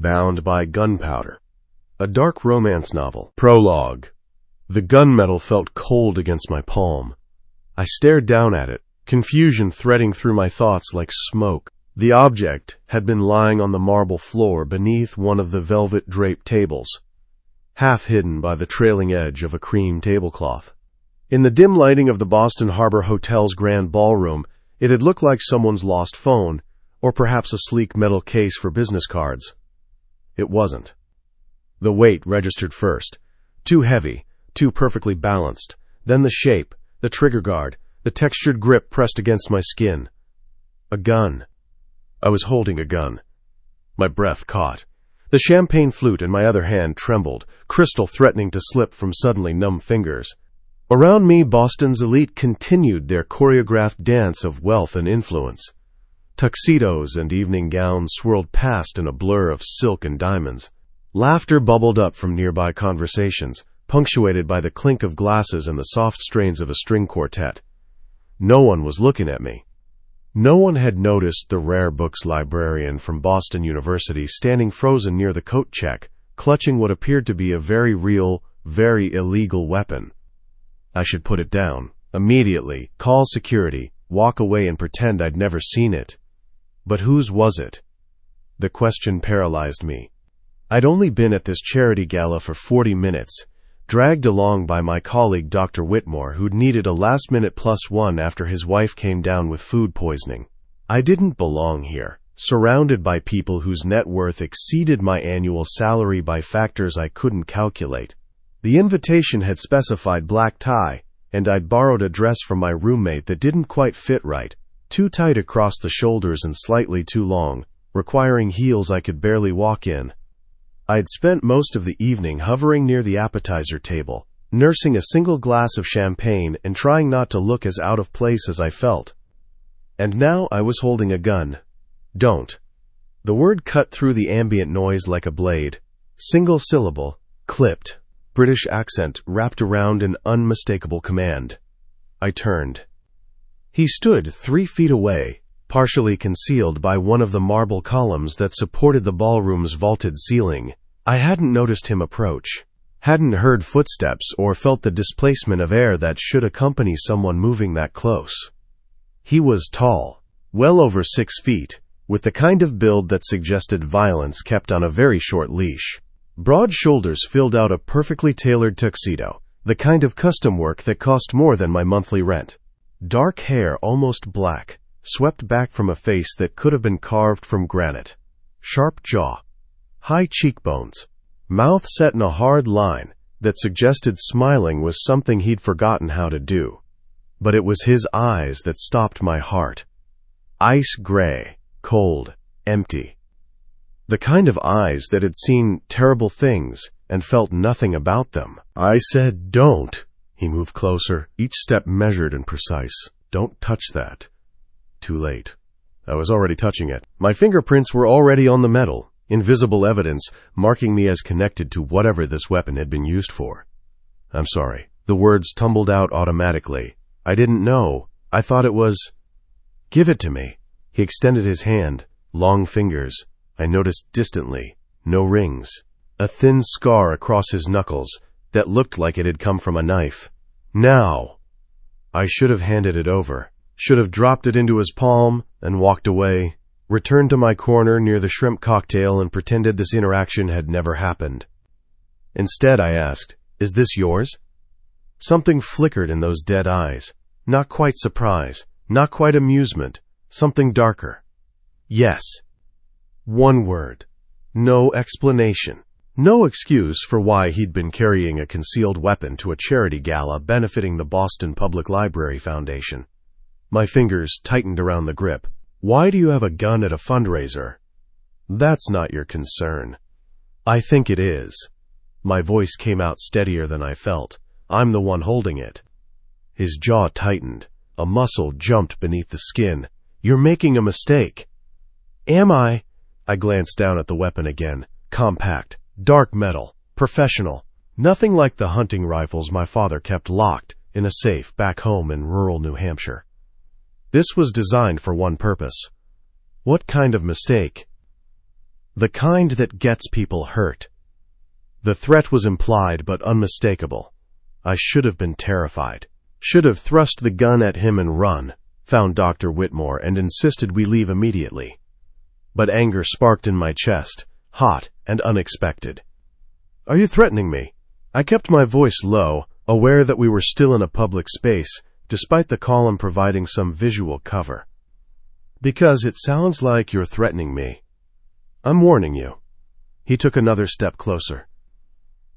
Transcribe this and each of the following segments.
Bound by Gunpowder. A dark romance novel. Prologue. The gunmetal felt cold against my palm. I stared down at it, confusion threading through my thoughts like smoke. The object had been lying on the marble floor beneath one of the velvet-draped tables, half hidden by the trailing edge of a cream tablecloth. In the dim lighting of the Boston Harbor Hotel's grand ballroom, it had looked like someone's lost phone, or perhaps a sleek metal case for business cards. It wasn't. The weight registered first. Too heavy, too perfectly balanced. Then the shape, the trigger guard, the textured grip pressed against my skin. A gun. I was holding a gun. My breath caught. The champagne flute in my other hand trembled, crystal threatening to slip from suddenly numb fingers. Around me, Boston's elite continued their choreographed dance of wealth and influence. Tuxedos and evening gowns swirled past in a blur of silk and diamonds. Laughter bubbled up from nearby conversations, punctuated by the clink of glasses and the soft strains of a string quartet. No one was looking at me. No one had noticed the rare books librarian from Boston University standing frozen near the coat check, clutching what appeared to be a very real, very illegal weapon. I should put it down, immediately, call security, walk away and pretend I'd never seen it. But whose was it? The question paralyzed me. I'd only been at this charity gala for 40 minutes, dragged along by my colleague Dr. Whitmore, who'd needed a last-minute +1 after his wife came down with food poisoning. I didn't belong here, surrounded by people whose net worth exceeded my annual salary by factors I couldn't calculate. The invitation had specified black tie, and I'd borrowed a dress from my roommate that didn't quite fit right, too tight across the shoulders and slightly too long, requiring heels I could barely walk in. I'd spent most of the evening hovering near the appetizer table, nursing a single glass of champagne and trying not to look as out of place as I felt. And now I was holding a gun. Don't. The word cut through the ambient noise like a blade. Single syllable, clipped. British accent wrapped around an unmistakable command. I turned. He stood 3 feet away, partially concealed by one of the marble columns that supported the ballroom's vaulted ceiling. I hadn't noticed him approach, hadn't heard footsteps or felt the displacement of air that should accompany someone moving that close. He was tall, well over 6 feet, with the kind of build that suggested violence kept on a very short leash. Broad shoulders filled out a perfectly tailored tuxedo, the kind of custom work that cost more than my monthly rent. Dark hair, almost black, swept back from a face that could have been carved from granite. Sharp jaw, high cheekbones, mouth set in a hard line that suggested smiling was something he'd forgotten how to do. But it was his eyes that stopped my heart. Ice gray, cold, empty. The kind of eyes that had seen terrible things and felt nothing about them. I said, "Don't." He moved closer, each step measured and precise. "Don't touch that." Too late. I was already touching it. My fingerprints were already on the metal, invisible evidence marking me as connected to whatever this weapon had been used for. "I'm sorry." The words tumbled out automatically. "I didn't know. I thought it was—" "Give it to me." He extended his hand, long fingers. I noticed distantly, no rings, a thin scar across his knuckles that looked like it had come from a knife. "Now." I should have handed it over, should have dropped it into his palm and walked away, returned to my corner near the shrimp cocktail and pretended this interaction had never happened. Instead, I asked, "Is this yours?" Something flickered in those dead eyes. Not quite surprise, not quite amusement, something darker. "Yes." One word. No explanation. No excuse for why he'd been carrying a concealed weapon to a charity gala benefiting the Boston Public Library Foundation. My fingers tightened around the grip. "Why do you have a gun at a fundraiser?" "That's not your concern." "I think it is." My voice came out steadier than I felt. "I'm the one holding it." His jaw tightened. A muscle jumped beneath the skin. "You're making a mistake." "Am I?" I glanced down at the weapon again. Compact, dark metal, professional. Nothing like the hunting rifles my father kept locked in a safe back home in rural New Hampshire. This was designed for one purpose. What kind of mistake? The kind that gets people hurt. The threat was implied but unmistakable. I should have been terrified. Should have thrust the gun at him and run, found Dr. Whitmore, and insisted we leave immediately. But anger sparked in my chest, hot and unexpected. "Are you threatening me?" I kept my voice low, aware that we were still in a public space, despite the column providing some visual cover. "Because it sounds like you're threatening me. I'm warning you." He took another step closer.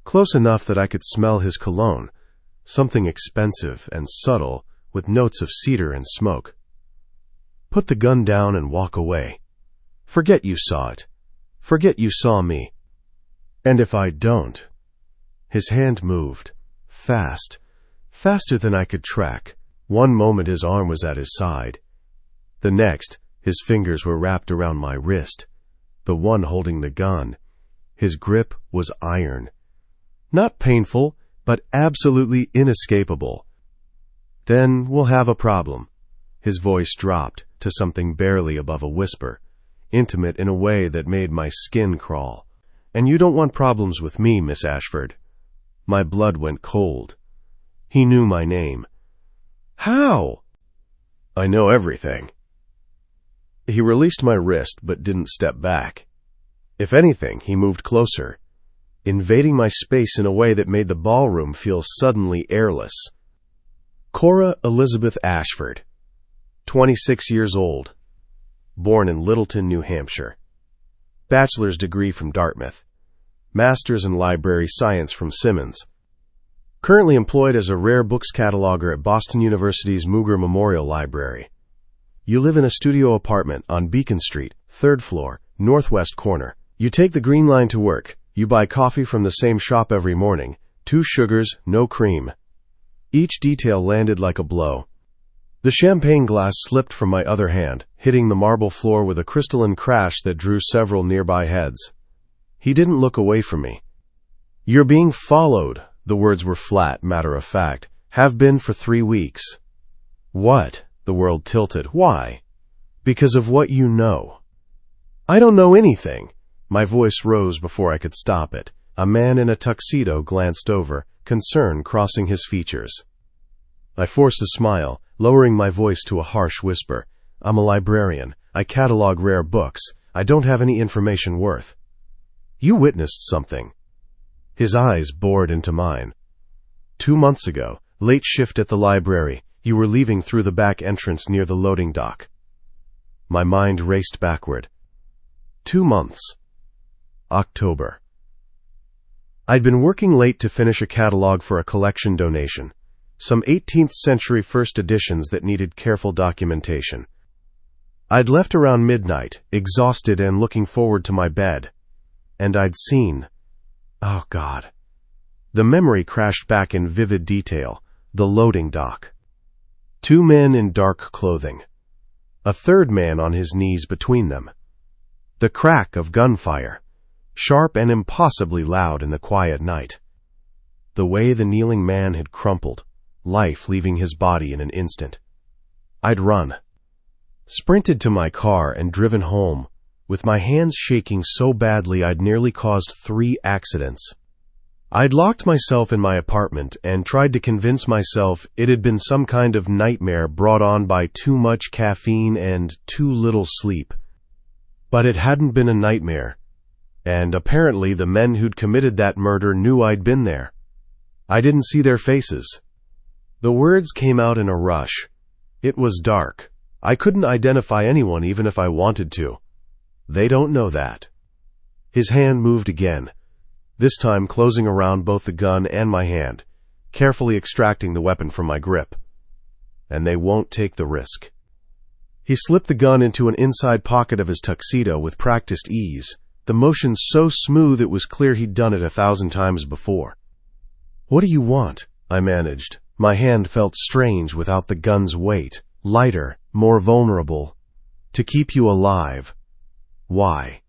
Close enough that I could smell his cologne, something expensive and subtle with notes of cedar and smoke. "Put the gun down and walk away. Forget you saw it. Forget you saw me. And if I don't..." His hand moved, fast, faster than I could track. One moment his arm was at his side. The next, his fingers were wrapped around my wrist, the one holding the gun. His grip was iron. Not painful, but absolutely inescapable. "Then we'll have a problem." His voice dropped to something barely above a whisper, intimate in a way that made my skin crawl. "And you don't want problems with me, Miss Ashford." My blood went cold. He knew my name. "How?" "I know everything." He released my wrist but didn't step back. If anything, he moved closer, invading my space in a way that made the ballroom feel suddenly airless. Cora Elizabeth Ashford, 26 years old, born in Littleton, New Hampshire. Bachelor's degree from Dartmouth. Master's in Library Science from Simmons. Currently employed as a rare books cataloger at Boston University's Muger Memorial Library. You live in a studio apartment on Beacon Street, 3rd floor, northwest corner. You take the Green Line to work. You buy coffee from the same shop every morning. 2 sugars, no cream. Each detail landed like a blow. The champagne glass slipped from my other hand, hitting the marble floor with a crystalline crash that drew several nearby heads. He didn't look away from me. "You're being followed." The words were flat, matter-of-fact. "Have been for 3 weeks." "What?" The world tilted. "Why?" "Because of what you know." "I don't know anything." My voice rose before I could stop it. A man in a tuxedo glanced over, concern crossing his features. I forced a smile, lowering my voice to a harsh whisper. "I'm a librarian. I catalog rare books. I don't have any information worth." "You witnessed something." His eyes bored into mine. 2 months ago, late shift at the library, you were leaving through the back entrance near the loading dock. My mind raced backward. 2 months. October. I'd been working late to finish a catalog for a collection donation, some 18th century first editions that needed careful documentation. I'd left around midnight, exhausted and looking forward to my bed. And I'd seen... Oh, God. The memory crashed back in vivid detail. The loading dock. 2 men in dark clothing. A third man on his knees between them. The crack of gunfire, sharp and impossibly loud in the quiet night. The way the kneeling man had crumpled, life leaving his body in an instant. I'd run. Sprinted to my car and driven home, with my hands shaking so badly I'd nearly caused 3 accidents. I'd locked myself in my apartment and tried to convince myself it had been some kind of nightmare brought on by too much caffeine and too little sleep. But it hadn't been a nightmare, and apparently the men who'd committed that murder knew I'd been there. I didn't see their faces. The words came out in a rush. It was dark. I couldn't identify anyone even if I wanted to. They don't know that. His hand moved again, this time closing around both the gun and my hand, carefully extracting the weapon from my grip. And they won't take the risk. He slipped the gun into an inside pocket of his tuxedo with practiced ease, the motion so smooth it was clear he'd done it 1,000 times before. "What do you want?" I managed. My hand felt strange without the gun's weight, lighter, more vulnerable. "To keep you alive." "Why?"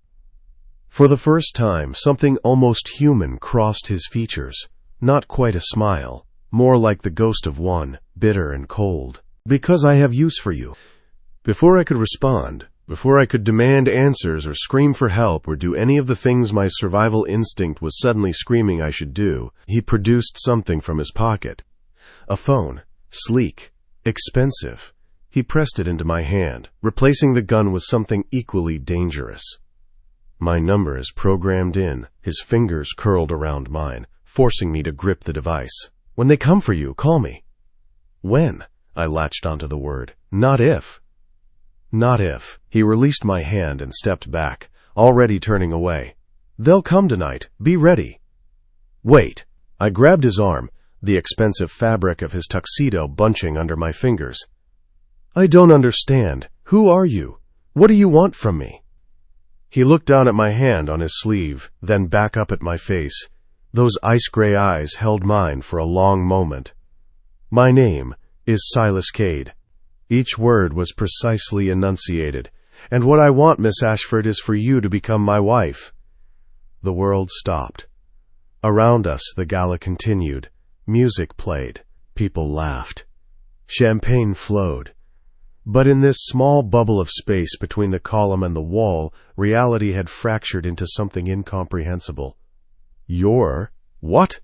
For the first time, something almost human crossed his features. Not quite a smile, more like the ghost of one, bitter and cold. "Because I have use for you." Before I could respond, Before I could demand answers or scream for help or do any of the things my survival instinct was suddenly screaming I should do, he produced something from his pocket. A phone. Sleek. Expensive. He pressed it into my hand, replacing the gun with something equally dangerous. My number is programmed in. His fingers curled around mine, forcing me to grip the device. When they come for you, call me. When? I latched onto the word. Not if. Not if. He released my hand and stepped back, already turning away. They'll come tonight. Be ready. Wait. I grabbed his arm, the expensive fabric of his tuxedo bunching under my fingers. I don't understand. Who are you? What do you want from me? He looked down at my hand on his sleeve, then back up at my face. Those ice-gray eyes held mine for a long moment. My name is Silas Cade. Each word was precisely enunciated. And what I want, Miss Ashford, is for you to become my wife. The world stopped. Around us, the gala continued. Music played. People laughed. Champagne flowed. But in this small bubble of space between the column and the wall, reality had fractured into something incomprehensible. You're... what?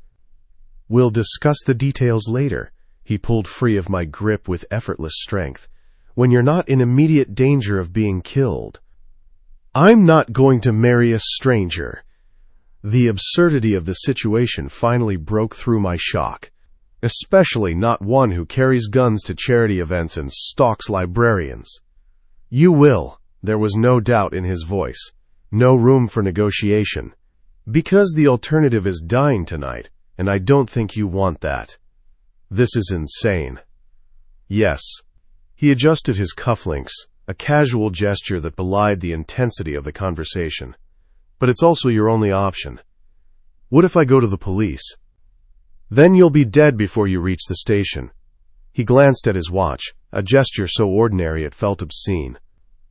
We'll discuss the details later. He pulled free of my grip with effortless strength. When you're not in immediate danger of being killed. I'm not going to marry a stranger. The absurdity of the situation finally broke through my shock. Especially not one who carries guns to charity events and stalks librarians. You will. There was no doubt in his voice. No room for negotiation. Because the alternative is dying tonight, and I don't think you want that. This is insane. Yes. He adjusted his cufflinks, a casual gesture that belied the intensity of the conversation. But it's also your only option. What if I go to the police? Then you'll be dead before you reach the station. He glanced at his watch, a gesture so ordinary it felt obscene.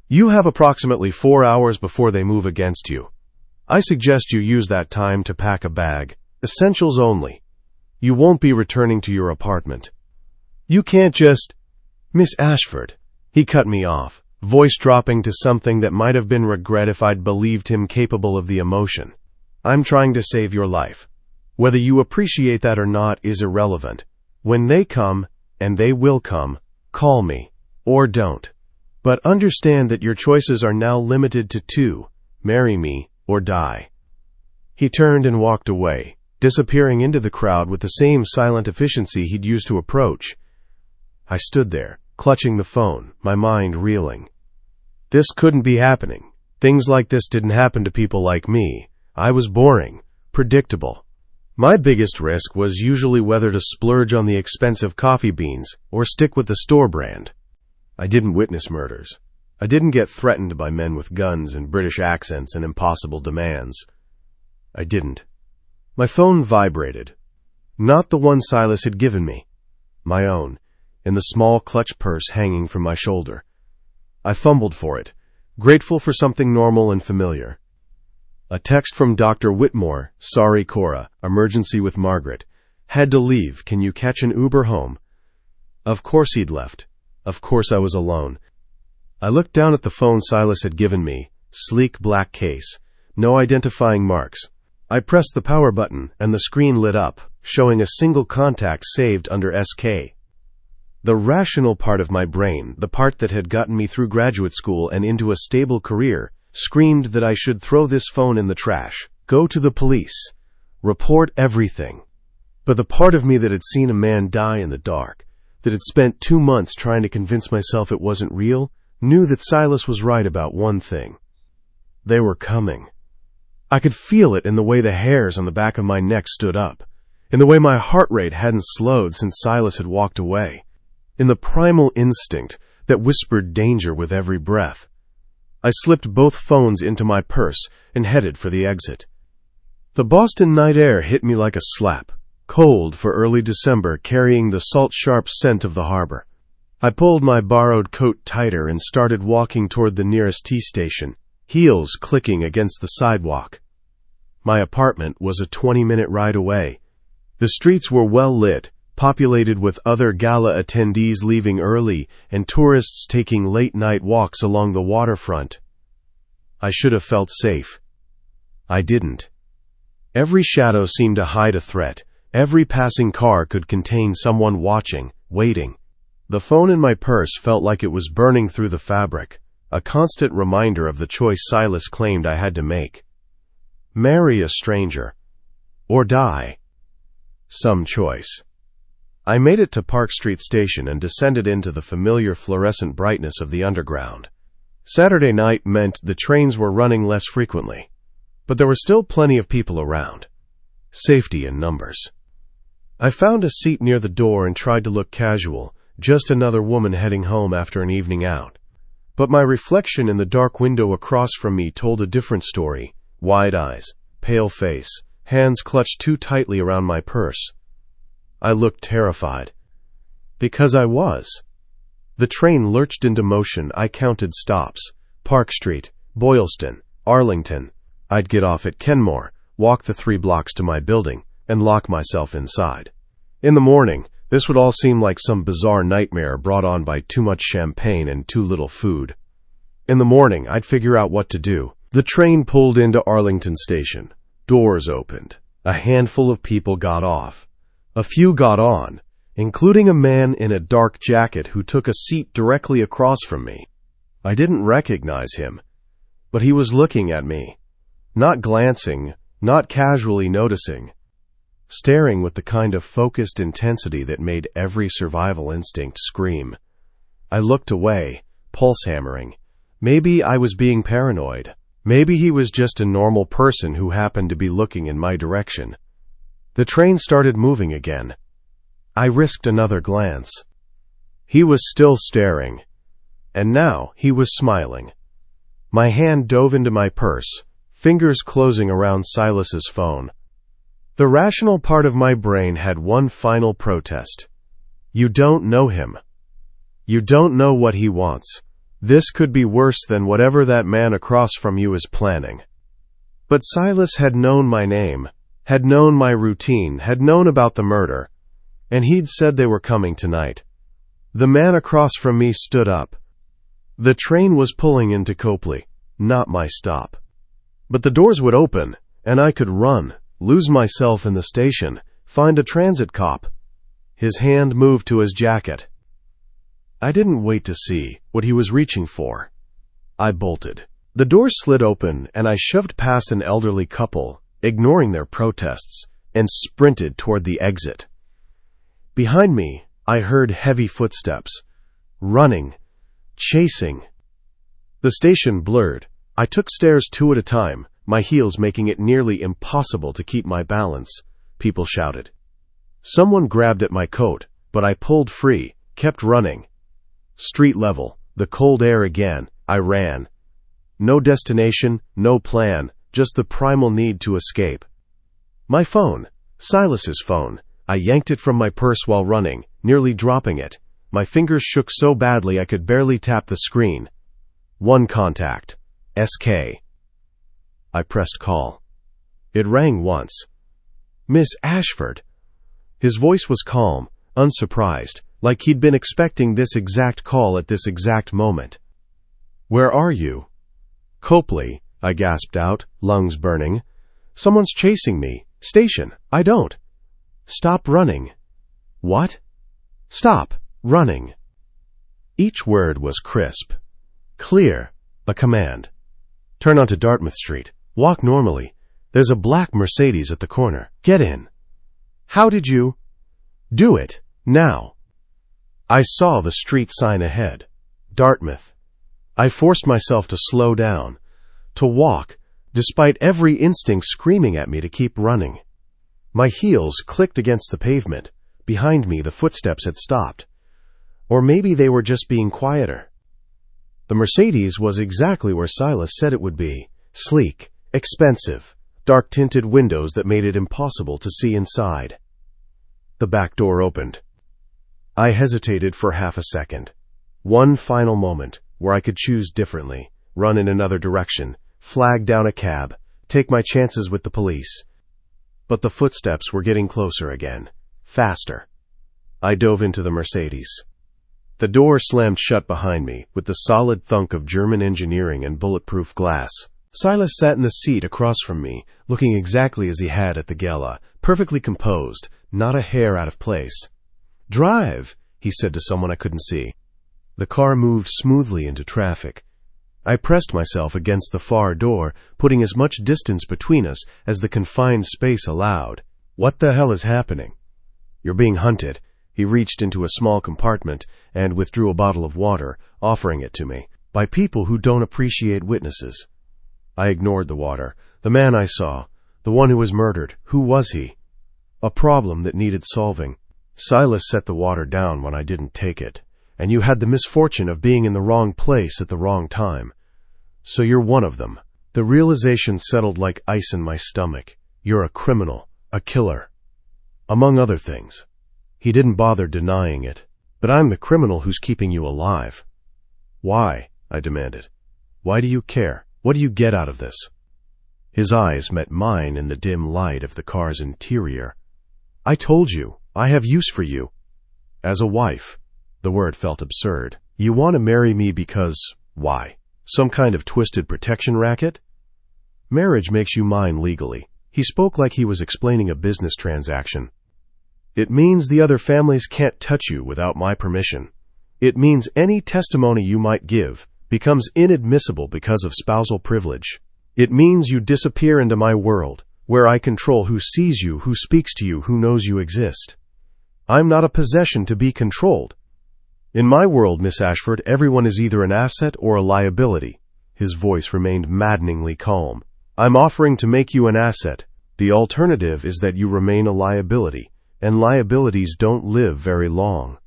You have approximately 4 hours before they move against you. I suggest you use that time to pack a bag. Essentials only. You won't be returning to your apartment. You can't just... Miss Ashford. He cut me off, voice dropping to something that might have been regret if I'd believed him capable of the emotion. I'm trying to save your life. Whether you appreciate that or not is irrelevant. When they come, and they will come, call me. Or don't. But understand that your choices are now limited to 2. Marry me, or die. He turned and walked away, disappearing into the crowd with the same silent efficiency he'd used to approach. I stood there, clutching the phone, my mind reeling. This couldn't be happening. Things like this didn't happen to people like me. I was boring, predictable. My biggest risk was usually whether to splurge on the expensive coffee beans or stick with the store brand. I didn't witness murders. I didn't get threatened by men with guns and British accents and impossible demands. I didn't. My phone vibrated. Not the one Silas had given me. My own, in the small clutch purse hanging from my shoulder. I fumbled for it, grateful for something normal and familiar. A text from Dr. Whitmore. Sorry, Cora. Emergency with Margaret. Had to leave. Can you catch an Uber home? Of course he'd left. Of course I was alone. I looked down at the phone Silas had given me. Sleek black case. No identifying marks. I pressed the power button, and the screen lit up, showing a single contact saved under SK. The rational part of my brain, the part that had gotten me through graduate school and into a stable career, screamed that I should throw this phone in the trash, go to the police, report everything. But the part of me that had seen a man die in the dark, that had spent 2 months trying to convince myself it wasn't real, knew that Silas was right about one thing. They were coming. I could feel it in the way the hairs on the back of my neck stood up, in the way my heart rate hadn't slowed since Silas had walked away, in the primal instinct that whispered danger with every breath. I slipped both phones into my purse and headed for the exit. The Boston night air hit me like a slap, cold for early December, carrying the salt-sharp scent of the harbor. I pulled my borrowed coat tighter and started walking toward the nearest T-station, heels clicking against the sidewalk. My apartment was a 20-minute ride away. The streets were well lit, populated with other gala attendees leaving early and tourists taking late-night walks along the waterfront. I should have felt safe. I didn't. Every shadow seemed to hide a threat. Every passing car could contain someone watching, waiting. The phone in my purse felt like it was burning through the fabric, a constant reminder of the choice Silas claimed I had to make. Marry a stranger. Or die. Some choice. I made it to Park Street Station and descended into the familiar fluorescent brightness of the underground. Saturday night meant the trains were running less frequently, but there were still plenty of people around. Safety in numbers. I found a seat near the door and tried to look casual, just another woman heading home after an evening out. But my reflection in the dark window across from me told a different story. Wide eyes, pale face, hands clutched too tightly around my purse. I looked terrified. Because I was. The train lurched into motion. I counted stops. Park Street, Boylston, Arlington. I'd get off at Kenmore, walk the 3 blocks to my building, and lock myself inside. In the morning, this would all seem like some bizarre nightmare brought on by too much champagne and too little food. In the morning, I'd figure out what to do. The train pulled into Arlington Station. Doors opened. A handful of people got off. A few got on, including a man in a dark jacket who took a seat directly across from me. I didn't recognize him, but he was looking at me. Not glancing, not casually noticing. Staring with the kind of focused intensity that made every survival instinct scream. I looked away, pulse hammering. Maybe I was being paranoid. Maybe he was just a normal person who happened to be looking in my direction. The train started moving again. I risked another glance. He was still staring, and now he was smiling. My hand dove into my purse, fingers closing around Silas's phone. The rational part of my brain had one final protest. You don't know him. You don't know what he wants. This could be worse than whatever that man across from you is planning. But Silas had known my name, had known my routine, had known about the murder, and he'd said they were coming tonight. The man across from me stood up. The train was pulling into Copley, not my stop. But the doors would open, and I could run, lose myself in the station, find a transit cop. His hand moved to his jacket. I didn't wait to see what he was reaching for. I bolted. The door slid open, and I shoved past an elderly couple, ignoring their protests, and sprinted toward the exit. Behind me, I heard heavy footsteps. Running. Chasing. The station blurred. I took stairs 2 at a time, my heels making it nearly impossible to keep my balance. People shouted. Someone grabbed at my coat, but I pulled free, kept running. Street level, the cold air again, I ran. No destination, no plan, just the primal need to escape. My phone, Silas's phone. I yanked it from my purse while running, nearly dropping it. My fingers shook so badly I could barely tap the screen. 1 contact. SK. I pressed call. It rang once. Miss Ashford. His voice was calm, unsurprised, like he'd been expecting this exact call at this exact moment. Where are you? Copley, I gasped out, lungs burning. Someone's chasing me. Station. I don't. Stop running. What? Stop running. Each word was crisp. Clear. A command. Turn onto Dartmouth Street. Walk normally. There's a black Mercedes at the corner. Get in. How did you? Do it. Now. I saw the street sign ahead. Dartmouth. I forced myself to slow down, to walk, despite every instinct screaming at me to keep running. My heels clicked against the pavement. Behind me, the footsteps had stopped. Or maybe they were just being quieter. The Mercedes was exactly where Silas said it would be. Sleek, expensive, dark-tinted windows that made it impossible to see inside. The back door opened. I hesitated for half a second. One final moment where I could choose differently, run in another direction, flag down a cab, take my chances with the police. But the footsteps were getting closer again. Faster. I dove into the Mercedes. The door slammed shut behind me with the solid thunk of German engineering and bulletproof glass. Silas sat in the seat across from me, looking exactly as he had at the gala, perfectly composed, not a hair out of place. "Drive," he said to someone I couldn't see. The car moved smoothly into traffic. I pressed myself against the far door, putting as much distance between us as the confined space allowed. "What the hell is happening?" "You're being hunted." He reached into a small compartment and withdrew a bottle of water, offering it to me. "By people who don't appreciate witnesses." I ignored the water. The man I saw, the one who was murdered, who was he? A problem that needed solving. Silas set the water down when I didn't take it. "And you had the misfortune of being in the wrong place at the wrong time. So you're one of them." The realization settled like ice in my stomach. "You're a criminal, a killer. Among other things." He didn't bother denying it. "But I'm the criminal who's keeping you alive." "Why?" I demanded. "Why do you care? What do you get out of this?" His eyes met mine in the dim light of the car's interior. "I told you, I have use for you. As a wife." The word felt absurd. "You want to marry me because, why? Some kind of twisted protection racket?" "Marriage makes you mine legally." He spoke like he was explaining a business transaction. "It means the other families can't touch you without my permission. It means any testimony you might give becomes inadmissible because of spousal privilege. It means you disappear into my world, where I control who sees you, who speaks to you, who knows you exist. I'm not a possession to be controlled. In my world, Miss Ashford, everyone is either an asset or a liability." His voice remained maddeningly calm. "I'm offering to make you an asset. The alternative is that you remain a liability, and liabilities don't live very long."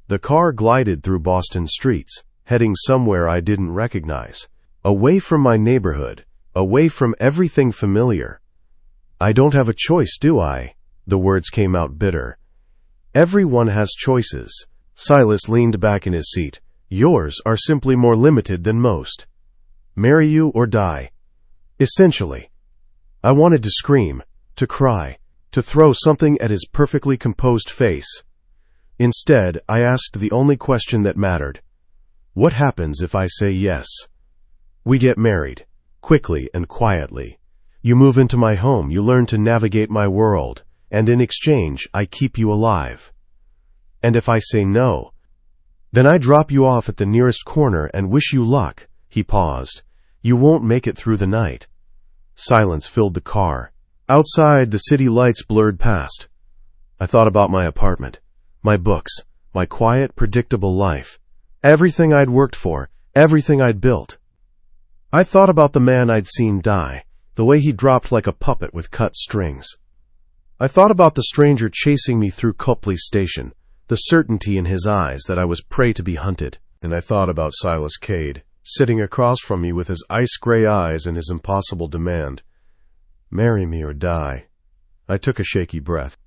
The car glided through Boston streets, heading somewhere I didn't recognize. Away from my neighborhood, away from everything familiar. "I don't have a choice, do I?" The words came out bitter. "Everyone has choices." Silas leaned back in his seat. "Yours are simply more limited than most. Marry you or die." Essentially. I wanted to scream, to cry, to throw something at his perfectly composed face. Instead, I asked the only question that mattered. "What happens if I say yes?" "We get married, quickly and quietly. You move into my home, you learn to navigate my world, and in exchange, I keep you alive. And if I say no, then I drop you off at the nearest corner and wish you luck." He paused. "You won't make it through the night." Silence filled the car. Outside, the city lights blurred past. I thought about my apartment, my books, my quiet, predictable life, everything I'd worked for, everything I'd built. I thought about the man I'd seen die, the way he dropped like a puppet with cut strings. I thought about the stranger chasing me through Copley Station, the certainty in his eyes that I was prey to be hunted. And I thought about Silas Cade, sitting across from me with his ice-gray eyes and his impossible demand. "Marry me or die." I took a shaky breath.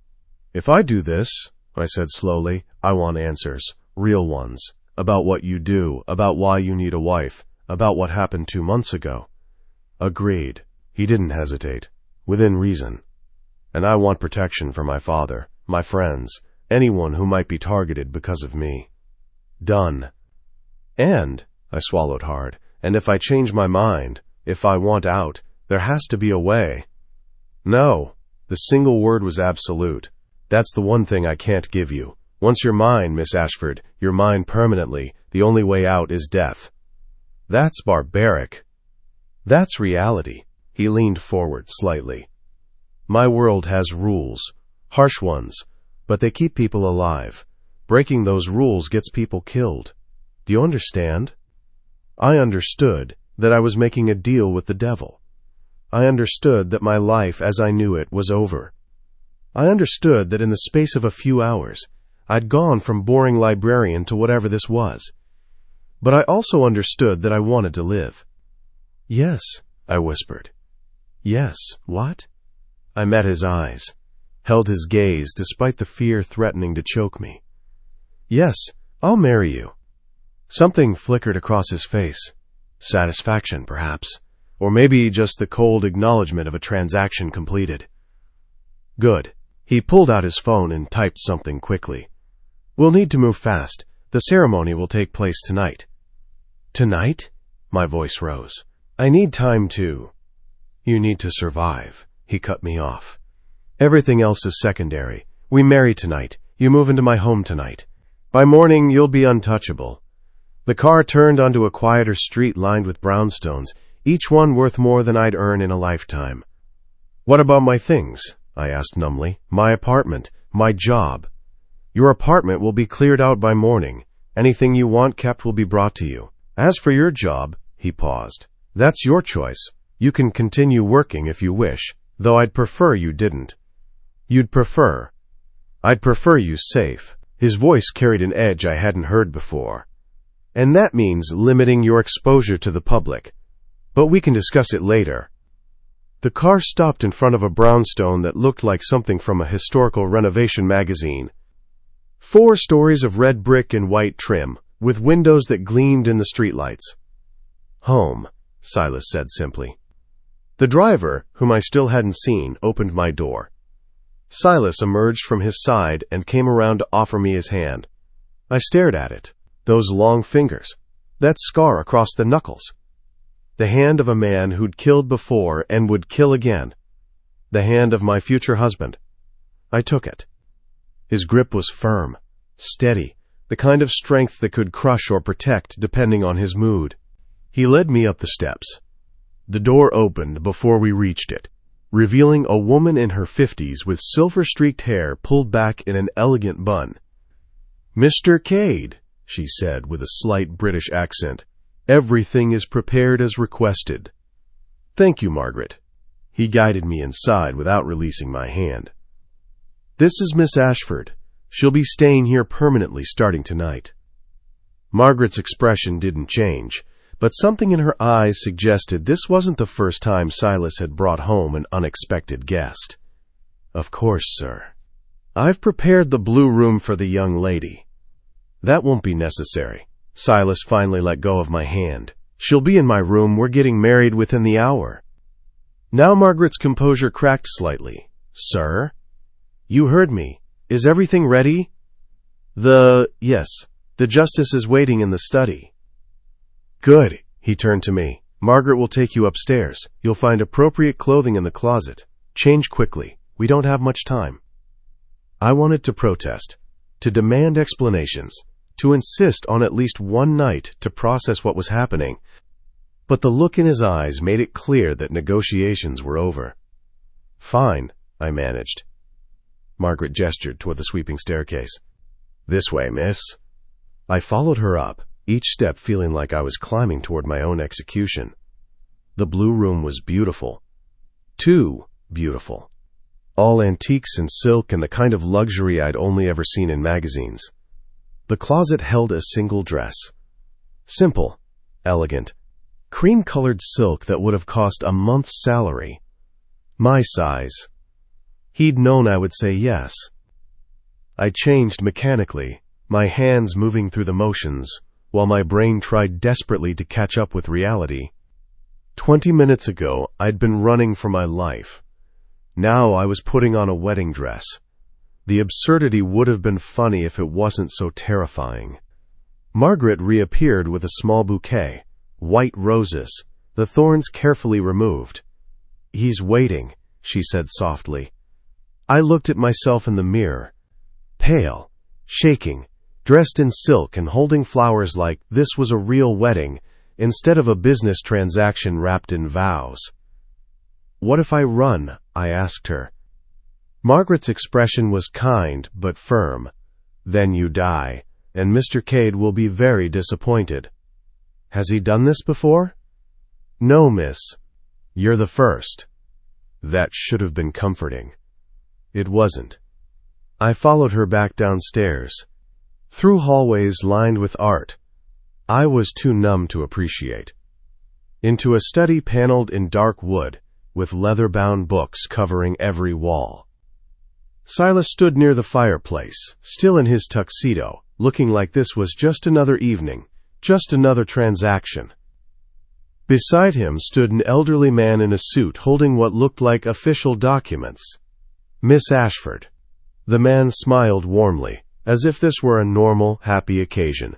"If I do this," I said slowly, "I want answers, real ones, about what you do, about why you need a wife, about what happened 2 months ago." "Agreed." He didn't hesitate. "Within reason. And I want protection for my father, my friends, anyone who might be targeted because of me." "Done." "And," I swallowed hard, "and if I change my mind, if I want out, there has to be a way." "No." The single word was absolute. "That's the one thing I can't give you. Once you're mine, Miss Ashford, you're mine permanently. The only way out is death." "That's barbaric." "That's reality." He leaned forward slightly. "My world has rules, harsh ones, but they keep people alive. Breaking those rules gets people killed. Do you understand?" I understood that I was making a deal with the devil. I understood that my life as I knew it was over. I understood that in the space of a few hours, I'd gone from boring librarian to whatever this was. But I also understood that I wanted to live. "Yes," I whispered. "Yes, what?" I met his eyes, held his gaze despite the fear threatening to choke me. "Yes, I'll marry you." Something flickered across his face. Satisfaction, perhaps. Or maybe just the cold acknowledgement of a transaction completed. "Good." He pulled out his phone and typed something quickly. We'll need to move fast. The ceremony will take place tonight." "Tonight?" My voice rose. "I need time to—" "You need to survive," he cut me off. "Everything else is secondary. We marry tonight. You move into my home tonight. By morning, you'll be untouchable." The car turned onto a quieter street lined with brownstones, each one worth more than I'd earn in a lifetime. "What about my things?" I asked numbly. "My apartment, my job." "Your apartment will be cleared out by morning. Anything you want kept will be brought to you. As for your job," he paused, "that's your choice. You can continue working if you wish, though I'd prefer you didn't." "You'd prefer?" "I'd prefer you safe." His voice carried an edge I hadn't heard before. "And that means limiting your exposure to the public. But we can discuss it later." The car stopped in front of a brownstone that looked like something from a historical renovation magazine. 4 stories of red brick and white trim, with windows that gleamed in the streetlights. "Home," Silas said simply. The driver, whom I still hadn't seen, opened my door. Silas emerged from his side and came around to offer me his hand. I stared at it. Those long fingers. That scar across the knuckles. The hand of a man who'd killed before and would kill again. The hand of my future husband. I took it. His grip was firm, steady, the kind of strength that could crush or protect depending on his mood. He led me up the steps. The door opened before we reached it, revealing a woman in her 50s with silver-streaked hair pulled back in an elegant bun. "Mr. Cade," she said with a slight British accent, "everything is prepared as requested." "Thank you, Margaret." He guided me inside without releasing my hand. "This is Miss Ashford. She'll be staying here permanently starting tonight." Margaret's expression didn't change, but something in her eyes suggested this wasn't the first time Silas had brought home an unexpected guest. "Of course, sir. I've prepared the blue room for the young lady." "That won't be necessary." Silas finally let go of my hand. "She'll be in my room. We're getting married within the hour." Now Margaret's composure cracked slightly. "Sir?" "You heard me. Is everything ready?" Yes. The justice is waiting in the study." "Good." He turned to me. "Margaret will take you upstairs. You'll find appropriate clothing in the closet. Change quickly. We don't have much time." I wanted to protest, to demand explanations, to insist on at least one night to process what was happening, but the look in his eyes made it clear that negotiations were over. "Fine," I managed. Margaret gestured toward the sweeping staircase. "This way, miss." I followed her up, each step feeling like I was climbing toward my own execution. The blue room was beautiful. Too beautiful. All antiques and silk and the kind of luxury I'd only ever seen in magazines. The closet held a single dress. Simple, elegant, cream-colored silk that would have cost a month's salary. My size. He'd known I would say yes. I changed mechanically, my hands moving through the motions, while my brain tried desperately to catch up with reality. 20 minutes ago, I'd been running for my life. Now I was putting on a wedding dress. The absurdity would have been funny if it wasn't so terrifying. Margaret reappeared with a small bouquet, white roses, the thorns carefully removed. "He's waiting," she said softly. I looked at myself in the mirror, pale, shaking, dressed in silk and holding flowers like this was a real wedding instead of a business transaction wrapped in vows. "What if I run?" I asked her. Margaret's expression was kind but firm. "Then you die, and Mr. Cade will be very disappointed." "Has he done this before?" "No, miss. You're the first." That should have been comforting. It wasn't. I followed her back downstairs, through hallways lined with art I was too numb to appreciate, into a study paneled in dark wood, with leather-bound books covering every wall. Silas stood near the fireplace, still in his tuxedo, looking like this was just another evening, just another transaction. Beside him stood an elderly man in a suit holding what looked like official documents. "Miss Ashford." The man smiled warmly, as if this were a normal, happy occasion.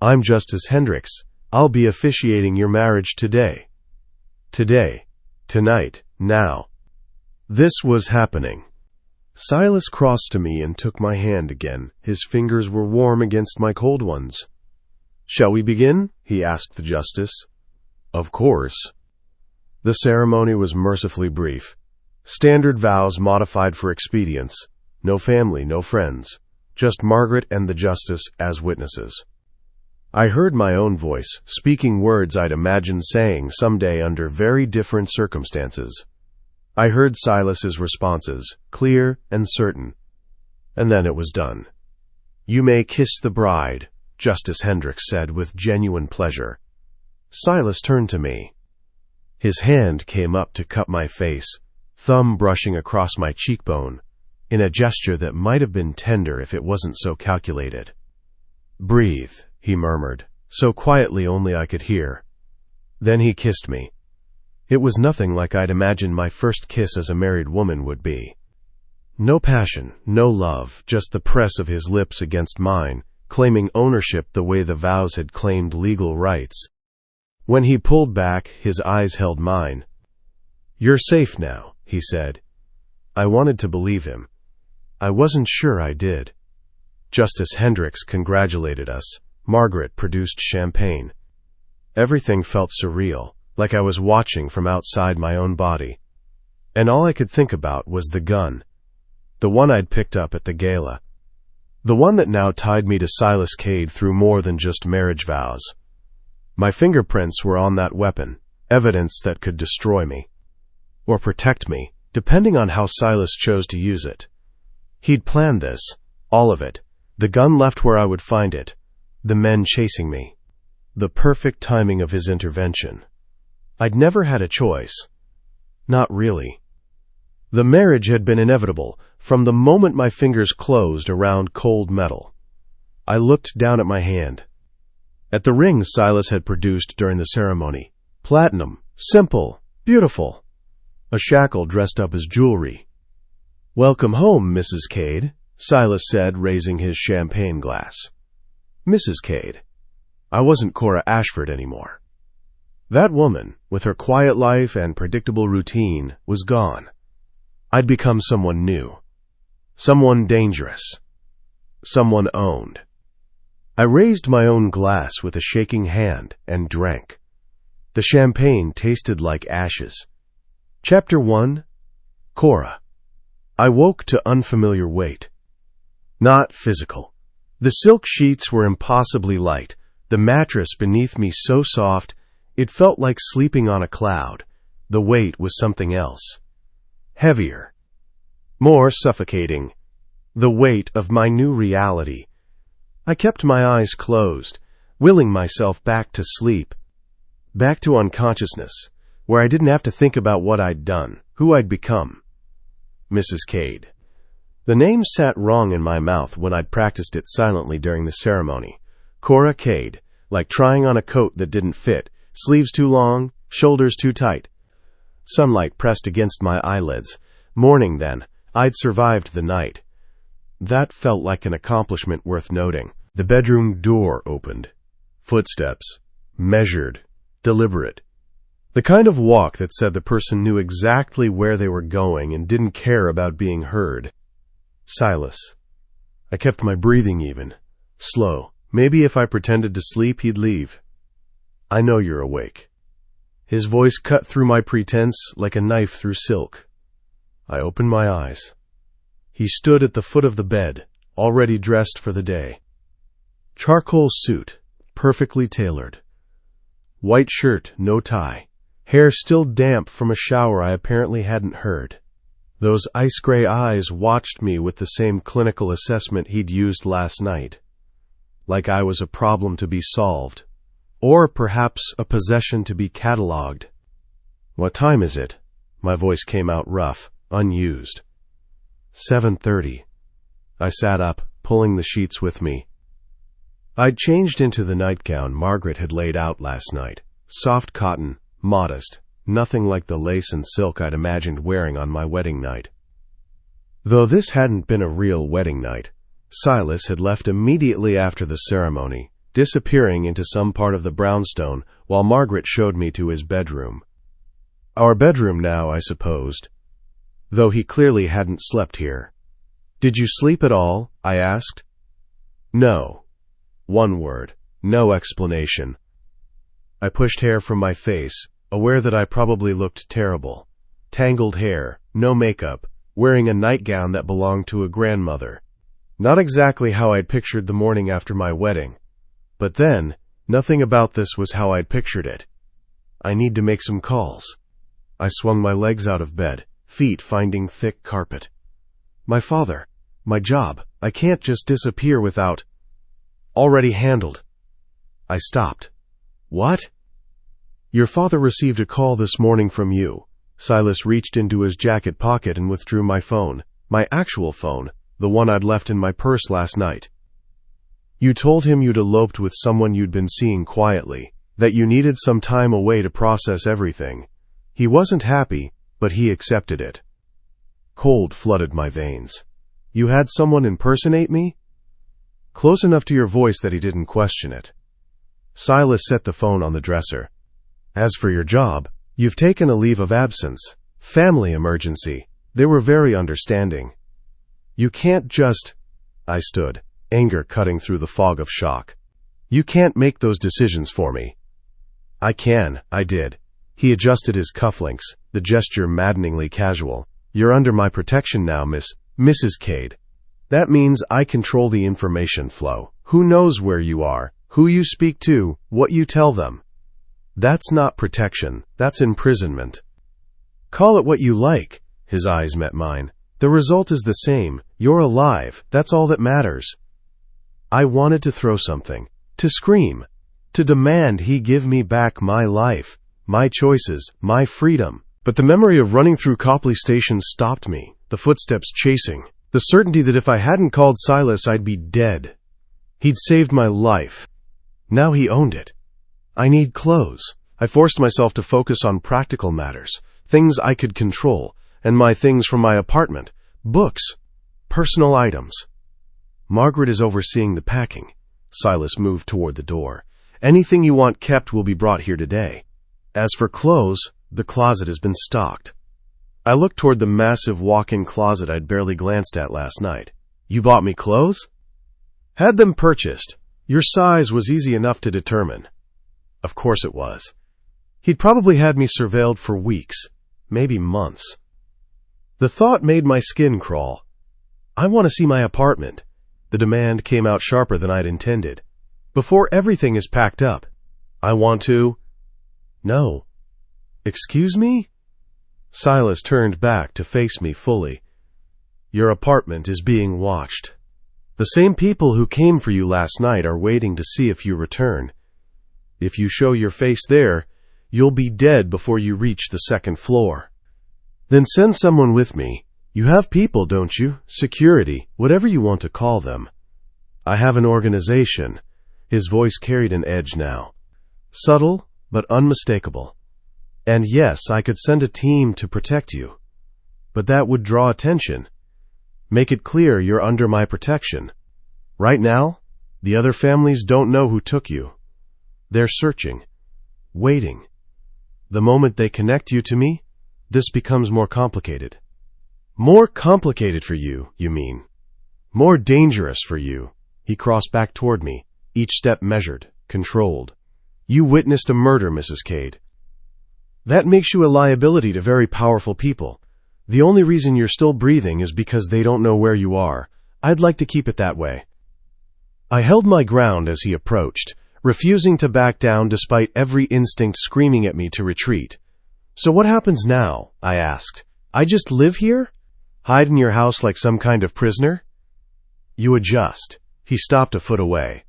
"I'm Justice Hendricks. I'll be officiating your marriage today." Today. Tonight. Now. This was happening. Silas crossed to me and took my hand again. His fingers were warm against my cold ones. "Shall we begin?" he asked the justice. "Of course." The ceremony was mercifully brief. Standard vows modified for expedience. No family, no friends. Just Margaret and the justice as witnesses. I heard my own voice, speaking words I'd imagined saying someday under very different circumstances. I heard Silas's responses, clear and certain. And then it was done. "You may kiss the bride," Justice Hendricks said with genuine pleasure. Silas turned to me. His hand came up to cup my face, thumb brushing across my cheekbone, in a gesture that might have been tender if it wasn't so calculated. "Breathe," he murmured, so quietly only I could hear. Then he kissed me. It was nothing like I'd imagined my first kiss as a married woman would be. No passion, no love, just the press of his lips against mine, claiming ownership the way the vows had claimed legal rights. When he pulled back, his eyes held mine. "You're safe now," he said. I wanted to believe him. I wasn't sure I did. Justice Hendricks congratulated us. Margaret produced champagne. Everything felt surreal, like I was watching from outside my own body. And all I could think about was the gun. The one I'd picked up at the gala. The one that now tied me to Silas Cade through more than just marriage vows. My fingerprints were on that weapon, evidence that could destroy me. Or protect me, depending on how Silas chose to use it. He'd planned this, all of it. The gun left where I would find it. The men chasing me. The perfect timing of his intervention. I'd never had a choice. Not really. The marriage had been inevitable from the moment my fingers closed around cold metal. I looked down at my hand. At the ring Silas had produced during the ceremony. Platinum. Simple. Beautiful. A shackle dressed up as jewelry. "Welcome home, Mrs. Cade," Silas said, raising his champagne glass. Mrs. Cade. I wasn't Cora Ashford anymore. That woman, with her quiet life and predictable routine, was gone. I'd become someone new. Someone dangerous. Someone owned. I raised my own glass with a shaking hand and drank. The champagne tasted like ashes. Chapter 1. Cora. I woke to unfamiliar weight. Not physical. The silk sheets were impossibly light, the mattress beneath me so soft, it felt like sleeping on a cloud. The weight was something else. Heavier. More suffocating. The weight of my new reality. I kept my eyes closed, willing myself back to sleep. Back to unconsciousness, where I didn't have to think about what I'd done, who I'd become. Mrs. Cade. The name sat wrong in my mouth when I'd practiced it silently during the ceremony. Cora Cade, like trying on a coat that didn't fit, sleeves too long, shoulders too tight. Sunlight pressed against my eyelids. Morning then, I'd survived the night. That felt like an accomplishment worth noting. The bedroom door opened. Footsteps. Measured. Deliberate. The kind of walk that said the person knew exactly where they were going and didn't care about being heard. Silas. I kept my breathing even. Slow. Maybe if I pretended to sleep, he'd leave. "I know you're awake." His voice cut through my pretense like a knife through silk. I opened my eyes. He stood at the foot of the bed, already dressed for the day. Charcoal suit, perfectly tailored. White shirt, no tie. Hair still damp from a shower I apparently hadn't heard. Those ice-gray eyes watched me with the same clinical assessment he'd used last night. Like I was a problem to be solved. Or perhaps a possession to be catalogued. "What time is it?" My voice came out rough, unused. 7:30. I sat up, pulling the sheets with me. I'd changed into the nightgown Margaret had laid out last night. Soft cotton, modest, nothing like the lace and silk I'd imagined wearing on my wedding night. Though this hadn't been a real wedding night, Silas had left immediately after the ceremony, disappearing into some part of the brownstone while Margaret showed me to his bedroom. Our bedroom now, I supposed, though he clearly hadn't slept here. "Did you sleep at all?" I asked. "No." One word. No explanation. I pushed hair from my face, aware that I probably looked terrible. Tangled hair, no makeup, wearing a nightgown that belonged to a grandmother. Not exactly how I'd pictured the morning after my wedding. But then, nothing about this was how I'd pictured it. I need to make some calls. I swung my legs out of bed, feet finding thick carpet. My father, my job, I can't just disappear without... Already handled. I stopped. What? Your father received a call this morning from you. Silas reached into his jacket pocket and withdrew my phone. My actual phone, the one I'd left in my purse last night. You told him you'd eloped with someone you'd been seeing quietly, that you needed some time away to process everything. He wasn't happy, but he accepted it. Cold flooded my veins. You had someone impersonate me? Close enough to your voice that he didn't question it. Silas set the phone on the dresser. As for your job, you've taken a leave of absence. Family emergency. They were very understanding. You can't just... I stood, anger cutting through the fog of shock. You can't make those decisions for me. I can. I did. He adjusted his cufflinks, the gesture maddeningly casual. You're under my protection now, Mrs. Cade. That means I control the information flow. Who knows where you are, who you speak to, what you tell them. That's not protection. That's imprisonment. Call it what you like. His eyes met mine. The result is the same. You're alive. That's all that matters. I wanted to throw something, to scream, to demand he give me back my life, my choices, my freedom. But the memory of running through Copley Station stopped me, the footsteps chasing, the certainty that if I hadn't called Silas, I'd be dead. He'd saved my life. Now he owned it. I need clothes. I forced myself to focus on practical matters, things I could control, and my things from my apartment, books, personal items. Margaret is overseeing the packing. Silas moved toward the door. Anything you want kept will be brought here today. As for clothes, the closet has been stocked. I looked toward the massive walk-in closet I'd barely glanced at last night. You bought me clothes? Had them purchased. Your size was easy enough to determine. Of course it was. He'd probably had me surveilled for weeks, maybe months. The thought made my skin crawl. I want to see my apartment. The demand came out sharper than I'd intended. Before everything is packed up. I want to... No. Excuse me? Silas turned back to face me fully. Your apartment is being watched. The same people who came for you last night are waiting to see if you return. If you show your face there, you'll be dead before you reach the second floor. Then send someone with me. You have people, don't you? Security, whatever you want to call them. I have an organization. His voice carried an edge now. Subtle, but unmistakable. And yes, I could send a team to protect you. But that would draw attention. Make it clear you're under my protection. Right now, the other families don't know who took you. They're searching, waiting. The moment they connect you to me, this becomes more complicated. More complicated for you, you mean? More dangerous for you. He crossed back toward me, each step measured, controlled. You witnessed a murder, Mrs. Cade. That makes you a liability to very powerful people. The only reason you're still breathing is because they don't know where you are. I'd like to keep it that way. I held my ground as he approached, refusing to back down despite every instinct screaming at me to retreat. So what happens now? I asked. I just live here? Hide in your house like some kind of prisoner? You adjust. He stopped a foot away,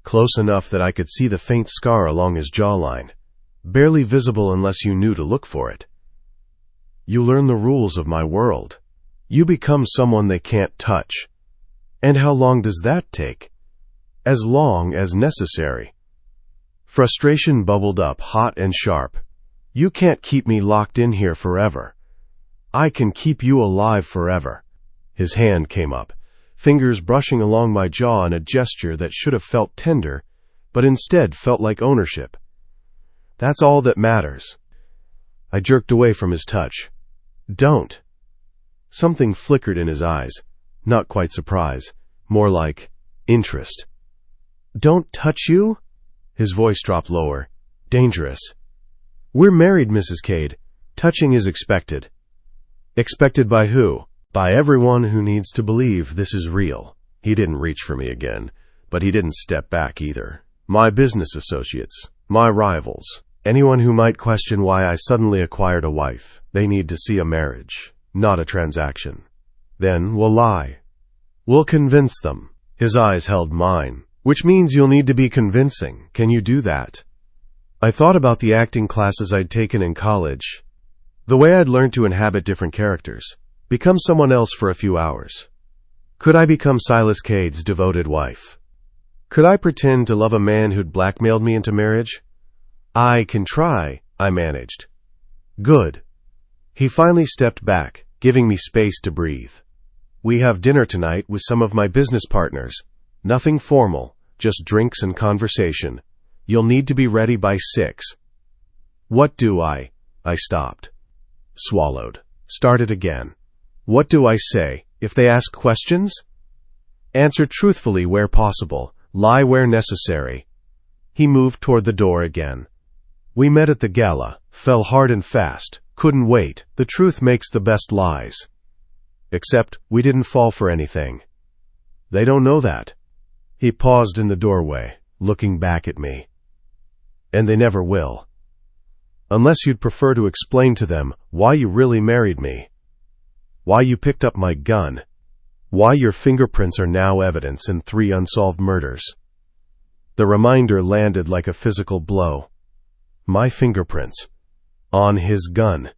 close enough that I could see the faint scar along his jawline, barely visible unless you knew to look for it. You learn the rules of my world. You become someone they can't touch. And how long does that take? As long as necessary. Frustration bubbled up, hot and sharp. You can't keep me locked in here forever. I can keep you alive forever. His hand came up, fingers brushing along my jaw in a gesture that should have felt tender, but instead felt like ownership. That's all that matters. I jerked away from his touch. Don't. Something flickered in his eyes, not quite surprise, more like interest. Don't touch you? His voice dropped lower. Dangerous. We're married, Mrs. Cade. Touching is expected. Expected by who? By everyone who needs to believe this is real. He didn't reach for me again, but he didn't step back either. My business associates, my rivals, anyone who might question why I suddenly acquired a wife, they need to see a marriage, not a transaction. Then we'll lie. We'll convince them. His eyes held mine. Which means you'll need to be convincing. Can you do that? I thought about the acting classes I'd taken in college. The way I'd learned to inhabit different characters. Become someone else for a few hours. Could I become Silas Cade's devoted wife? Could I pretend to love a man who'd blackmailed me into marriage? I can try, I managed. Good. He finally stepped back, giving me space to breathe. We have dinner tonight with some of my business partners. Nothing formal, just drinks and conversation. You'll need to be ready by 6. What do I stopped. Swallowed. Started again. What do I say if they ask questions? Answer truthfully where possible. Lie where necessary. He moved toward the door again. We met at the gala. Fell hard and fast. Couldn't wait. The truth makes the best lies. Except we didn't fall for anything. They don't know that. He paused in the doorway, looking back at me. And they never will. Unless you'd prefer to explain to them why you really married me. Why you picked up my gun. Why your fingerprints are now evidence in 3 unsolved murders. The reminder landed like a physical blow. My fingerprints. On his gun.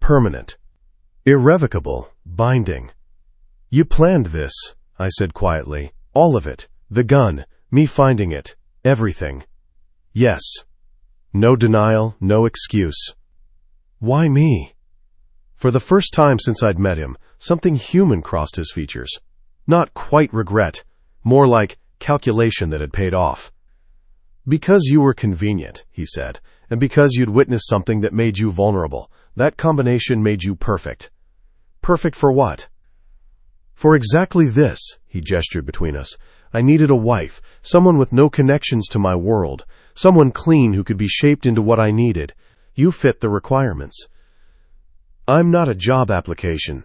Permanent. Irrevocable. Binding. You planned this, I said quietly. All of it. The gun. Me finding it. Everything. Yes. No denial, no excuse. Why me? For the first time since I'd met him, something human crossed his features. Not quite regret, more like calculation that had paid off. Because you were convenient, he said, and because you'd witnessed something that made you vulnerable. That combination made you perfect. Perfect for what? For exactly this, he gestured between us. I needed a wife, someone with no connections to my world, someone clean who could be shaped into what I needed. You fit the requirements. I'm not a job application.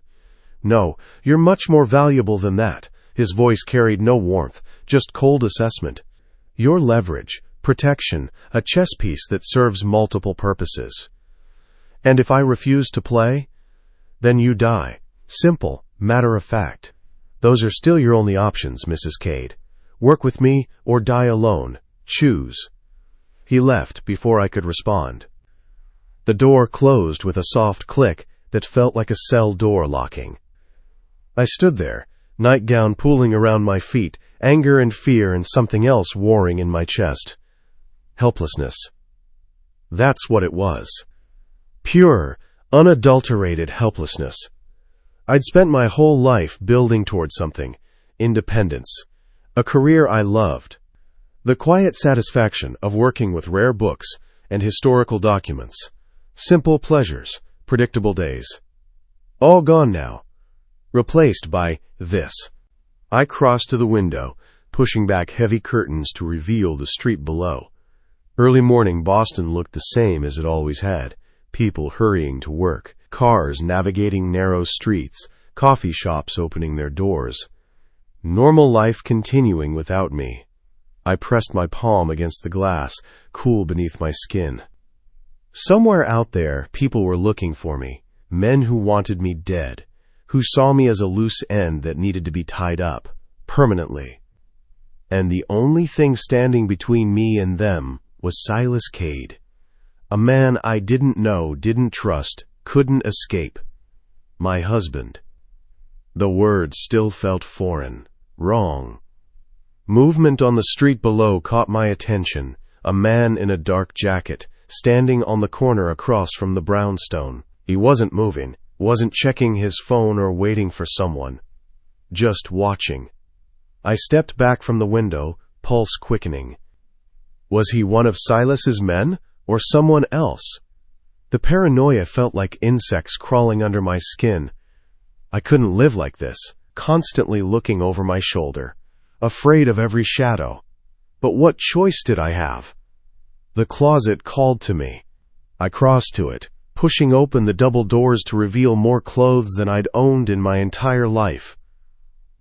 No, you're much more valuable than that. His voice carried no warmth, just cold assessment. You're leverage, protection, a chess piece that serves multiple purposes. And if I refuse to play, then you die. Simple, matter of fact. Those are still your only options, Mrs. Cade. Work with me or die alone. Choose. He left before I could respond. The door closed with a soft click that felt like a cell door locking. I stood there, nightgown pooling around my feet, anger and fear and something else warring in my chest. Helplessness. That's what it was. Pure, unadulterated helplessness. I'd spent my whole life building towards something. Independence. A career I loved. The quiet satisfaction of working with rare books and historical documents. Simple pleasures, predictable days. All gone now. Replaced by this. I crossed to the window, pushing back heavy curtains to reveal the street below. Early morning Boston looked the same as it always had. People hurrying to work, cars navigating narrow streets, coffee shops opening their doors. Normal life continuing without me. I pressed my palm against the glass, cool beneath my skin. Somewhere out there, people were looking for me. Men who wanted me dead, who saw me as a loose end that needed to be tied up, permanently. And the only thing standing between me and them was Silas Cade. A man I didn't know, didn't trust, couldn't escape. My husband. The words still felt foreign, wrong. Movement on the street below caught my attention. A man in a dark jacket, standing on the corner across from the brownstone. He wasn't moving, wasn't checking his phone or waiting for someone. just watching. I stepped back from the window, pulse quickening. Was he one of Silas's men, or someone else? The paranoia felt like insects crawling under my skin. I couldn't live like this, constantly looking over my shoulder, afraid of every shadow. But what choice did I have? The closet called to me. I crossed to it, pushing open the double doors to reveal more clothes than I'd owned in my entire life.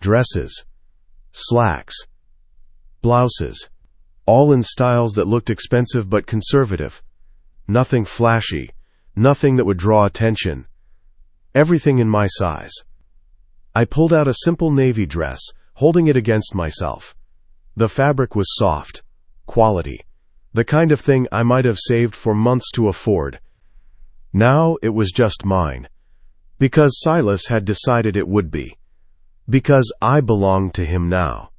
Dresses, slacks, blouses, all in styles that looked expensive but conservative. Nothing flashy, nothing that would draw attention. Everything in my size. I pulled out a simple navy dress, holding it against myself. The fabric was soft, quality, the kind of thing I might have saved for months to afford. Now it was just mine. Because Silas had decided it would be. Because I belonged to him now.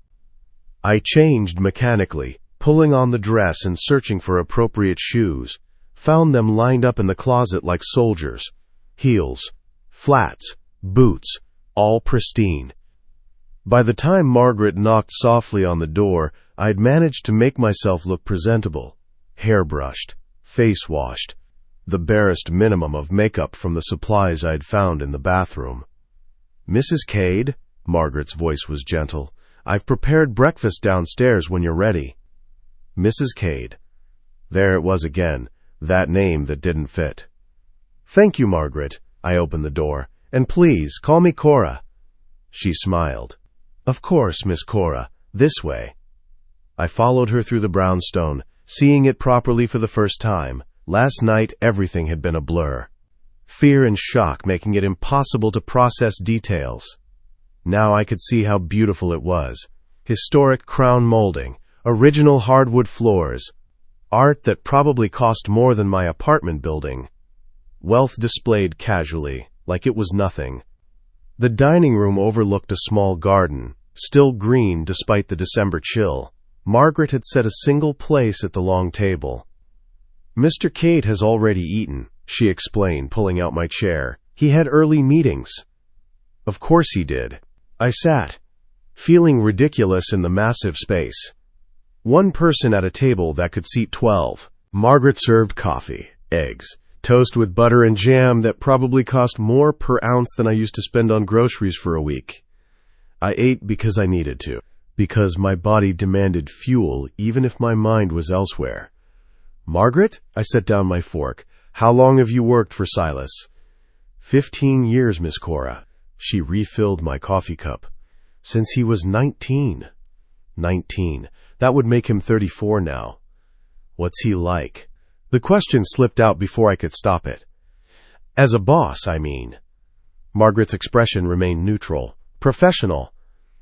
I changed mechanically, pulling on the dress and searching for appropriate shoes. Found them lined up in the closet like soldiers. Heels, flats, boots, all pristine. By the time Margaret knocked softly on the door, I'd managed to make myself look presentable. Hair-brushed, face-washed, the barest minimum of makeup from the supplies I'd found in the bathroom. "Mrs. Cade," Margaret's voice was gentle, "I've prepared breakfast downstairs when you're ready." Mrs. Cade. There it was again, that name that didn't fit. "Thank you, Margaret." I opened the door. "And please, call me Cora." She smiled. "Of course, Miss Cora. This way." I followed her through the brownstone, seeing it properly for the first time. Last night, everything had been a blur. Fear and shock making it impossible to process details. Now I could see how beautiful it was. Historic crown molding, original hardwood floors, art that probably cost more than my apartment building. Wealth displayed casually, like it was nothing. The dining room overlooked a small garden, still green despite the December chill. Margaret had set a single place at the long table. "Mr. Cade has already eaten," she explained, pulling out my chair. "He had early meetings." Of course he did. I sat, feeling ridiculous in the massive space. One person at a table that could seat 12. Margaret served coffee, eggs, toast with butter and jam that probably cost more per ounce than I used to spend on groceries for a week. I ate because I needed to, because my body demanded fuel even if my mind was elsewhere. "Margaret," I set down my fork, "how long have you worked for Silas?" 15 years, Miss Cora." She refilled my coffee cup. "Since he was 19. 19. That would make him 34 now. What's he like?" The question slipped out before I could stop it. "As a boss, I mean." Margaret's expression remained neutral, professional.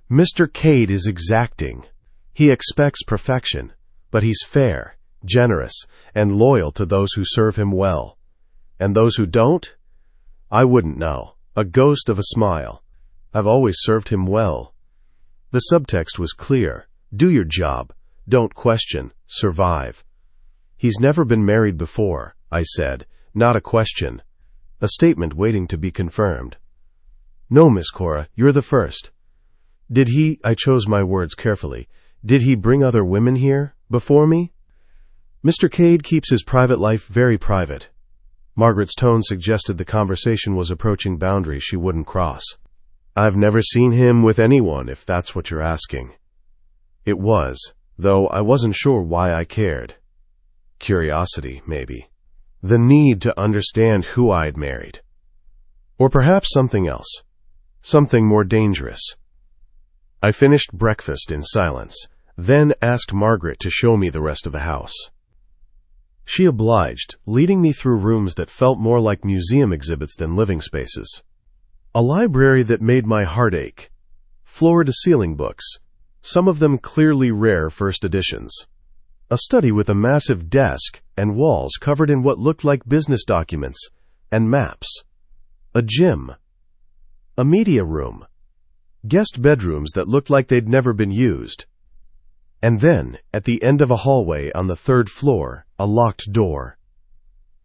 "Mr. Cade is exacting. He expects perfection, but he's fair, generous, and loyal to those who serve him well. And those who don't? I wouldn't know. A ghost of a smile. I've always served him well." The subtext was clear. Do your job. Don't question. Survive. "He's never been married before," I said. Not a question. A statement waiting to be confirmed. "No, Miss Cora, you're the first." "Did he," I chose my words carefully, "did he bring other women here, before me?" "Mr. Cade keeps his private life very private." Margaret's tone suggested the conversation was approaching boundaries she wouldn't cross. "I've never seen him with anyone, if that's what you're asking." It was, though I wasn't sure why I cared. Curiosity, maybe. The need to understand who I'd married. Or perhaps something else. Something more dangerous. I finished breakfast in silence, then asked Margaret to show me the rest of the house. She obliged, leading me through rooms that felt more like museum exhibits than living spaces. A library that made my heart ache. Floor-to-ceiling books, some of them clearly rare first editions. A study with a massive desk and walls covered in what looked like business documents and maps. A gym. A media room. Guest bedrooms that looked like they'd never been used. And then, at the end of a hallway on the 3rd floor, a locked door.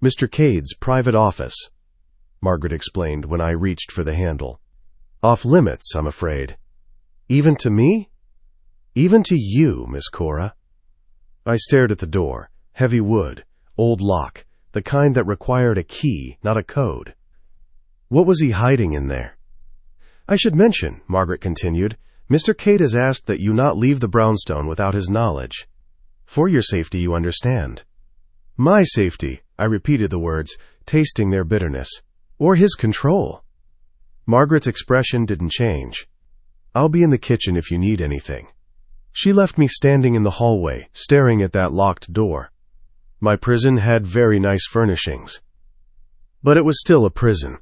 "Mr. Cade's private office," Margaret explained when I reached for the handle. "Off limits, I'm afraid." Even to me? Even to you, Miss Cora. I stared at the door. Heavy wood, old lock, the kind that required a key, not a code. What was he hiding in there? I should mention, Margaret continued, Mr. Cade has asked that you not leave the brownstone without his knowledge. For your safety, you understand. My safety, I repeated the words, tasting their bitterness. Or his control. Margaret's expression didn't change. I'll be in the kitchen if you need anything. She left me standing in the hallway, staring at that locked door. My prison had very nice furnishings. But it was still a prison.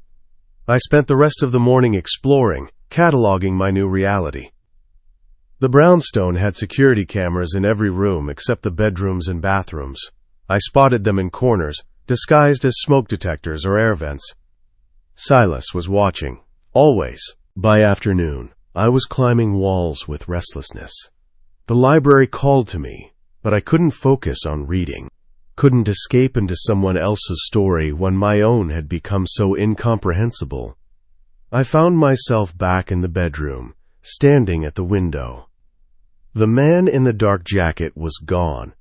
I spent the rest of the morning exploring, cataloging my new reality. The brownstone had security cameras in every room except the bedrooms and bathrooms. I spotted them in corners, disguised as smoke detectors or air vents. Silas was watching, always. By afternoon, I was climbing walls with restlessness. The library called to me, but I couldn't focus on reading. Couldn't escape into someone else's story when my own had become so incomprehensible. I found myself back in the bedroom, standing at the window. The man in the dark jacket was gone,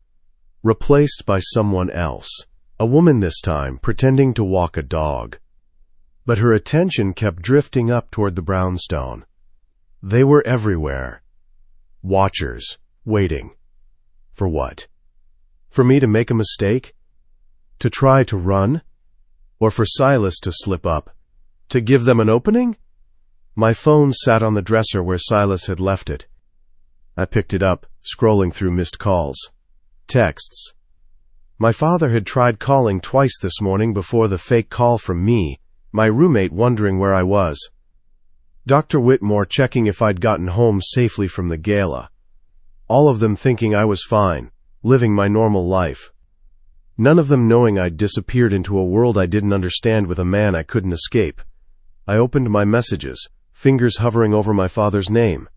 replaced by someone else, a woman this time, pretending to walk a dog. But her attention kept drifting up toward the brownstone. They were everywhere. Watchers, waiting. For what? For me to make a mistake? To try to run? Or for Silas to slip up? To give them an opening? My phone sat on the dresser where Silas had left it. I picked it up, scrolling through missed calls. Texts. My father had tried calling twice this morning before the fake call from me, my roommate wondering where I was. Dr. Whitmore checking if I'd gotten home safely from the gala. All of them thinking I was fine, living my normal life. None of them knowing I'd disappeared into a world I didn't understand with a man I couldn't escape. I opened my messages, fingers hovering over my father's name.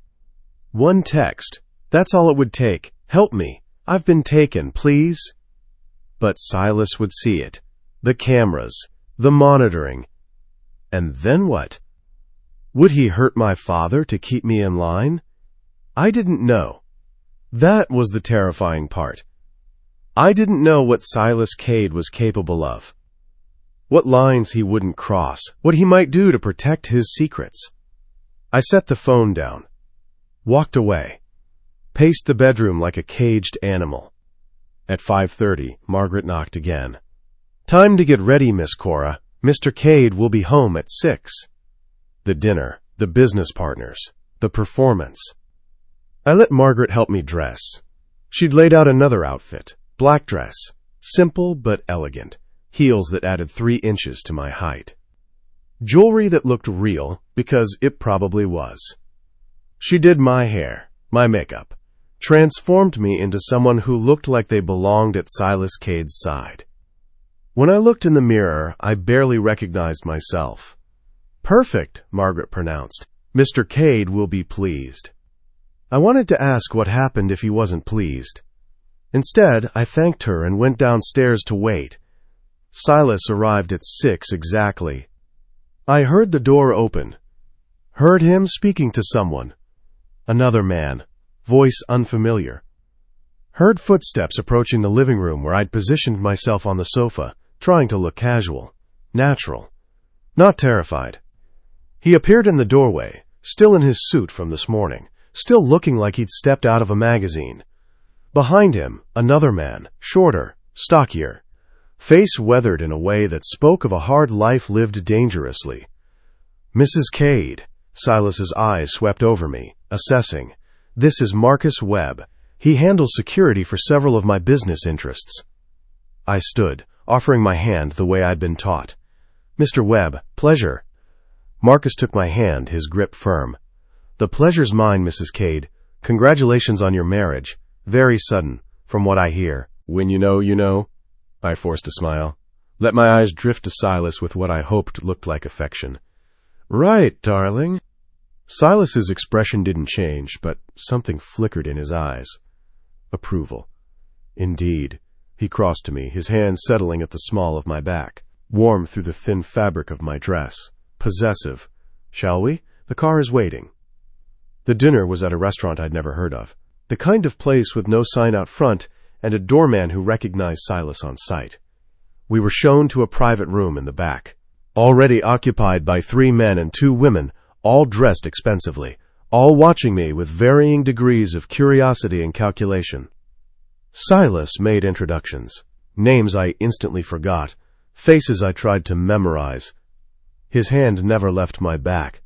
One text. That's all it would take. Help me. I've been taken, please. But Silas would see it. The cameras. The monitoring. And then what? Would he hurt my father to keep me in line? I didn't know. That was the terrifying part. I didn't know what Silas Cade was capable of. What lines he wouldn't cross, what he might do to protect his secrets. I set the phone down. Walked away. Paced the bedroom like a caged animal. At 5:30, Margaret knocked again. Time to get ready, Miss Cora. Mr. Cade will be home at 6. The dinner, the business partners, the performance. I let Margaret help me dress. She'd laid out another outfit, black dress, simple but elegant, heels that added 3 inches to my height. Jewelry that looked real, because it probably was. She did my hair, my makeup, transformed me into someone who looked like they belonged at Silas Cade's side. When I looked in the mirror, I barely recognized myself. Perfect, Margaret pronounced. Mr. Cade will be pleased. I wanted to ask what happened if he wasn't pleased. Instead, I thanked her and went downstairs to wait. Silas arrived at 6 exactly. I heard the door open. Heard him speaking to someone. Another man, voice unfamiliar. Heard footsteps approaching the living room where I'd positioned myself on the sofa, trying to look casual, natural, not terrified. He appeared in the doorway, still in his suit from this morning, still looking like he'd stepped out of a magazine. Behind him, another man, shorter, stockier, face weathered in a way that spoke of a hard life lived dangerously. Mrs. Cade. Silas's eyes swept over me, assessing. This is Marcus Webb. He handles security for several of my business interests. I stood, offering my hand the way I'd been taught. Mr. Webb, pleasure. Marcus took my hand, his grip firm. The pleasure's mine, Mrs. Cade. Congratulations on your marriage. Very sudden, from what I hear. When you know, you know. I forced a smile. Let my eyes drift to Silas with what I hoped looked like affection. Right, darling. Silas's expression didn't change, but something flickered in his eyes. Approval. Indeed. He crossed to me, his hand settling at the small of my back, warm through the thin fabric of my dress. Possessive. Shall we? The car is waiting. The dinner was at a restaurant I'd never heard of. The kind of place with no sign out front and a doorman who recognized Silas on sight. We were shown to a private room in the back, already occupied by 3 men and 2 women, all dressed expensively, all watching me with varying degrees of curiosity and calculation. Silas made introductions, names I instantly forgot, faces I tried to memorize. His hand never left my back.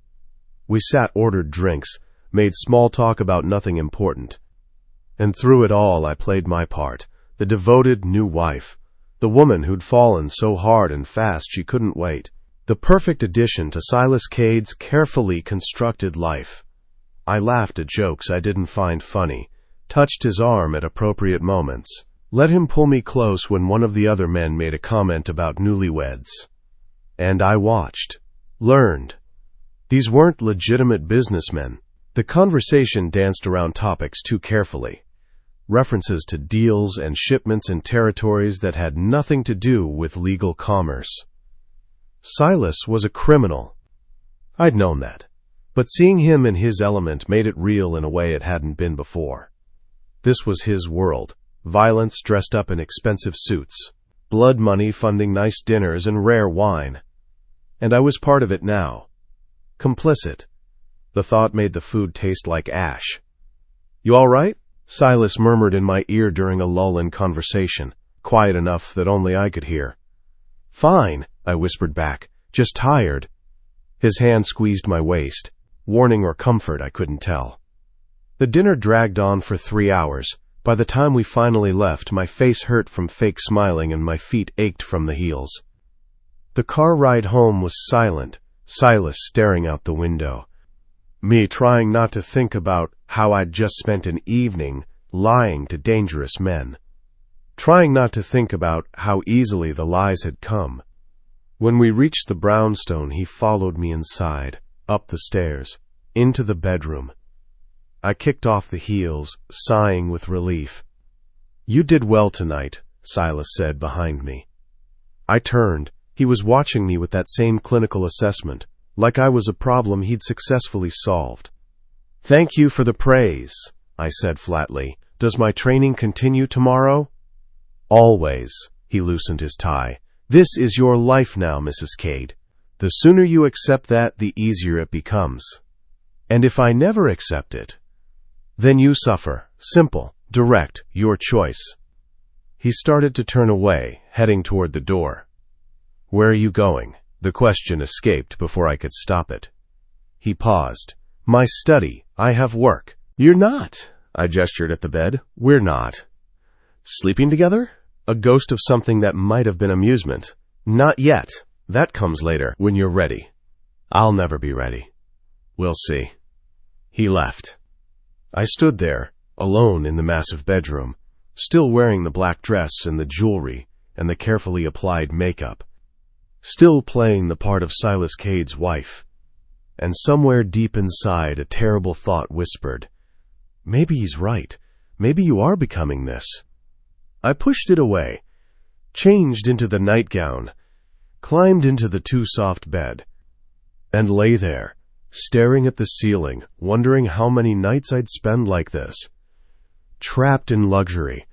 We sat, ordered drinks, made small talk about nothing important. And through it all I played my part, the devoted new wife, the woman who'd fallen so hard and fast she couldn't wait, the perfect addition to Silas Cade's carefully constructed life. I laughed at jokes I didn't find funny, touched his arm at appropriate moments, let him pull me close when one of the other men made a comment about newlyweds. And I watched, learned. These weren't legitimate businessmen. The conversation danced around topics too carefully. References to deals and shipments in territories that had nothing to do with legal commerce. Silas was a criminal. I'd known that, but seeing him in his element made it real in a way it hadn't been before. This was his world, violence dressed up in expensive suits, blood money funding nice dinners and rare wine. And I was part of it now. Complicit. The thought made the food taste like ash. "You all right?" Silas murmured in my ear during a lull in conversation, quiet enough that only I could hear. "Fine," I whispered back, "just tired." His hand squeezed my waist, warning or comfort I couldn't tell. The dinner dragged on for 3 hours. By the time we finally left, my face hurt from fake smiling and my feet ached from the heels. The car ride home was silent, Silas staring out the window. Me trying not to think about how I'd just spent an evening lying to dangerous men. Trying not to think about how easily the lies had come. When we reached the brownstone, he followed me inside, up the stairs, into the bedroom. I kicked off the heels, sighing with relief. "You did well tonight," Silas said behind me. I turned. He was watching me with that same clinical assessment, like I was a problem he'd successfully solved. "Thank you for the praise," I said flatly. "Does my training continue tomorrow?" "Always." He loosened his tie. "This is your life now, Mrs. Cade. The sooner you accept that, the easier it becomes. And if I never accept it, then you suffer. Simple, direct, your choice." He started to turn away, heading toward the door. "Where are you going?" The question escaped before I could stop it. He paused. "My study. I have work." "You're not." I gestured at the bed. "We're not." "Sleeping together?" A ghost of something that might have been amusement. "Not yet. That comes later, when you're ready." "I'll never be ready." "We'll see." He left. I stood there, alone in the massive bedroom, still wearing the black dress and the jewelry and the carefully applied makeup, still playing the part of Silas Cade's wife. And somewhere deep inside, a terrible thought whispered, "Maybe he's right. Maybe you are becoming this." I pushed it away, changed into the nightgown, climbed into the too-soft bed, and lay there, staring at the ceiling, wondering how many nights I'd spend like this. Trapped in luxury,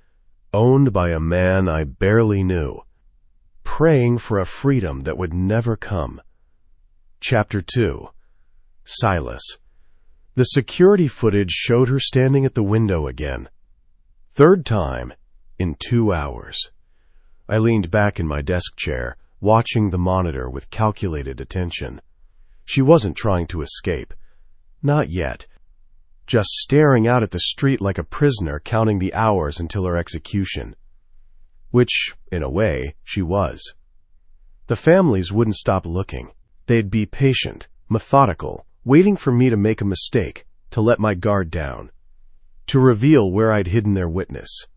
owned by a man I barely knew, praying for a freedom that would never come. Chapter 2. Silas. The security footage showed her standing at the window again. 3rd time in 2 hours. I leaned back in my desk chair, watching the monitor with calculated attention. She wasn't trying to escape. Not yet. Just staring out at the street like a prisoner, counting the hours until her execution. Which, in a way, she was. The families wouldn't stop looking. They'd be patient, methodical, waiting for me to make a mistake, to let my guard down, to reveal where I'd hidden their witness.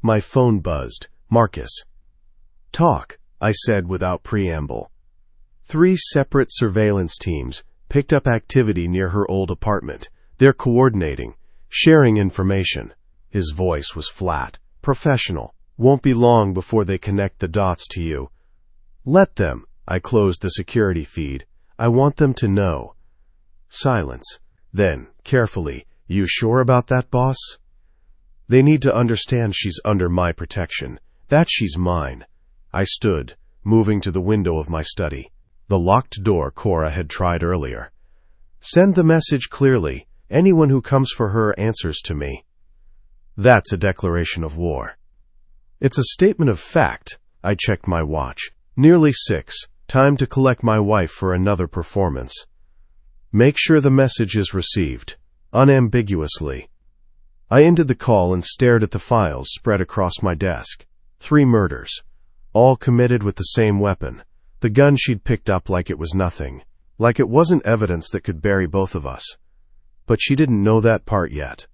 My phone buzzed. "Marcus." "Talk," I said without preamble. 3 separate surveillance teams picked up activity near her old apartment. They're coordinating, sharing information. His voice was flat, professional. "Won't be long before they connect the dots to you." "Let them." I closed the security feed. "I want them to know." Silence. Then, carefully, "You sure about that, boss? They need to understand she's under my protection, that she's mine." I stood, moving to the window of my study. The locked door Cora had tried earlier. "Send the message clearly. Anyone who comes for her answers to me." That's a declaration of war. It's a statement of fact. I checked my watch. Nearly 6. Time to collect my wife for another performance. Make sure the message is received. Unambiguously. I ended the call and stared at the files spread across my desk. 3 murders. All committed with the same weapon. The gun she'd picked up like it was nothing. Like it wasn't evidence that could bury both of us. But she didn't know that part yet.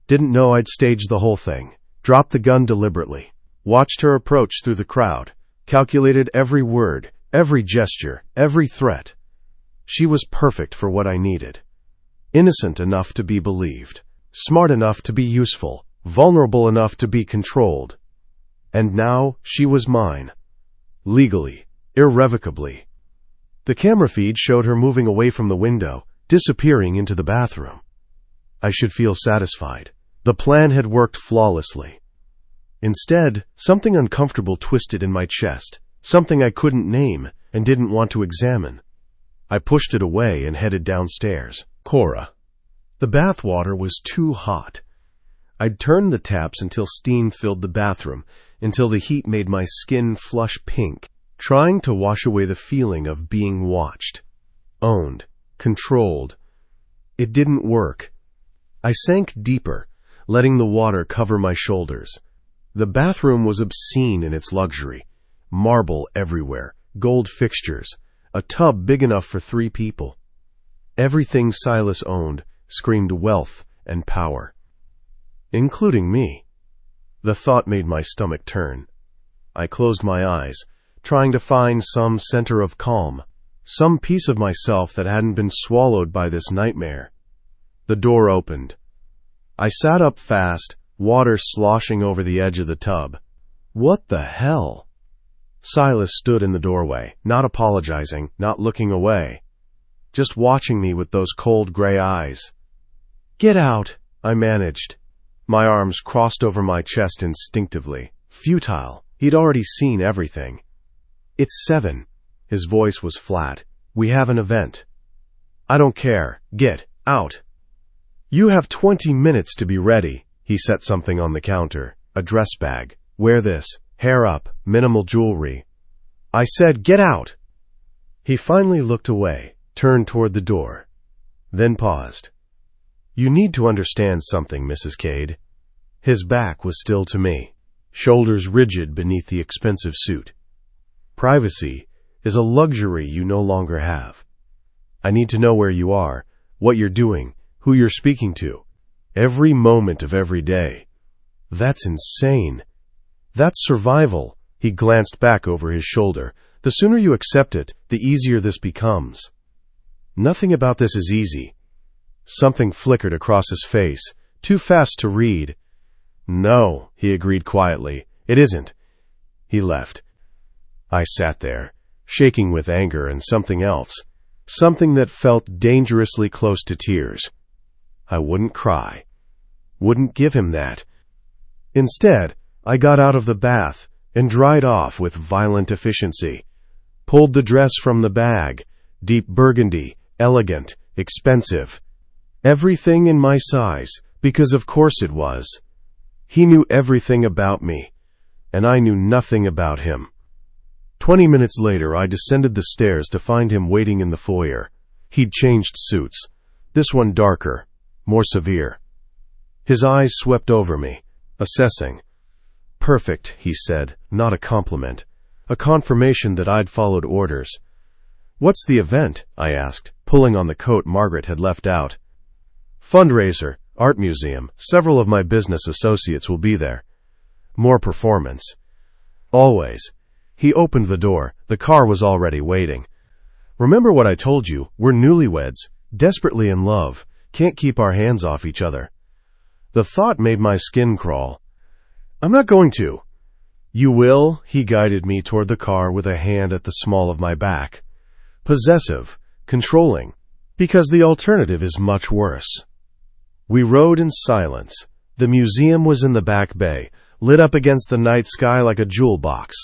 Didn't know I'd staged the whole thing. Dropped the gun deliberately. Watched her approach through the crowd. Calculated every word, every gesture, every threat. She was perfect for what I needed. Innocent enough to be believed. Smart enough to be useful. Vulnerable enough to be controlled. And now she was mine. Legally. Irrevocably. The camera feed showed her moving away from the window, disappearing into the bathroom. I should feel satisfied. The plan had worked flawlessly. Instead, something uncomfortable twisted in my chest, something I couldn't name and didn't want to examine. I pushed it away and headed downstairs. Cora. The bath water was too hot. I'd turned the taps until steam filled the bathroom, until the heat made my skin flush pink, trying to wash away the feeling of being watched, owned, controlled. It didn't work. I sank deeper, letting the water cover my shoulders. The bathroom was obscene in its luxury. Marble everywhere, gold fixtures, a tub big enough for 3 people. Everything Silas owned screamed wealth and power. Including me. The thought made my stomach turn. I closed my eyes, trying to find some center of calm, some piece of myself that hadn't been swallowed by this nightmare. The door opened. I sat up fast, water sloshing over the edge of the tub. What the hell? Silas stood in the doorway, not apologizing, not looking away, just watching me with those cold gray eyes. "Get out," I managed. My arms crossed over my chest instinctively. Futile. He'd already seen everything. "It's 7. His voice was flat. "We have an event." "I don't care. Get out." "You have 20 minutes to be ready." He set something on the counter. A dress bag. "Wear this. Hair up. Minimal jewelry." I said, "Get out." He finally looked away, turned toward the door, then paused. "You need to understand something, Mrs. Cade." His back was still to me, shoulders rigid beneath the expensive suit. "Privacy is a luxury you no longer have. I need to know where you are, what you're doing, who you're speaking to, every moment of every day." That's insane. That's survival. He glanced back over his shoulder. The sooner you accept it, the easier this becomes. Nothing about this is easy. Something flickered across his face, too fast to read. "No," he agreed quietly. "It isn't." He left. I sat there, shaking with anger and something else, something that felt dangerously close to tears. I wouldn't cry. Wouldn't give him that. Instead, I got out of the bath and dried off with violent efficiency. Pulled the dress from the bag, deep burgundy, elegant, expensive. Everything in my size, because of course it was. He knew everything about me, and I knew nothing about him. 20 minutes later, I descended the stairs to find him waiting in the foyer. He'd changed suits, this one darker, more severe. His eyes swept over me, assessing. "Perfect," he said, not a compliment, a confirmation that I'd followed orders. "What's the event?" I asked, pulling on the coat Margaret had left out. "Fundraiser, art museum. Several of my business associates will be there. More performance." "Always." He opened the door. The car was already waiting. "Remember what I told you? We're newlyweds, desperately in love, can't keep our hands off each other." The thought made my skin crawl. "I'm not going to." "You will?" He guided me toward the car with a hand at the small of my back. Possessive, controlling. Because the alternative is much worse. We rode in silence. The museum was in the back bay, lit up against the night sky like a jewel box.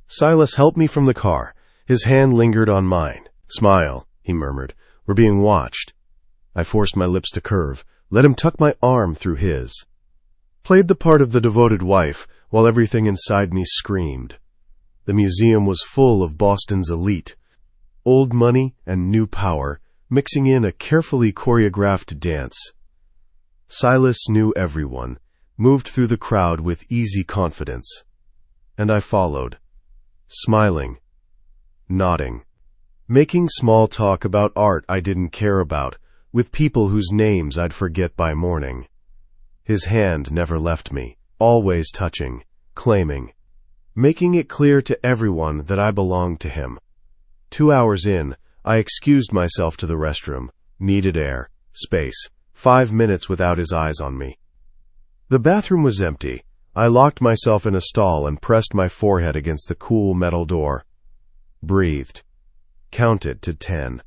Silas helped me from the car. His hand lingered on mine. "Smile," he murmured. "We're being watched." I forced my lips to curve, let him tuck my arm through his. Played the part of the devoted wife while everything inside me screamed. The museum was full of Boston's elite. Old money and new power, mixing in a carefully choreographed dance. Silas knew everyone, moved through the crowd with easy confidence. And I followed, smiling, nodding, making small talk about art I didn't care about, with people whose names I'd forget by morning. His hand never left me, always touching, claiming, making it clear to everyone that I belonged to him. 2 hours in, I excused myself to the restroom, needed air, space, 5 minutes without his eyes on me. The bathroom was empty. I locked myself in a stall and pressed my forehead against the cool metal door. Breathed. Counted to 10.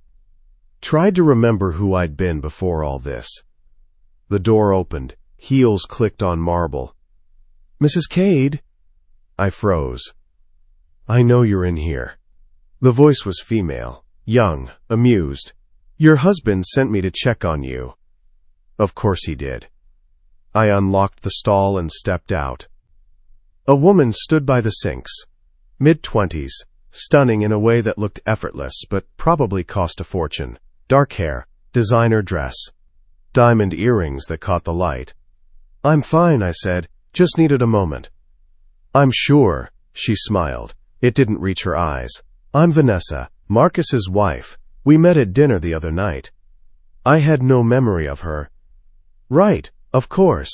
Tried to remember who I'd been before all this. The door opened. Heels clicked on marble. "Mrs. Cade?" I froze. "I know you're in here." The voice was female, young, amused. "Your husband sent me to check on you." Of course he did. I unlocked the stall and stepped out. A woman stood by the sinks, mid-20s, stunning in a way that looked effortless but probably cost a fortune. Dark hair, designer dress, diamond earrings that caught the light. "I'm fine," I said, "just needed a moment." "I'm sure," she smiled. It didn't reach her eyes. "I'm Vanessa, Marcus's wife. We met at dinner the other night." I had no memory of her. "Right, of course."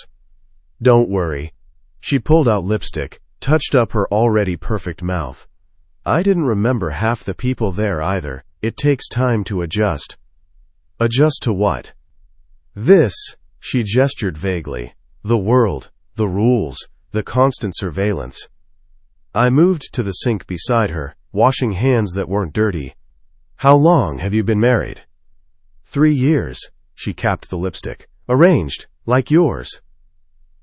"Don't worry." She pulled out lipstick, touched up her already perfect mouth. I didn't remember half the people there either. It takes time to adjust. Adjust to what? This, she gestured vaguely. The world, the rules, the constant surveillance. I moved to the sink beside her, washing hands that weren't dirty. "How long have you been married?" 3 years, she capped the lipstick. "Arranged, like yours."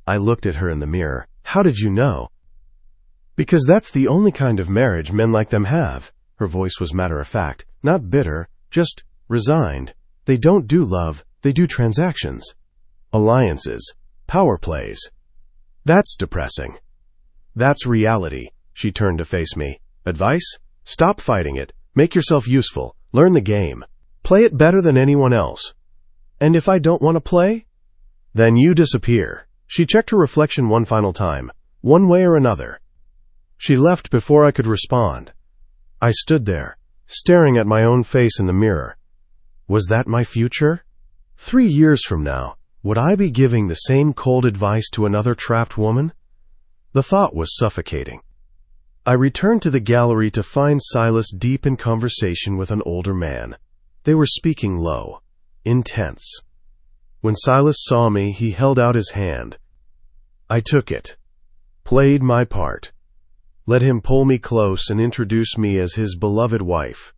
I looked at her in the mirror. "How did you know?" "Because that's the only kind of marriage men like them have." Her voice was matter-of-fact, not bitter, just resigned. They don't do love, they do transactions. Alliances. Power plays. That's depressing. That's reality. She turned to face me. "Advice? Stop fighting it. Make yourself useful. Learn the game. Play it better than anyone else. And if I don't want to play? Then you disappear." She checked her reflection one final time, one way or another. She left before I could respond. I stood there, staring at my own face in the mirror. Was that my future? 3 years from now, would I be giving the same cold advice to another trapped woman? The thought was suffocating. I returned to the gallery to find Silas deep in conversation with an older man. They were speaking low, intense. When Silas saw me, he held out his hand. I took it, played my part, let him pull me close and introduce me as his beloved wife.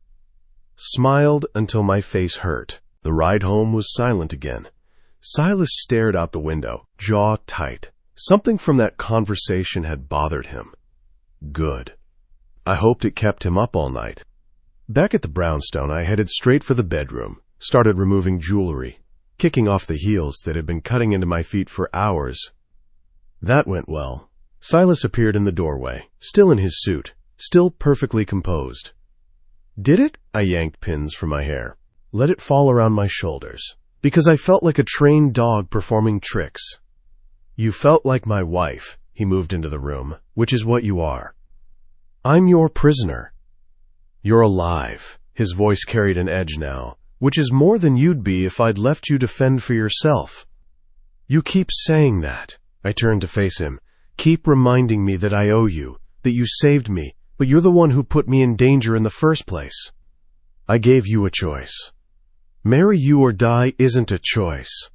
Smiled until my face hurt. The ride home was silent again. Silas stared out the window, jaw tight. Something from that conversation had bothered him. Good. I hoped it kept him up all night. Back at the brownstone, I headed straight for the bedroom, started removing jewelry, kicking off the heels that had been cutting into my feet for hours. That went well. Silas appeared in the doorway, still in his suit, still perfectly composed. Did it? I yanked pins from my hair, let it fall around my shoulders, because I felt like a trained dog performing tricks. You felt like my wife, he moved into the room, which is what you are. I'm your prisoner. You're alive. His voice carried an edge now, which is more than you'd be if I'd left you to fend for yourself. You keep saying that. I turned to face him. Keep reminding me that I owe you, that you saved me, but you're the one who put me in danger in the first place. I gave you a choice. Marry you or die isn't a choice.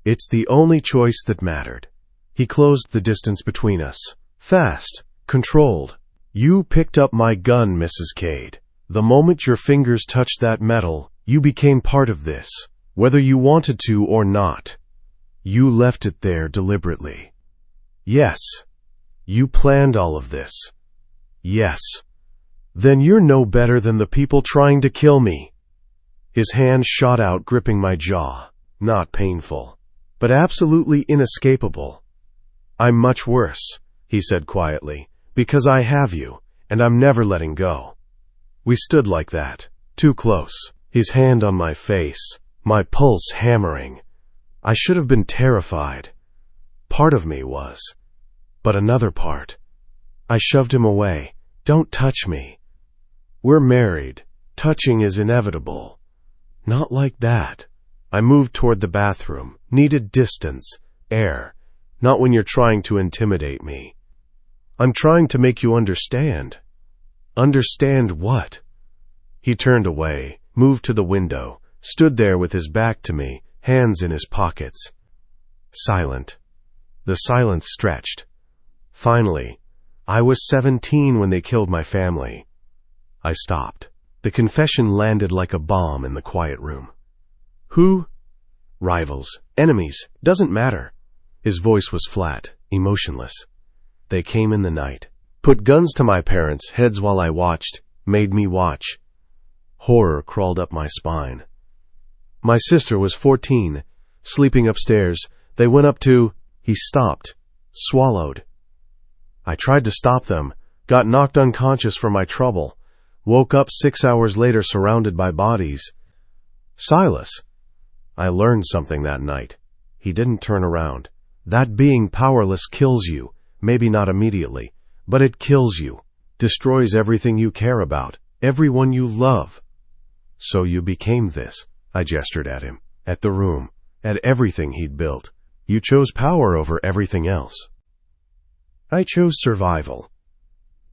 It's the only choice that mattered. He closed the distance between us. Fast, controlled. You picked up my gun, Mrs. Cade. The moment your fingers touched that metal, You became part of this, whether you wanted to or not. You left it there deliberately. Yes. You planned all of this. Yes. Then you're no better than the people trying to kill me. His hand shot out, gripping my jaw. Not painful, but absolutely inescapable. I'm much worse, he said quietly, because I have you, and I'm never letting go. We stood like that, too close, his hand on my face, my pulse hammering. I should have been terrified. Part of me was. But another part. I shoved him away. Don't touch me. We're married. Touching is inevitable. Not like that. I moved toward the bathroom. Needed distance, air. Not when you're trying to intimidate me. I'm trying to make you understand. Understand what? He turned away, moved to the window, stood there with his back to me, hands in his pockets. Silent. The silence stretched. Finally, I was 17 when they killed my family. I stopped. The confession landed like a bomb in the quiet room. Who? Rivals, enemies, doesn't matter. His voice was flat, emotionless. They came in the night, put guns to my parents' heads while I watched, made me watch. Horror crawled up my spine. My sister was 14, sleeping upstairs. They went up to... He stopped, swallowed. I tried to stop them, got knocked unconscious for my trouble, woke up 6 hours later surrounded by bodies. Silas. I learned something that night. He didn't turn around. That being powerless kills you, maybe not immediately, but it kills you, destroys everything you care about, everyone you love. So you became this. I gestured at him, at the room, at everything he'd built. You chose power over everything else. I chose survival.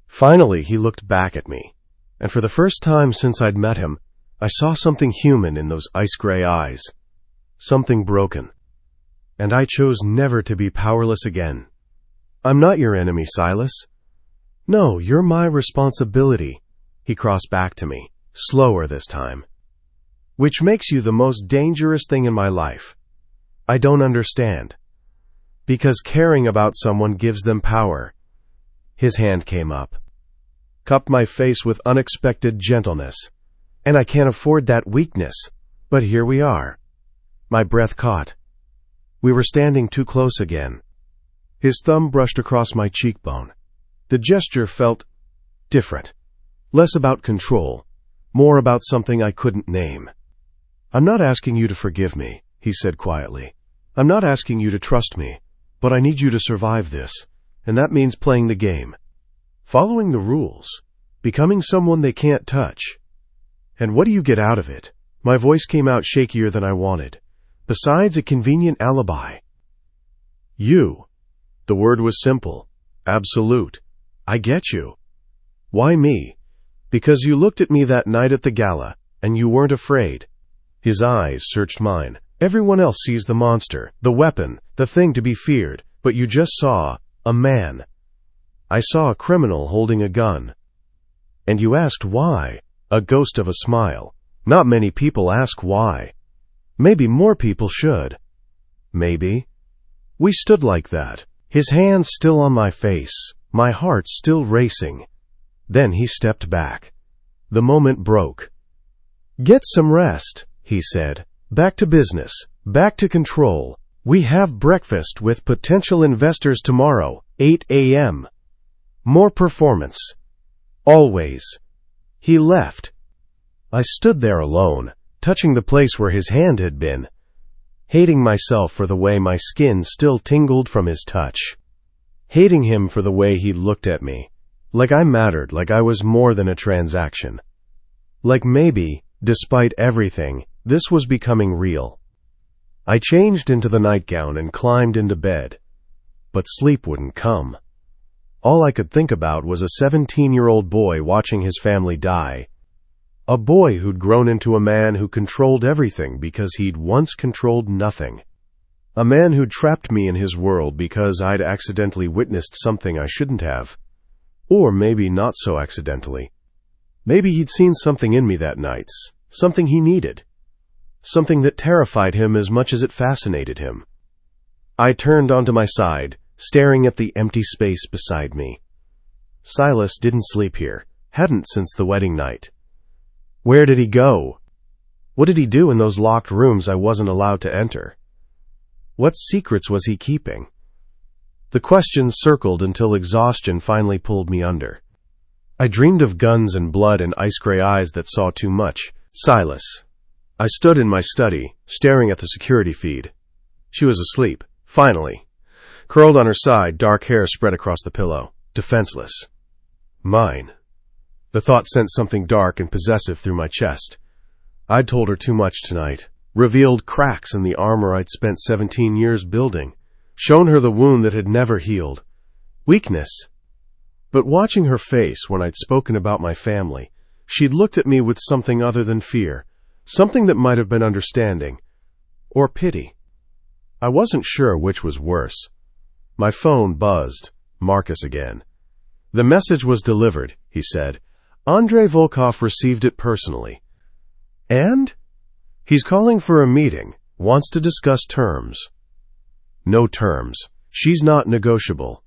Finally, he looked back at me, and for the first time since I'd met him, I saw something human in those ice-gray eyes. Something broken. And I chose never to be powerless again. I'm not your enemy, Silas. No, you're my responsibility. He crossed back to me, slower this time. Which makes you the most dangerous thing in my life. I don't understand. Because caring about someone gives them power. His hand came up, cupped my face with unexpected gentleness. And I can't afford that weakness. But here we are. My breath caught. We were standing too close again. His thumb brushed across my cheekbone. The gesture felt different. Less about control, more about something I couldn't name. I'm not asking you to forgive me, he said quietly. I'm not asking you to trust me, but I need you to survive this, and that means playing the game. Following the rules, becoming someone they can't touch. And what do you get out of it? My voice came out shakier than I wanted. Besides a convenient alibi. You. The word was simple. Absolute. I get you. Why me? Because you looked at me that night at the gala, and you weren't afraid. His eyes searched mine. Everyone else sees the monster, the weapon, the thing to be feared, but you just saw a man. I saw a criminal holding a gun. And you asked why? A ghost of a smile. Not many people ask why. Maybe more people should. Maybe. We stood like that, his hand still on my face, my heart still racing. Then he stepped back. The moment broke. Get some rest, he said. Back to business, back to control. We have breakfast with potential investors tomorrow, 8 a.m. More performance. Always. He left. I stood there alone, touching the place where his hand had been, hating myself for the way my skin still tingled from his touch, hating him for the way he looked at me, like I mattered, like I was more than a transaction. Like maybe, despite everything, this was becoming real. I changed into the nightgown and climbed into bed, but sleep wouldn't come. All I could think about was a 17-year-old boy watching his family die. A boy who'd grown into a man who controlled everything because he'd once controlled nothing. A man who'd trapped me in his world because I'd accidentally witnessed something I shouldn't have. Or maybe not so accidentally. Maybe he'd seen something in me that night, something he needed. something that terrified him as much as it fascinated him. I turned onto my side, staring at the empty space beside me. Silas didn't sleep here, hadn't since the wedding night. Where did he go? What did he do in those locked rooms I wasn't allowed to enter? What secrets was he keeping? The questions circled until exhaustion finally pulled me under. I dreamed of guns and blood and ice-gray eyes that saw too much. Silas. I stood in my study, staring at the security feed. She was asleep, finally. Curled on her side, dark hair spread across the pillow, defenseless. Mine. The thought sent something dark and possessive through my chest. I'd told her too much tonight, revealed cracks in the armor I'd spent 17 years building, shown her the wound that had never healed. Weakness. But watching her face when I'd spoken about my family, she'd looked at me with something other than fear, something that might have been understanding, or pity. I wasn't sure which was worse. My phone buzzed. Marcus again. The message was delivered, he said. Andrei Volkov received it personally. And? He's calling for a meeting, wants to discuss terms. No terms. She's not negotiable.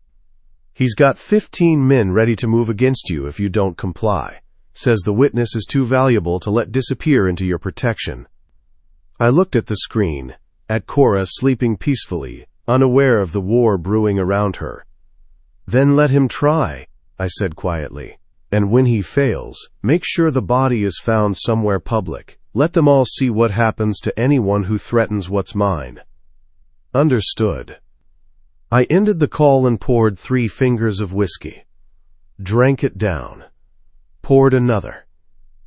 He's got 15 men ready to move against you if you don't comply. Says the witness is too valuable to let disappear into your protection. I looked at the screen, at Cora sleeping peacefully, unaware of the war brewing around her. Then let him try, I said quietly. And when he fails, make sure the body is found somewhere public. Let them all see what happens to anyone who threatens what's mine. Understood. I ended the call and poured 3 fingers of whiskey. Drank it down. Poured another.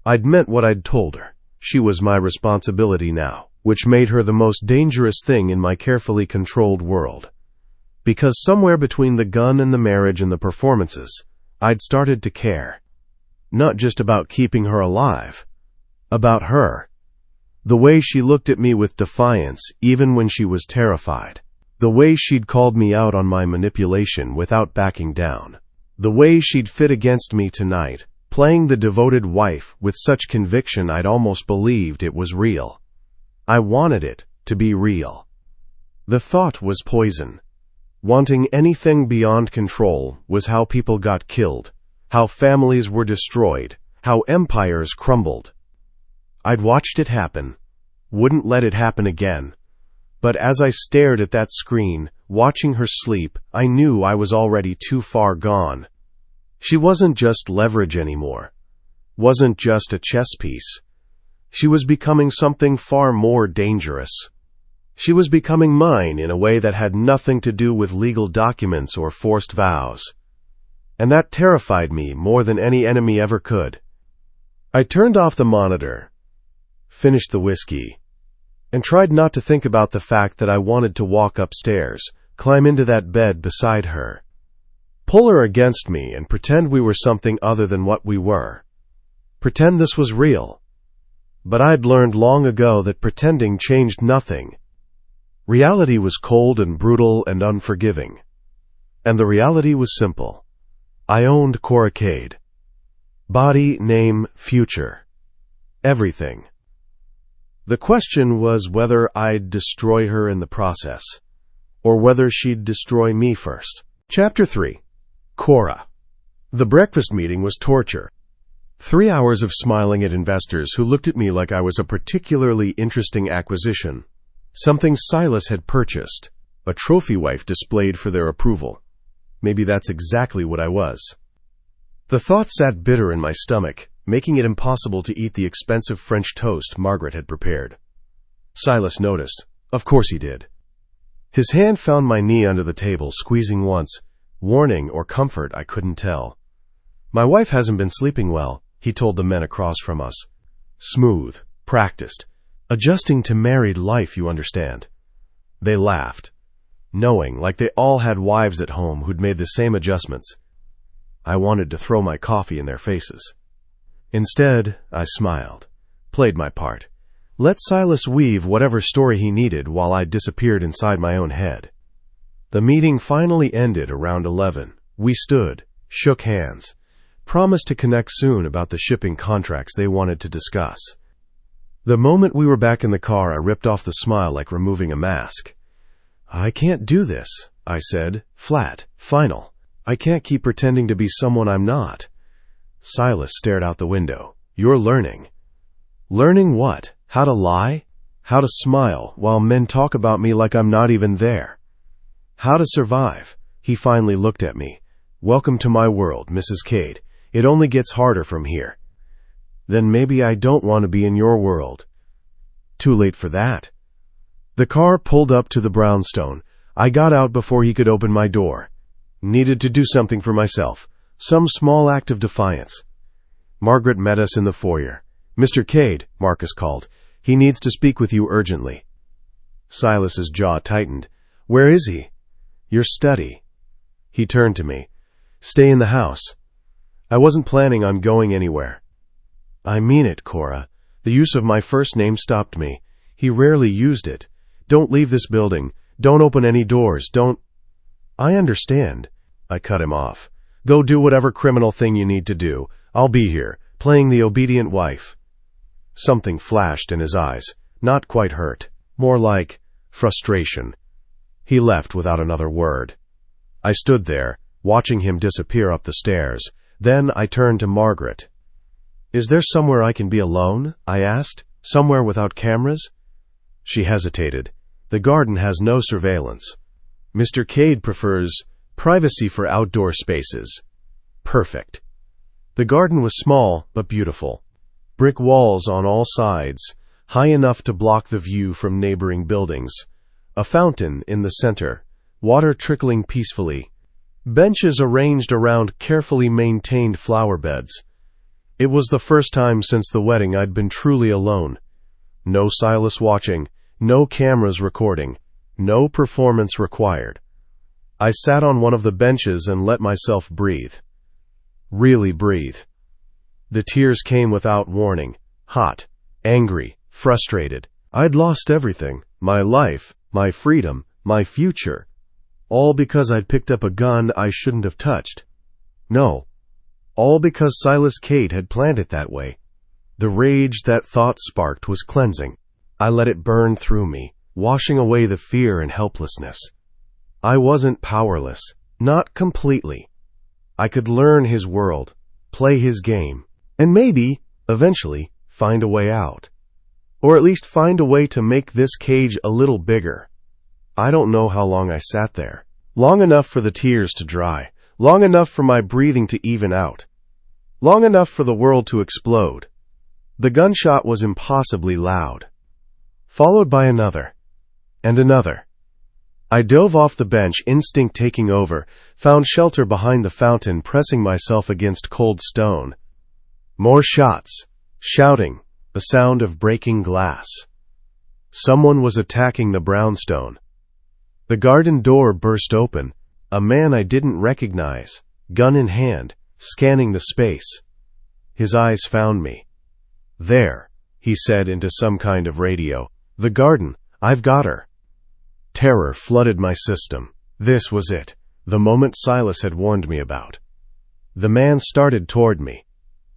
I'd meant what I'd told her. She was my responsibility now, which made her the most dangerous thing in my carefully controlled world. Because somewhere between the gun and the marriage and the performances, I'd started to care. Not just about keeping her alive. About her. The way she looked at me with defiance, even when she was terrified. The way she'd called me out on my manipulation without backing down. The way she'd fit against me tonight, playing the devoted wife with such conviction I'd almost believed it was real. I wanted it to be real. The thought was poison. Wanting anything beyond control was how people got killed, how families were destroyed, how empires crumbled. I'd watched it happen, wouldn't let it happen again. But as I stared at that screen, watching her sleep, I knew I was already too far gone. She wasn't just leverage anymore. Wasn't just a chess piece. She was becoming something far more dangerous. She was becoming mine in a way that had nothing to do with legal documents or forced vows. And that terrified me more than any enemy ever could. I turned off the monitor, finished the whiskey, and tried not to think about the fact that I wanted to walk upstairs, climb into that bed beside her, pull her against me and pretend we were something other than what we were. Pretend this was real. But I'd learned long ago that pretending changed nothing. Reality was cold and brutal and unforgiving. And the reality was simple. I owned Cora Cade. Body, name, future. Everything. The question was whether I'd destroy her in the process, or whether she'd destroy me first. Chapter 3. Cora. The breakfast meeting was torture. 3 hours of smiling at investors who looked at me like I was a particularly interesting acquisition, something Silas had purchased, a trophy wife displayed for their approval. Maybe that's exactly what I was. The thought sat bitter in my stomach, making it impossible to eat the expensive French toast Margaret had prepared. Silas noticed. Of course he did. His hand found my knee under the table, squeezing once. Warning or comfort, I couldn't tell. My wife hasn't been sleeping well, he told the men across from us. Smooth, practiced, adjusting to married life, you understand. They laughed, knowing, like they all had wives at home who'd made the same adjustments. I wanted to throw my coffee in their faces. Instead, I smiled, played my part, let Silas weave whatever story he needed while I disappeared inside my own head. The meeting finally ended around 11. We stood, shook hands, promised to connect soon about the shipping contracts they wanted to discuss. The moment we were back in the car, I ripped off the smile like removing a mask. I can't do this, I said, flat, final. I can't keep pretending to be someone I'm not. Silas stared out the window. You're learning. Learning what? How to lie? How to smile while men talk about me like I'm not even there? How to survive? He finally looked at me. Welcome to my world, Mrs. Cade. It only gets harder from here. Then maybe I don't want to be in your world. Too late for that. The car pulled up to the brownstone. I got out before he could open my door. Needed to do something for myself. Some small act of defiance. Margaret met us in the foyer. Mr. Cade, Marcus called. He needs to speak with you urgently. Silas's jaw tightened. Where is he? Your study. He turned to me. Stay in the house. I wasn't planning on going anywhere. I mean it, Cora. The use of my first name stopped me. He rarely used it. Don't leave this building. Don't open any doors. Don't... I understand. I cut him off. Go do whatever criminal thing you need to do. I'll be here, playing the obedient wife. Something flashed in his eyes. Not quite hurt. More like frustration. He left without another word. I stood there, watching him disappear up the stairs. Then I turned to Margaret. Is there somewhere I can be alone? I asked. Somewhere without cameras? She hesitated. The garden has no surveillance. Mr. Cade prefers privacy for outdoor spaces. Perfect. The garden was small but beautiful. Brick walls on all sides, high enough to block the view from neighboring buildings. A fountain in the center, water trickling peacefully. Benches arranged around carefully maintained flower beds. It was the first time since the wedding I'd been truly alone. No Silas watching, no cameras recording, no performance required. I sat on one of the benches and let myself breathe. Really breathe. The tears came without warning, hot, angry, frustrated. I'd lost everything, my life, my freedom, my future, all because I'd picked up a gun I shouldn't have touched. No. All because Silas Cade had planned it that way. The rage that thought sparked was cleansing. I let it burn through me, washing away the fear and helplessness. I wasn't powerless, not completely. I could learn his world, play his game, and maybe, eventually, find a way out. Or at least find a way to make this cage a little bigger. I don't know how long I sat there. Long enough for the tears to dry. Long enough for my breathing to even out. Long enough for the world to explode. The gunshot was impossibly loud. Followed by another. And another. I dove off the bench, instinct taking over, found shelter behind the fountain, pressing myself against cold stone. More shots. Shouting. The sound of breaking glass. Someone was attacking the brownstone. The garden door burst open. A man I didn't recognize, gun in hand, scanning the space. His eyes found me. There, he said into some kind of radio. The garden, I've got her. Terror flooded my system. This was it, the moment Silas had warned me about. The man started toward me.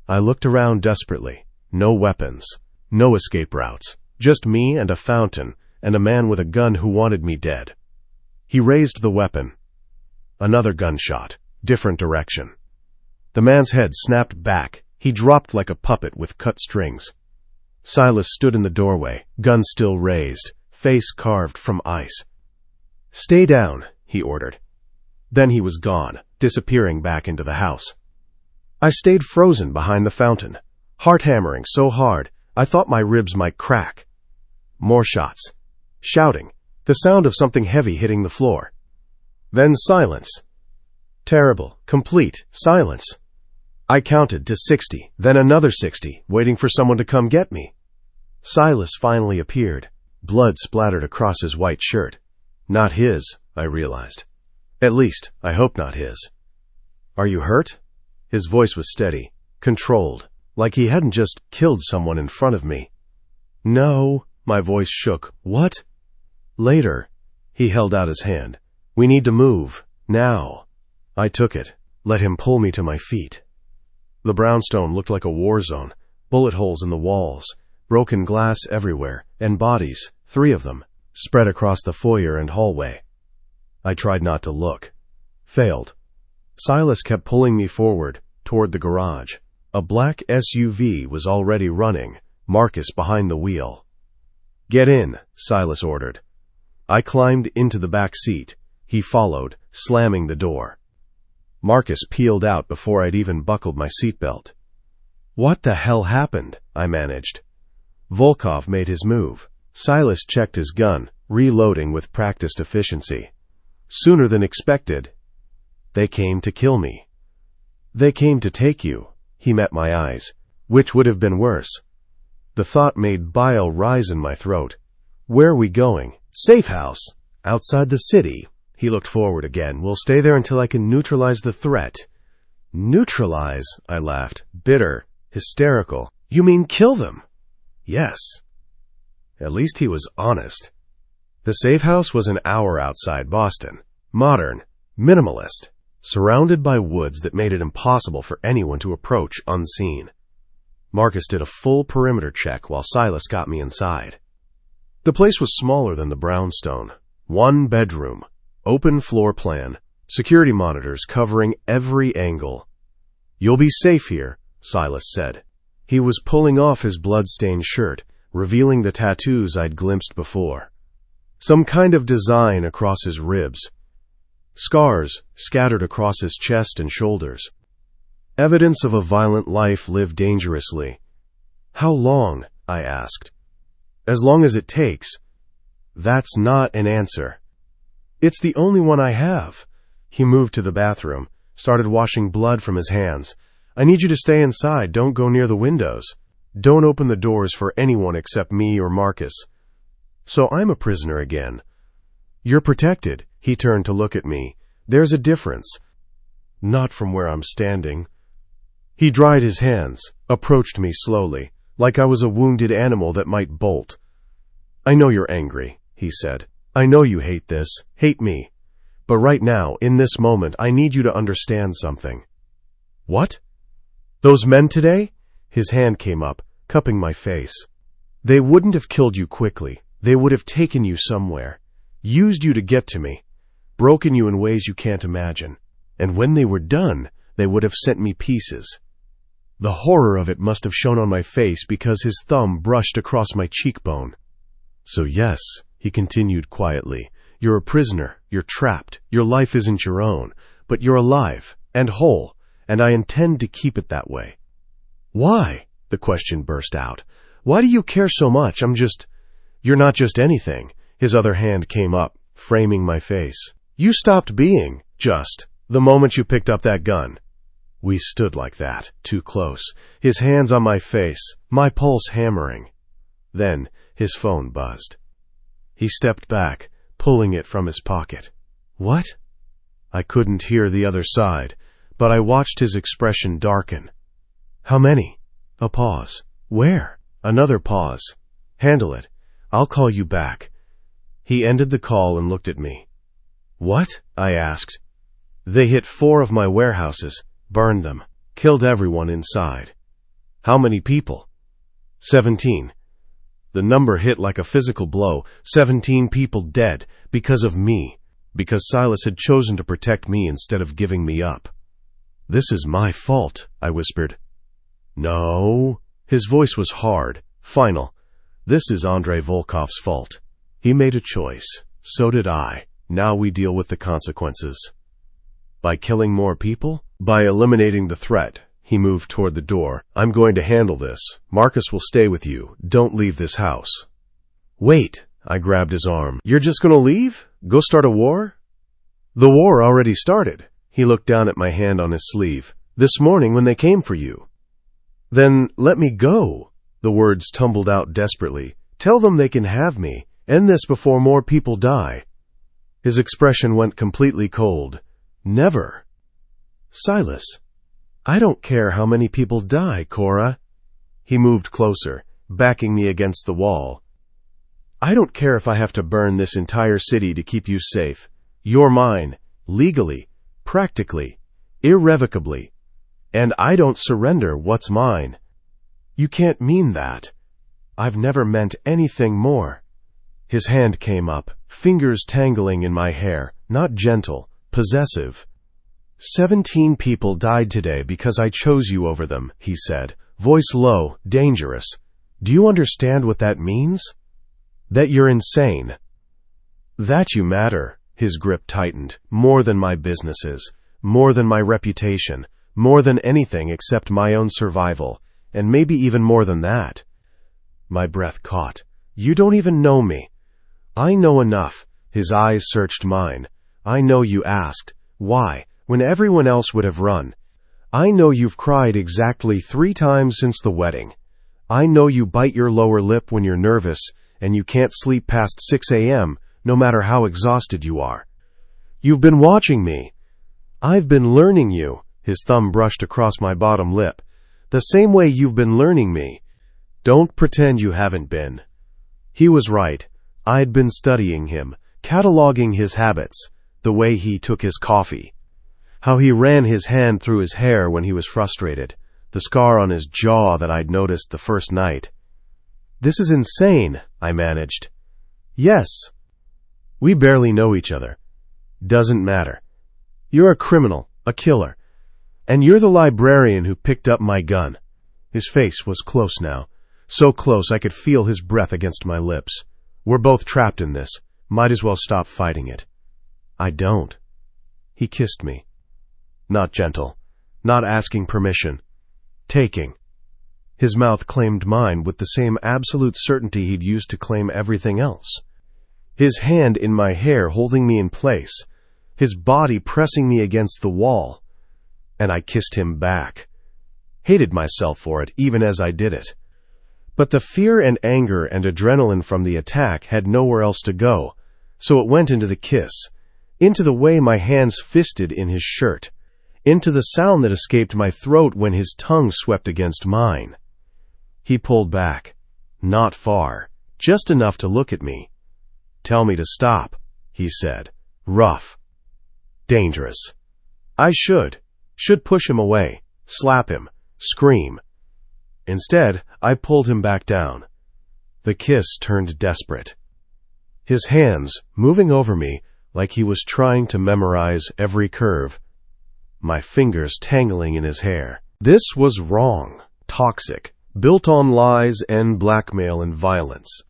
I looked around desperately. No weapons, no escape routes, just me and a fountain, and a man with a gun who wanted me dead. He raised the weapon. Another gunshot, different direction. The man's head snapped back. He dropped like a puppet with cut strings. Silas stood in the doorway, gun still raised, face carved from ice. Stay down, he ordered. Then he was gone, disappearing back into the house. I stayed frozen behind the fountain, heart hammering so hard I thought my ribs might crack. More shots. Shouting. The sound of something heavy hitting the floor. Then silence. Terrible, complete silence. I counted to 60, then another 60, waiting for someone to come get me. Silas finally appeared. Blood splattered across his white shirt. Not his, I realized. At least, I hope not his. Are you hurt? His voice was steady, controlled, like he hadn't just killed someone in front of me. No, my voice shook. What? Later. He held out his hand. We need to move. Now. I took it. Let him pull me to my feet. The brownstone looked like a war zone. Bullet holes in the walls. broken glass everywhere, and bodies, 3 of them, spread across the foyer and hallway. I tried not to look. Failed. Silas kept pulling me forward, toward the garage. A black SUV was already running, Marcus behind the wheel. "Get in," Silas ordered. I climbed into the back seat. He followed, slamming the door. Marcus peeled out before I'd even buckled my seatbelt. "What the hell happened?" I managed. Volkov made his move. Silas checked his gun, reloading with practiced efficiency. Sooner than expected. "They came to kill me." "They came to take you." He met my eyes. "Which would have been worse?" The thought made bile rise in my throat. "Where are we going?" "Safe house. Outside the city." He looked forward again. "We'll stay there until I can neutralize the threat." "Neutralize?" I laughed. Bitter. Hysterical. "You mean kill them?" "Yes." At least he was honest. The safe house was an hour outside Boston. Modern. Minimalist. Surrounded by woods that made it impossible for anyone to approach unseen. Marcus did a full perimeter check while Silas got me inside. The place was smaller than the brownstone. 1 bedroom. Open floor plan. Security monitors covering every angle. "You'll be safe here," Silas said. He was pulling off his blood-stained shirt, revealing the tattoos I'd glimpsed before. Some kind of design across his ribs. Scars scattered across his chest and shoulders. Evidence of a violent life lived dangerously. "How long?" I asked. "As long as it takes." "That's not an answer." "It's the only one I have." He moved to the bathroom, started washing blood from his hands. "I need you to stay inside. Don't go near the windows. Don't open the doors for anyone except me or Marcus." So I'm a prisoner again. "You're protected." He turned to look at me. "There's a difference." "Not from where I'm standing." He dried his hands, approached me slowly, like I was a wounded animal that might bolt. "I know you're angry," he said. "I know you hate this, hate me. But right now, in this moment, I need you to understand something." "What?" "Those men today?" His hand came up, cupping my face. "They wouldn't have killed you quickly. They would have taken you somewhere, used you to get to me, broken you in ways you can't imagine. And when they were done, they would have sent me pieces." The horror of it must have shown on my face because his thumb brushed across my cheekbone. "So yes," he continued quietly, "you're a prisoner, you're trapped, your life isn't your own, but you're alive and whole, and I intend to keep it that way." "Why?" the question burst out. "Why do you care so much? You're not just anything." His other hand came up, framing my face. "You stopped being just the moment you picked up that gun." We stood like that, too close, his hands on my face, my pulse hammering. Then his phone buzzed. He stepped back, pulling it from his pocket. "What?" I couldn't hear the other side, but I watched his expression darken. "How many?" A pause. "Where?" Another pause. "Handle it. I'll call you back." He ended the call and looked at me. "What?" I asked. "They hit 4 of my warehouses, burned them, killed everyone inside." "How many people?" 17. The number hit like a physical blow. 17 people dead, because of me, because Silas had chosen to protect me instead of giving me up. "This is my fault," I whispered. "No." His voice was hard, final. "This is Andrei Volkov's fault. He made a choice. So did I. Now we deal with the consequences." "By killing more people?" "By eliminating the threat." He moved toward the door. "I'm going to handle this. Marcus will stay with you. Don't leave this house." "Wait." I grabbed his arm. "You're just going to leave? Go start a war?" "The war already started." He looked down at my hand on his sleeve. "This morning when they came for you." "Then let me go." The words tumbled out desperately. "Tell them they can have me. End this before more people die." His expression went completely cold. "Never." "Silas, I don't care how many people die, Cora." He moved closer, backing me against the wall. "I don't care if I have to burn this entire city to keep you safe. You're mine, legally, practically, irrevocably. And I don't surrender what's mine." "You can't mean that." I've never meant anything more." His hand came up, fingers tangling in my hair, not gentle, possessive. 17 people died today because I chose you over them, he said, voice low, dangerous. Do you understand what that means? That you're insane. That you matter. His grip tightened, more than my businesses, more than my reputation, more than anything except my own survival, and maybe even more than that. My breath caught. You don't even know me. I know enough. His eyes searched mine. I know you asked, why, when everyone else would have run. I know you've cried exactly 3 times since the wedding. I know you bite your lower lip when you're nervous, and you can't sleep past 6 a.m., no matter how exhausted you are. You've been watching me. I've been learning you. His thumb brushed across my bottom lip. The same way you've been learning me. Don't pretend you haven't been. He was right. I'd been studying him, cataloging his habits, the way he took his coffee, how he ran his hand through his hair when he was frustrated, the scar on his jaw that I'd noticed the first night. This is insane, I managed. Yes. We barely know each other. Doesn't matter. You're a criminal, a killer, and you're the librarian who picked up my gun. His face was close now, so close I could feel his breath against my lips. We're both trapped in this. Might as well stop fighting it. I don't. He kissed me. Not gentle, not asking permission. Taking. His mouth claimed mine with the same absolute certainty he'd used to claim everything else. His hand in my hair holding me in place, his body pressing me against the wall. And I kissed him back. Hated myself for it, even as I did it. But the fear and anger and adrenaline from the attack had nowhere else to go, so it went into the kiss, into the way my hands fisted in his shirt, into the sound that escaped my throat when his tongue swept against mine. He pulled back. Not far, just enough to look at me. Tell me to stop, he said, rough. Dangerous. I should push him away, slap him, scream. Instead, I pulled him back down. The kiss turned desperate. His hands moving over me like he was trying to memorize every curve. My fingers tangling in his hair. This was wrong, toxic, built on lies and blackmail and violence.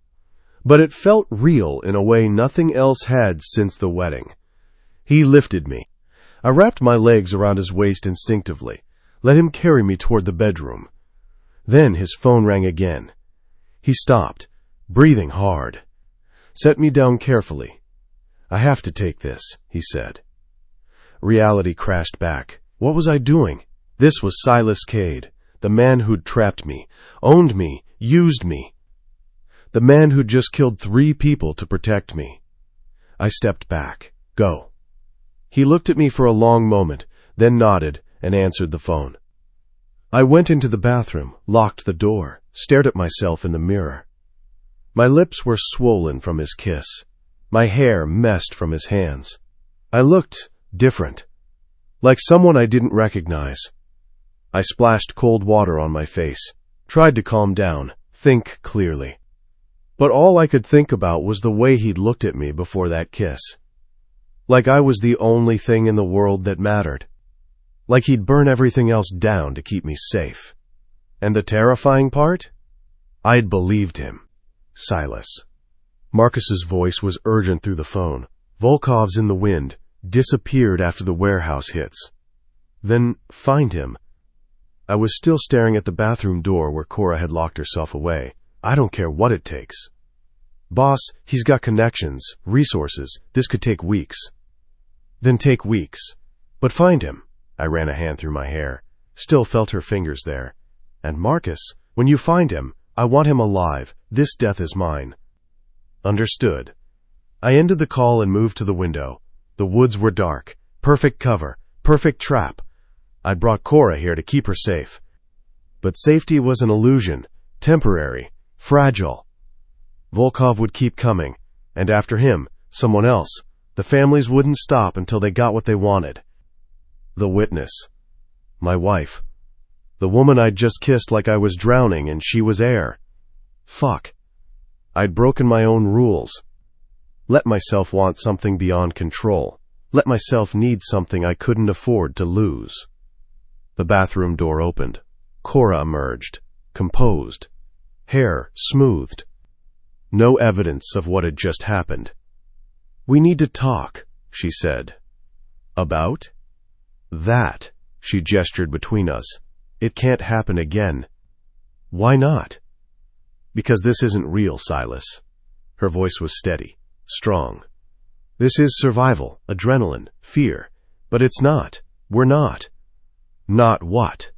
But it felt real in a way nothing else had since the wedding. He lifted me. I wrapped my legs around his waist instinctively, let him carry me toward the bedroom. Then his phone rang again. He stopped, breathing hard. Set me down carefully. I have to take this, he said. Reality crashed back. What was I doing? This was Silas Cade, the man who'd trapped me, owned me, used me. The man who'd just killed 3 people to protect me. I stepped back. Go. He looked at me for a long moment, then nodded and answered the phone. I went into the bathroom, locked the door, stared at myself in the mirror. My lips were swollen from his kiss. My hair messed from his hands. I looked different, like someone I didn't recognize. I splashed cold water on my face, tried to calm down, think clearly. But all I could think about was the way he'd looked at me before that kiss. Like I was the only thing in the world that mattered. Like he'd burn everything else down to keep me safe. And the terrifying part? I'd believed him. Silas. Marcus's voice was urgent through the phone. Volkov's in the wind, disappeared after the warehouse hits. Then find him. I was still staring at the bathroom door where Cora had locked herself away. I don't care what it takes. Boss, he's got connections, resources. This could take weeks. Then take weeks. But find him. I ran a hand through my hair. Still felt her fingers there. And Marcus, when you find him, I want him alive. This death is mine. Understood. I ended the call and moved to the window. The woods were dark. Perfect cover. Perfect trap. I'd brought Cora here to keep her safe. But safety was an illusion. Temporary. Fragile. Volkov would keep coming. And after him, someone else. The families wouldn't stop until they got what they wanted. The witness. My wife. The woman I'd just kissed like I was drowning and she was air. Fuck. I'd broken my own rules. Let myself want something beyond control. Let myself need something I couldn't afford to lose. The bathroom door opened. Cora emerged, composed, hair smoothed. No evidence of what had just happened. "We need to talk," she said. "About?" "That," she gestured between us. "It can't happen again." "Why not?" "Because this isn't real, Silas." Her voice was steady, strong. "This is survival, adrenaline, fear. But it's not. We're not." "Not what?"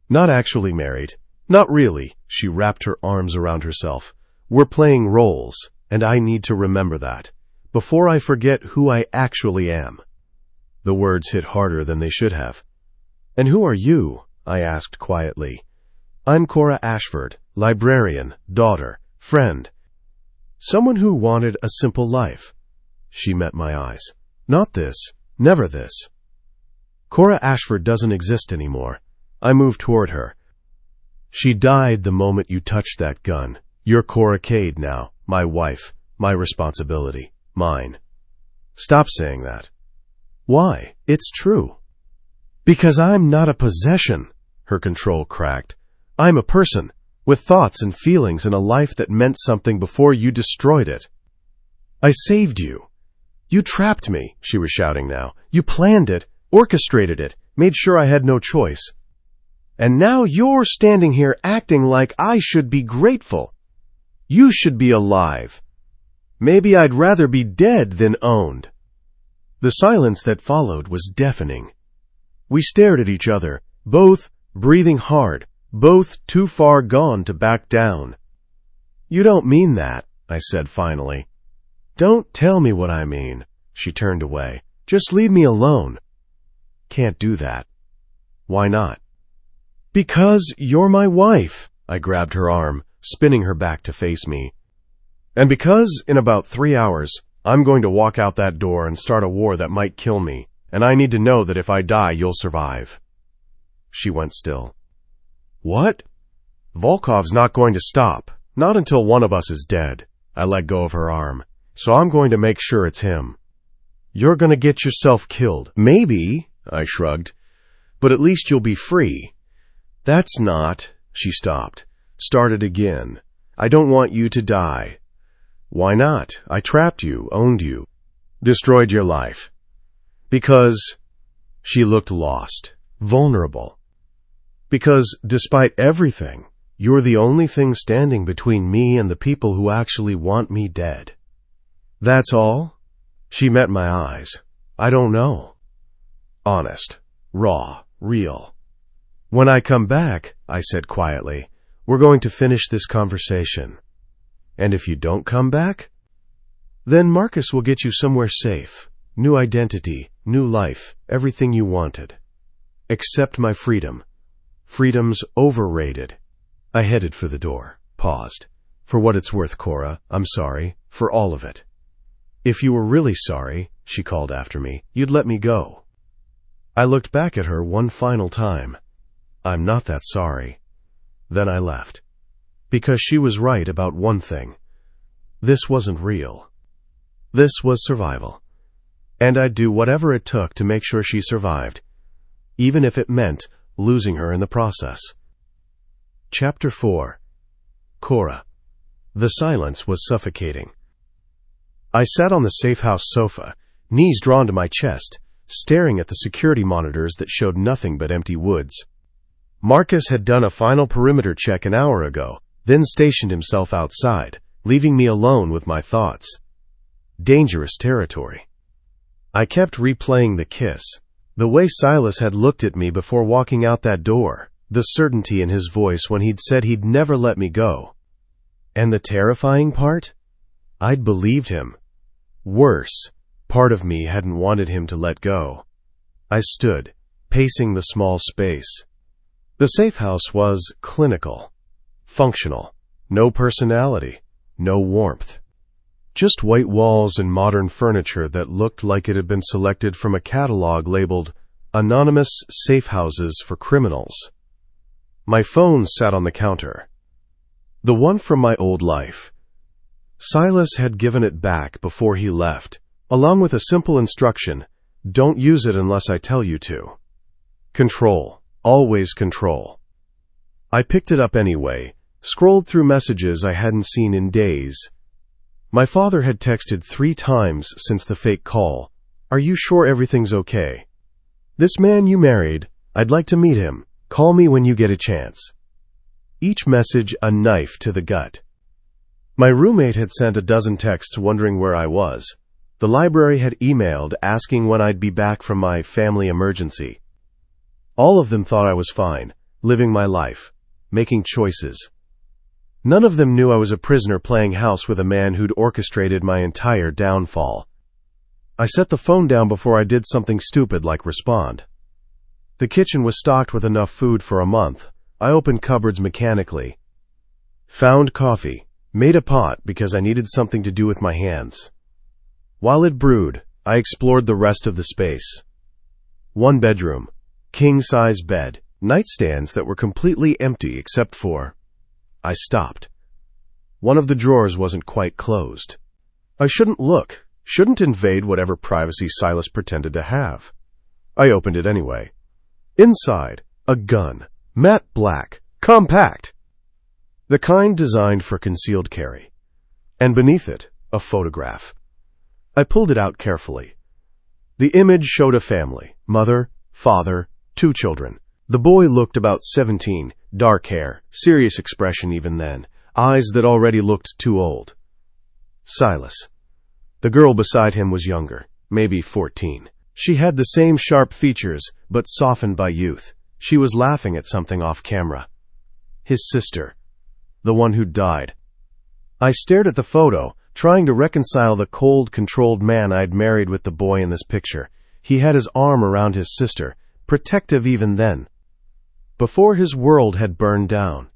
"Not actually married. Not really." She wrapped her arms around herself. "We're playing roles, and I need to remember that, before I forget who I actually am." The words hit harder than they should have. "And who are you?" I asked quietly. "I'm Cora Ashford, librarian, daughter, friend. Someone who wanted a simple life." She met my eyes. "Not this. Never this." "Cora Ashford doesn't exist anymore." I moved toward her. "She died the moment you touched that gun. You're Cora Cade now, my wife, my responsibility, mine." "Stop saying that." "Why? It's true." "Because I'm not a possession." Her control cracked. "I'm a person, with thoughts and feelings and a life that meant something before you destroyed it." "I saved you." "You trapped me," she was shouting now. "You planned it, orchestrated it, made sure I had no choice. And now you're standing here acting like I should be grateful. You should be alive. Maybe I'd rather be dead than owned." The silence that followed was deafening. We stared at each other, both breathing hard, both too far gone to back down. "You don't mean that," I said finally. "Don't tell me what I mean." She turned away. "Just leave me alone." "Can't do that." "Why not?" "Because you're my wife." I grabbed her arm, spinning her back to face me. "And because in about 3 hours, I'm going to walk out that door and start a war that might kill me, and I need to know that if I die, you'll survive." She went still. "What?" "Volkov's not going to stop, not until one of us is dead." I let go of her arm. "So I'm going to make sure it's him." "You're going to get yourself killed." "Maybe," I shrugged, "but at least you'll be free." "That's not." She stopped, started again. "I don't want you to die." "Why not? I trapped you, owned you, destroyed your life." "Because..." She looked lost, vulnerable. "Because despite everything, you're the only thing standing between me and the people who actually want me dead." "That's all?" She met my eyes. "I don't know." Honest, raw, real. "When I come back," I said quietly, "we're going to finish this conversation. And if you don't come back, then Marcus will get you somewhere safe. New identity, new life, everything you wanted. Except my freedom. Freedom's overrated." I headed for the door, paused. "For what it's worth, Cora, I'm sorry, for all of it." "If you were really sorry," she called after me, "you'd let me go." I looked back at her one final time. "I'm not that sorry." Then I left. Because she was right about one thing. This wasn't real. This was survival. And I'd do whatever it took to make sure she survived, even if it meant losing her in the process. Chapter 4. Cora. The silence was suffocating. I sat on the safe house sofa, knees drawn to my chest, staring at the security monitors that showed nothing but empty woods. Marcus had done a final perimeter check an hour ago, then stationed himself outside, leaving me alone with my thoughts. Dangerous territory. I kept replaying the kiss, the way Silas had looked at me before walking out that door, the certainty in his voice when he'd said he'd never let me go. And the terrifying part? I'd believed him. Worse, part of me hadn't wanted him to let go. I stood, pacing the small space. The safe house was clinical, functional, no personality, no warmth. Just white walls and modern furniture that looked like it had been selected from a catalog labeled Anonymous Safe Houses for Criminals. My phone sat on the counter. The one from my old life. Silas had given it back before he left, along with a simple instruction: don't use it unless I tell you to. Control. Always control. I picked it up anyway, scrolled through messages I hadn't seen in days. My father had texted 3 times since the fake call. Are you sure everything's okay? This man you married, I'd like to meet him. Call me when you get a chance. Each message a knife to the gut. My roommate had sent a dozen texts wondering where I was. The library had emailed asking when I'd be back from my family emergency. All of them thought I was fine, living my life, making choices. None of them knew I was a prisoner playing house with a man who'd orchestrated my entire downfall. I set the phone down before I did something stupid like respond. The kitchen was stocked with enough food for a month. I opened cupboards mechanically. Found coffee. Made a pot because I needed something to do with my hands. While it brewed, I explored the rest of the space. 1 bedroom, king-size bed, nightstands that were completely empty except for... I stopped. One of the drawers wasn't quite closed. I shouldn't look, shouldn't invade whatever privacy Silas pretended to have. I opened it anyway. Inside, a gun, matte black, compact. The kind designed for concealed carry. And beneath it, a photograph. I pulled it out carefully. The image showed a family, mother, father, 2 children. The boy looked about 17, dark hair, serious expression even then, eyes that already looked too old. Silas. The girl beside him was younger, maybe 14. She had the same sharp features, but softened by youth. She was laughing at something off camera. His sister. The one who died. I stared at the photo, trying to reconcile the cold, controlled man I'd married with the boy in this picture. He had his arm around his sister, protective even then. Before his world had burned down.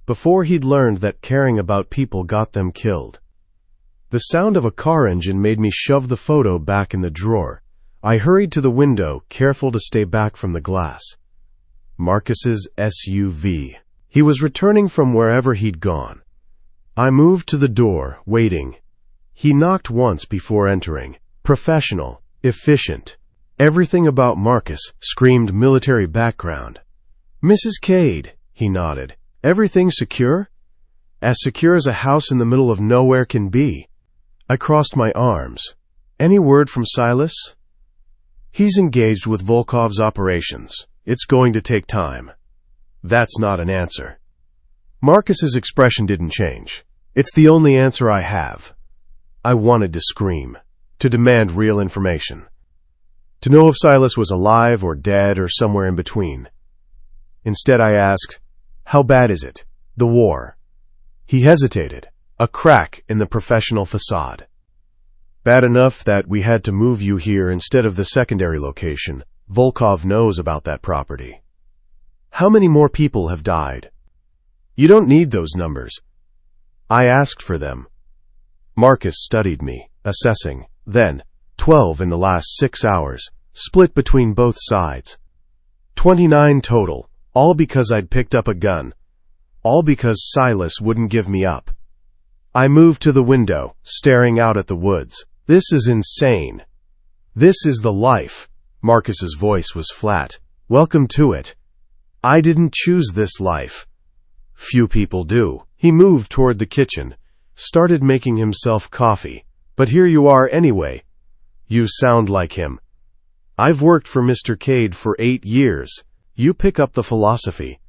Before he'd learned that caring about people got them killed. The sound of a car engine made me shove the photo back in the drawer. I hurried to the window, careful to stay back from the glass. Marcus's SUV. He was returning from wherever he'd gone. I moved to the door, waiting. He knocked once before entering. Professional, efficient. Everything about Marcus screamed military background. Mrs. Cade, he nodded. Everything secure? As secure as a house in the middle of nowhere can be. I crossed my arms. Any word from Silas? He's engaged with Volkov's operations. It's going to take time. That's not an answer. Marcus's expression didn't change. It's the only answer I have. I wanted to scream, to demand real information, to know if Silas was alive or dead or somewhere in between. Instead I asked, how bad is it? The war. He hesitated, a crack in the professional facade. Bad enough that we had to move you here instead of the secondary location. Volkov knows about that property. How many more people have died? You don't need those numbers. I asked for them. Marcus studied me, assessing. Then, 12 in the last 6 hours, split between both sides. 29 total, all because I'd picked up a gun. All because Silas wouldn't give me up. I moved to the window, staring out at the woods. This is insane. This is the life. Marcus's voice was flat. Welcome to it. I didn't choose this life. Few people do. He moved toward the kitchen, started making himself coffee. But here you are anyway. You sound like him. I've worked for Mr. Cade for 8 years. You pick up the philosophy.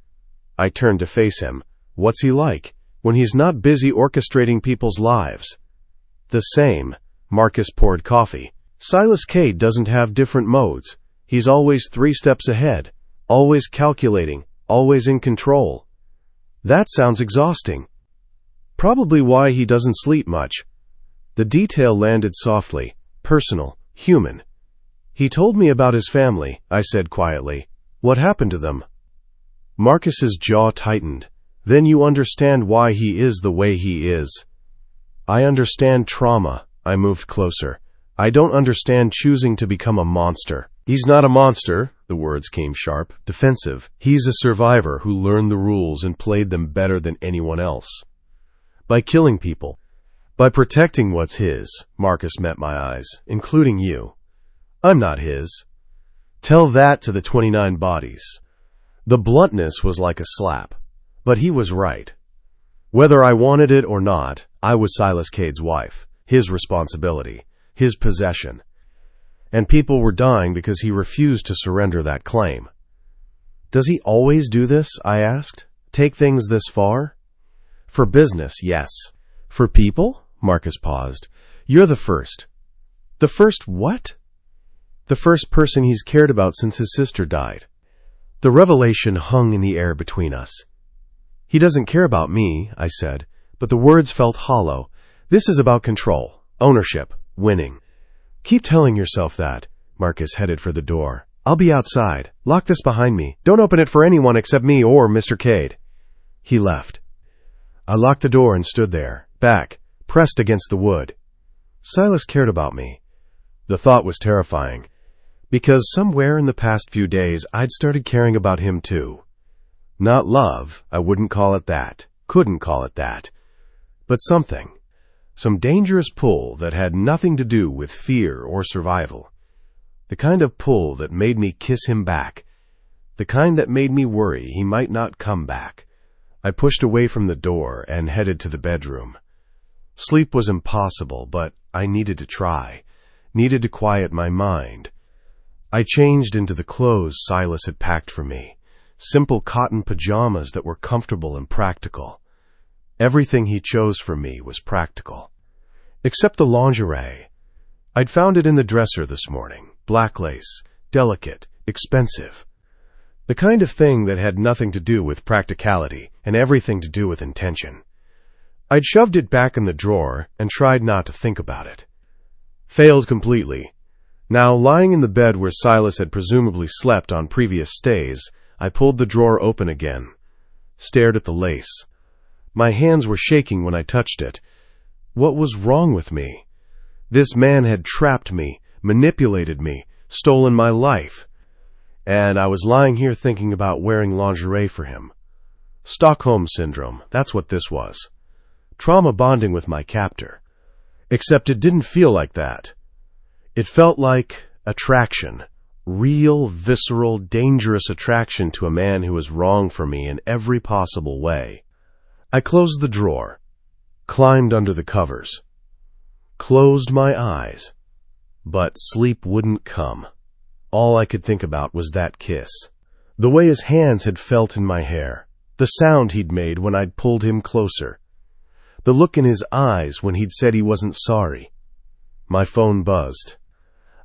I turned to face him. What's he like when he's not busy orchestrating people's lives? The same. Marcus poured coffee. Silas Cade doesn't have different modes. He's always 3 steps ahead, always calculating, always in control. That sounds exhausting. Probably why he doesn't sleep much. The detail landed softly, personal, human. He told me about his family, I said quietly. What happened to them? Marcus's jaw tightened. Then you understand why he is the way he is. I understand trauma. I moved closer. I don't understand choosing to become a monster. He's not a monster, the words came sharp, defensive. He's a survivor who learned the rules and played them better than anyone else. By killing people. By protecting what's his. Marcus met my eyes, including you. I'm not his. Tell that to the 29 bodies. The bluntness was like a slap. But he was right. Whether I wanted it or not, I was Silas Cade's wife. His responsibility. His possession. And people were dying because he refused to surrender that claim. Does he always do this? I asked. Take things this far? For business, yes. For people? Marcus paused. You're the first. The first what? The first person he's cared about since his sister died. The revelation hung in the air between us. He doesn't care about me, I said, but the words felt hollow. This is about control, ownership, winning. Keep telling yourself that. Marcus headed for the door. I'll be outside. Lock this behind me. Don't open it for anyone except me or Mr. Cade. He left. I locked the door and stood there, back, pressed against the wood. Silas cared about me. The thought was terrifying, because somewhere in the past few days I'd started caring about him too. Not love, I wouldn't call it that, couldn't call it that, but something. Some dangerous pull that had nothing to do with fear or survival. The kind of pull that made me kiss him back. The kind that made me worry he might not come back. I pushed away from the door and headed to the bedroom. Sleep was impossible, but I needed to try. Needed to quiet my mind. I changed into the clothes Silas had packed for me. Simple cotton pajamas that were comfortable and practical. Everything he chose for me was practical. Except the lingerie. I'd found it in the dresser this morning. Black lace. Delicate. Expensive. The kind of thing that had nothing to do with practicality and everything to do with intention. I'd shoved it back in the drawer and tried not to think about it. Failed completely. Now, lying in the bed where Silas had presumably slept on previous stays, I pulled the drawer open again. Stared at the lace. My hands were shaking when I touched it. What was wrong with me? This man had trapped me, manipulated me, stolen my life. And I was lying here thinking about wearing lingerie for him. Stockholm Syndrome, that's what this was. Trauma bonding with my captor. Except it didn't feel like that. It felt like attraction. Real, visceral, dangerous attraction to a man who was wrong for me in every possible way. I closed the drawer. Climbed under the covers. Closed my eyes. But sleep wouldn't come. All I could think about was that kiss. The way his hands had felt in my hair. The sound he'd made when I'd pulled him closer. The look in his eyes when he'd said he wasn't sorry. My phone buzzed.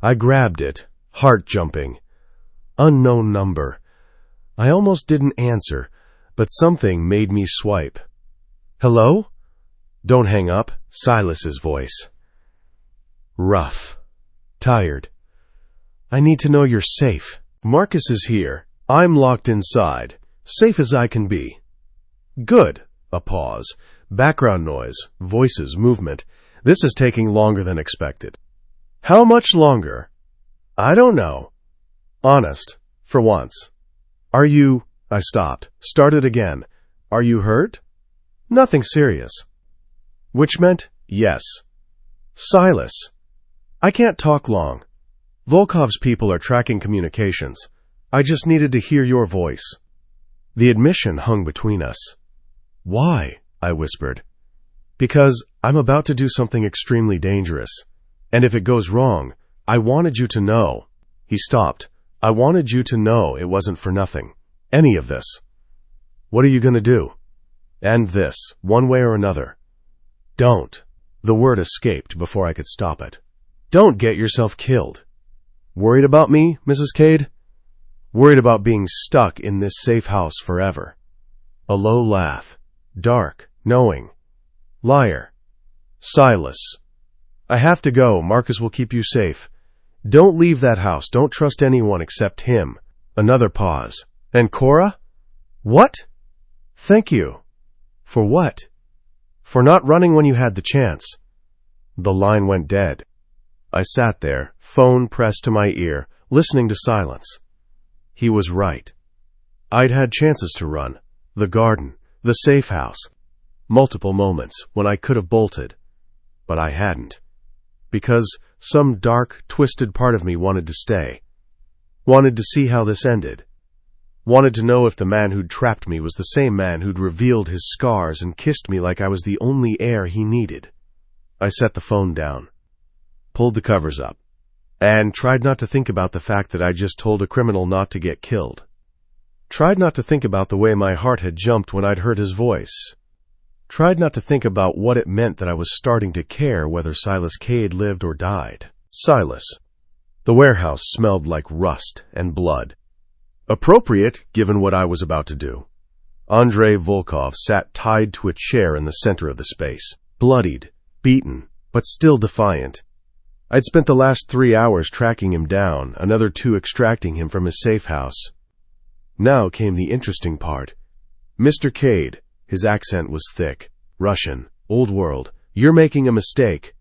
I grabbed it, heart jumping. Unknown number. I almost didn't answer, but something made me swipe. Hello? Don't hang up. Silas's voice. Rough. Tired. I need to know you're safe. Marcus is here. I'm locked inside. Safe as I can be. Good. A pause. Background noise. Voices. Movement. This is taking longer than expected. How much longer? I don't know. Honest. For once. Are you... I stopped. Started again. Are you hurt? Nothing serious. Which meant yes. Silas. I can't talk long. Volkov's people are tracking communications. I just needed to hear your voice. The admission hung between us. Why? I whispered. Because I'm about to do something extremely dangerous. And if it goes wrong, I wanted you to know. He stopped. I wanted you to know it wasn't for nothing. Any of this. What are you going to do? End this, one way or another. Don't. The word escaped before I could stop it. Don't get yourself killed. Worried about me, Mrs. Cade? Worried about being stuck in this safe house forever. A low laugh. Dark. Knowing. Liar. Silas. I have to go. Marcus will keep you safe. Don't leave that house. Don't trust anyone except him. Another pause. And Cora? What? Thank you. For what? For not running when you had the chance. The line went dead. I sat there, phone pressed to my ear, listening to silence. He was right. I'd had chances to run. The garden. The safe house. multiple moments when I could have bolted, but I hadn't, because some dark, twisted part of me wanted to stay, wanted to see how this ended, wanted to know if the man who'd trapped me was the same man who'd revealed his scars and kissed me like I was the only heir he needed. I set the phone down, pulled the covers up, and tried not to think about the fact that I just told a criminal not to get killed. Tried not to think about the way my heart had jumped when I'd heard his voice. Tried not to think about what it meant that I was starting to care whether Silas Cade lived or died. Silas. The warehouse smelled like rust and blood. Appropriate, given what I was about to do. Andrei Volkov sat tied to a chair in the center of the space, bloodied, beaten, but still defiant. I'd spent the last 3 hours tracking him down, another 2 extracting him from his safe house. Now came the interesting part. Mr. Cade, his accent was thick, Russian, old world. You're making a mistake.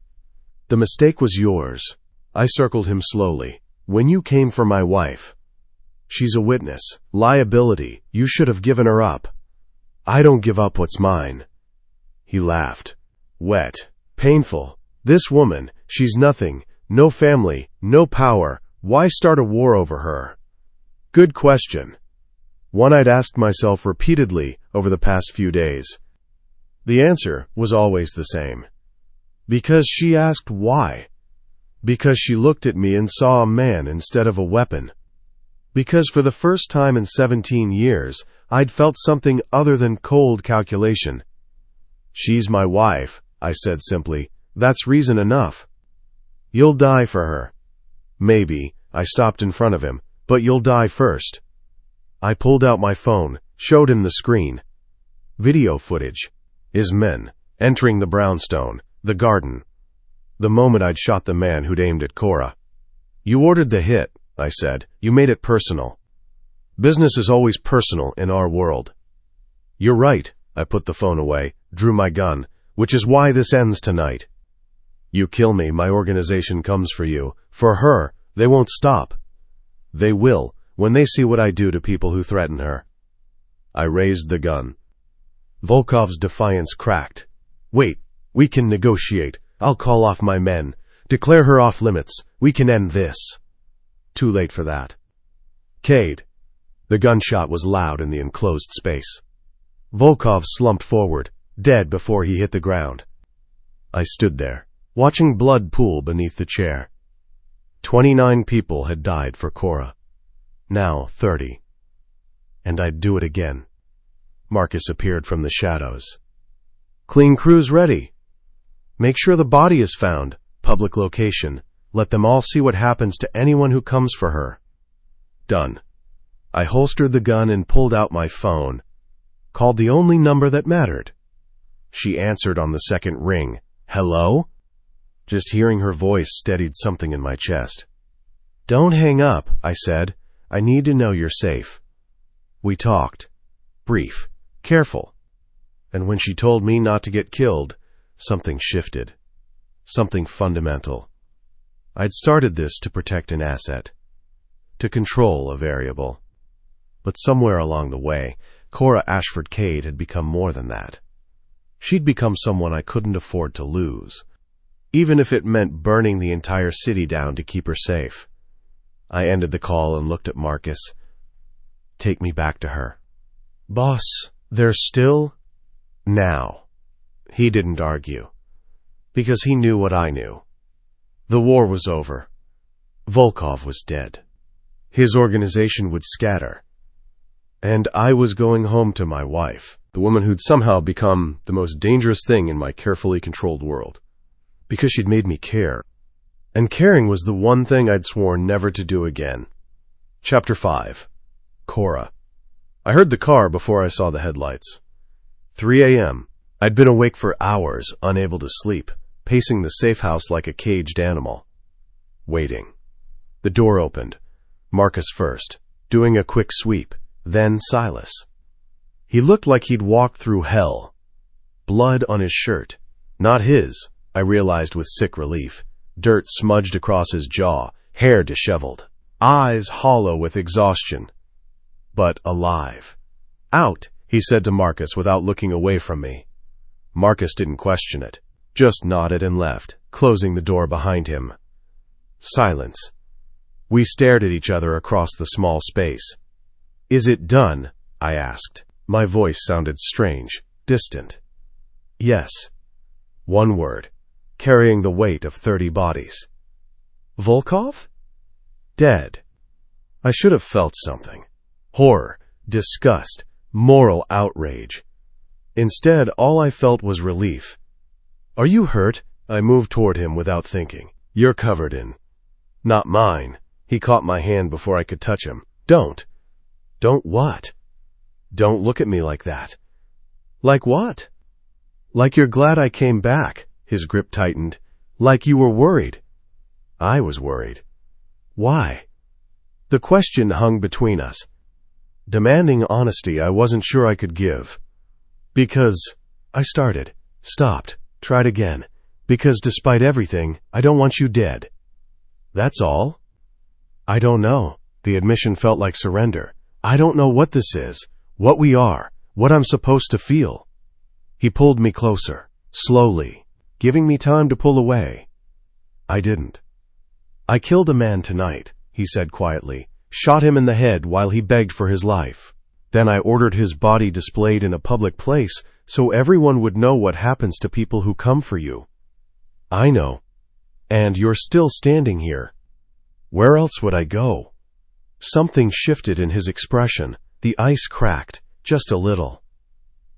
The mistake was yours. I circled him slowly. When you came for my wife. She's a witness. Liability. You should have given her up. I don't give up what's mine. He laughed. Wet. Painful. This woman, she's nothing. No family. No power. Why start a war over her? Good question. One I'd asked myself repeatedly over the past few days. The answer was always the same. Because she asked why. Because she looked at me and saw a man instead of a weapon. Because for the first time in 17 years, I'd felt something other than cold calculation. She's my wife, I said simply. That's reason enough. You'll die for her. Maybe, I stopped in front of him, but you'll die first. I pulled out my phone, showed him the screen. Video footage. His men, entering the brownstone, the garden. The moment I'd shot the man who'd aimed at Cora. You ordered the hit, I said. You made it personal. Business is always personal in our world. You're right. I put the phone away, drew my gun, which is why this ends tonight. You kill me, my organization comes for you. For her, they won't stop. They will, when they see what I do to people who threaten her. I raised the gun. Volkov's defiance cracked. Wait, we can negotiate. I'll call off my men. Declare her off limits. We can end this. Too late for that. Cade. The gunshot was loud in the enclosed space. Volkov slumped forward, dead before he hit the ground. I stood there, watching blood pool beneath the chair. 29 people had died for Cora. Now 30. And I'd do it again. Marcus appeared from the shadows. Clean crews ready. Make sure the body is found. Public location. Let them all see what happens to anyone who comes for her. Done. I holstered the gun and pulled out my phone. Called the only number that mattered. She answered on the second ring. Hello? Just hearing her voice steadied something in my chest. Don't hang up, I said. I need to know you're safe. We talked. Brief. Careful. And when she told me not to get killed, something shifted. Something fundamental. I'd started this to protect an asset. To control a variable. But somewhere along the way, Cora Ashford Cade had become more than that. She'd become someone I couldn't afford to lose, even if it meant burning the entire city down to keep her safe. I ended the call and looked at Marcus. Take me back to her. Boss, there's still... Now. He didn't argue, because he knew what I knew. The war was over. Volkov was dead. His organization would scatter. And I was going home to my wife, the woman who'd somehow become the most dangerous thing in my carefully controlled world, because she'd made me care. And caring was the one thing I'd sworn never to do again. Chapter 5. Cora. I heard the car before I saw the headlights. 3 a.m. I'd been awake for hours, unable to sleep, pacing the safe house like a caged animal. Waiting. The door opened. Marcus first, doing a quick sweep, then Silas. He looked like he'd walked through hell. Blood on his shirt. Not his, I realized with sick relief. Dirt smudged across his jaw, hair disheveled, eyes hollow with exhaustion. But alive. Out, he said to Marcus without looking away from me. Marcus didn't question it, just nodded and left, closing the door behind him. Silence. We stared at each other across the small space. "Is it done?" I asked. My voice sounded strange, distant. "Yes." One word, carrying the weight of 30 bodies. Volkov? Dead. I should have felt something. Horror, disgust, moral outrage. Instead, all I felt was relief. "Are you hurt?" I moved toward him without thinking. "You're covered in." "Not mine." He caught my hand before I could touch him. "Don't." "Don't what?" "Don't look at me like that." "Like what?" "Like you're glad I came back." His grip tightened. "Like you were worried." I was worried. Why? The question hung between us. Demanding honesty I wasn't sure I could give. "Because," I started, stopped, tried again. "Because despite everything, I don't want you dead." "That's all?" "I don't know." The admission felt like surrender. "I don't know what this is, what we are, what I'm supposed to feel." He pulled me closer, slowly, giving me time to pull away. I didn't. "I killed a man tonight," he said quietly, "shot him in the head while he begged for his life. Then I ordered his body displayed in a public place so everyone would know what happens to people who come for you." "I know. And you're still standing here." "Where else would I go?" Something shifted in his expression. The ice cracked, just a little.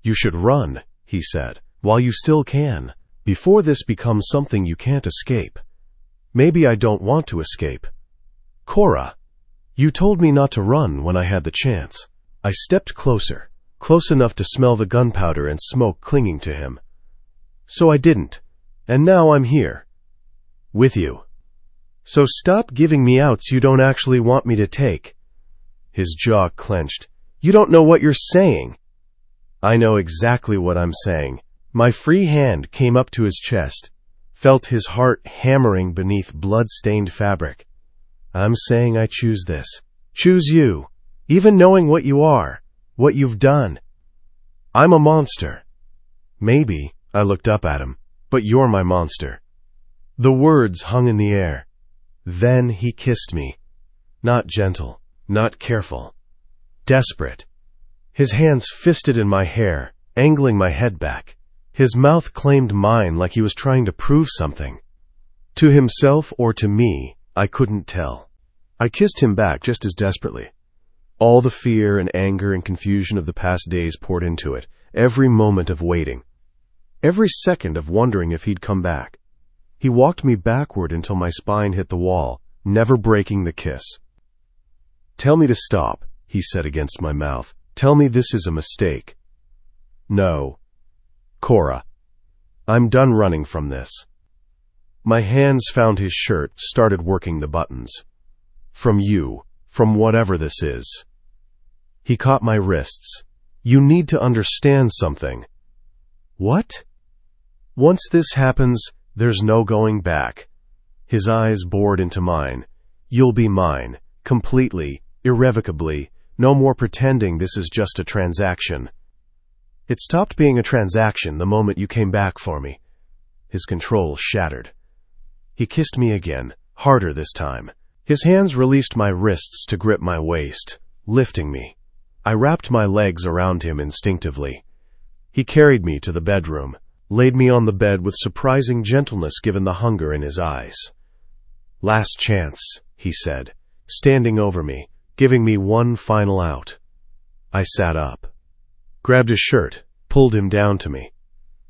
"You should run," he said, "while you still can, before this becomes something you can't escape." "Maybe I don't want to escape." "Cora, you told me not to run when I had the chance." I stepped closer, close enough to smell the gunpowder and smoke clinging to him. "So I didn't, and now I'm here. With you. So stop giving me outs you don't actually want me to take." His jaw clenched. "You don't know what you're saying." "I know exactly what I'm saying." My free hand came up to his chest, felt his heart hammering beneath blood-stained fabric. "I'm saying I choose this. Choose you, even knowing what you are, what you've done. I'm a monster." "Maybe," I looked up at him, "but you're my monster." The words hung in the air. Then he kissed me. Not gentle, not careful. Desperate. His hands fisted in my hair, angling my head back. His mouth claimed mine like he was trying to prove something. To himself or to me, I couldn't tell. I kissed him back just as desperately. All the fear and anger and confusion of the past days poured into it, every moment of waiting, every second of wondering if he'd come back. He walked me backward until my spine hit the wall, never breaking the kiss. "Tell me to stop," he said against my mouth. "Tell me this is a mistake." "No. Cora, I'm done running from this." My hands found his shirt, started working the buttons. "From you, from whatever this is." He caught my wrists. "You need to understand something." "What?" "Once this happens, there's no going back." His eyes bored into mine. "You'll be mine, completely, irrevocably. No more pretending this is just a transaction. It stopped being a transaction the moment you came back for me." His control shattered. He kissed me again, harder this time. His hands released my wrists to grip my waist, lifting me. I wrapped my legs around him instinctively. He carried me to the bedroom, laid me on the bed with surprising gentleness given the hunger in his eyes. "Last chance," he said, standing over me, giving me one final out. I sat up, grabbed his shirt, pulled him down to me.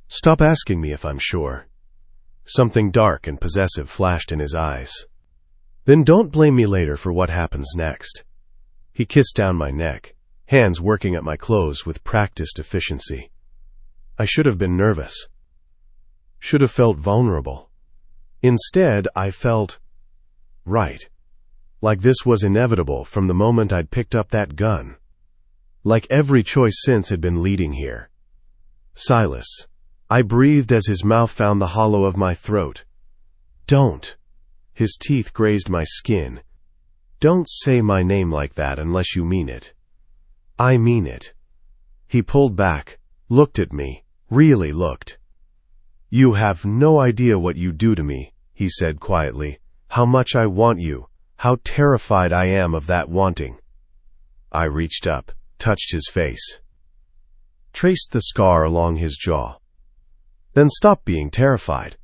"Stop asking me if I'm sure." Something dark and possessive flashed in his eyes. "Then don't blame me later for what happens next." He kissed down my neck, hands working at my clothes with practiced efficiency. I should have been nervous. Should have felt vulnerable. Instead, I felt right. Like this was inevitable from the moment I'd picked up that gun. Like every choice since had been leading here. "Silas." I breathed as his mouth found the hollow of my throat. "Don't." His teeth grazed my skin. "Don't say my name like that unless you mean it." "I mean it." He pulled back, looked at me, really looked. "You have no idea what you do to me," he said quietly. "How much I want you, how terrified I am of that wanting." I reached up, touched his face, traced the scar along his jaw. "Then stop being terrified."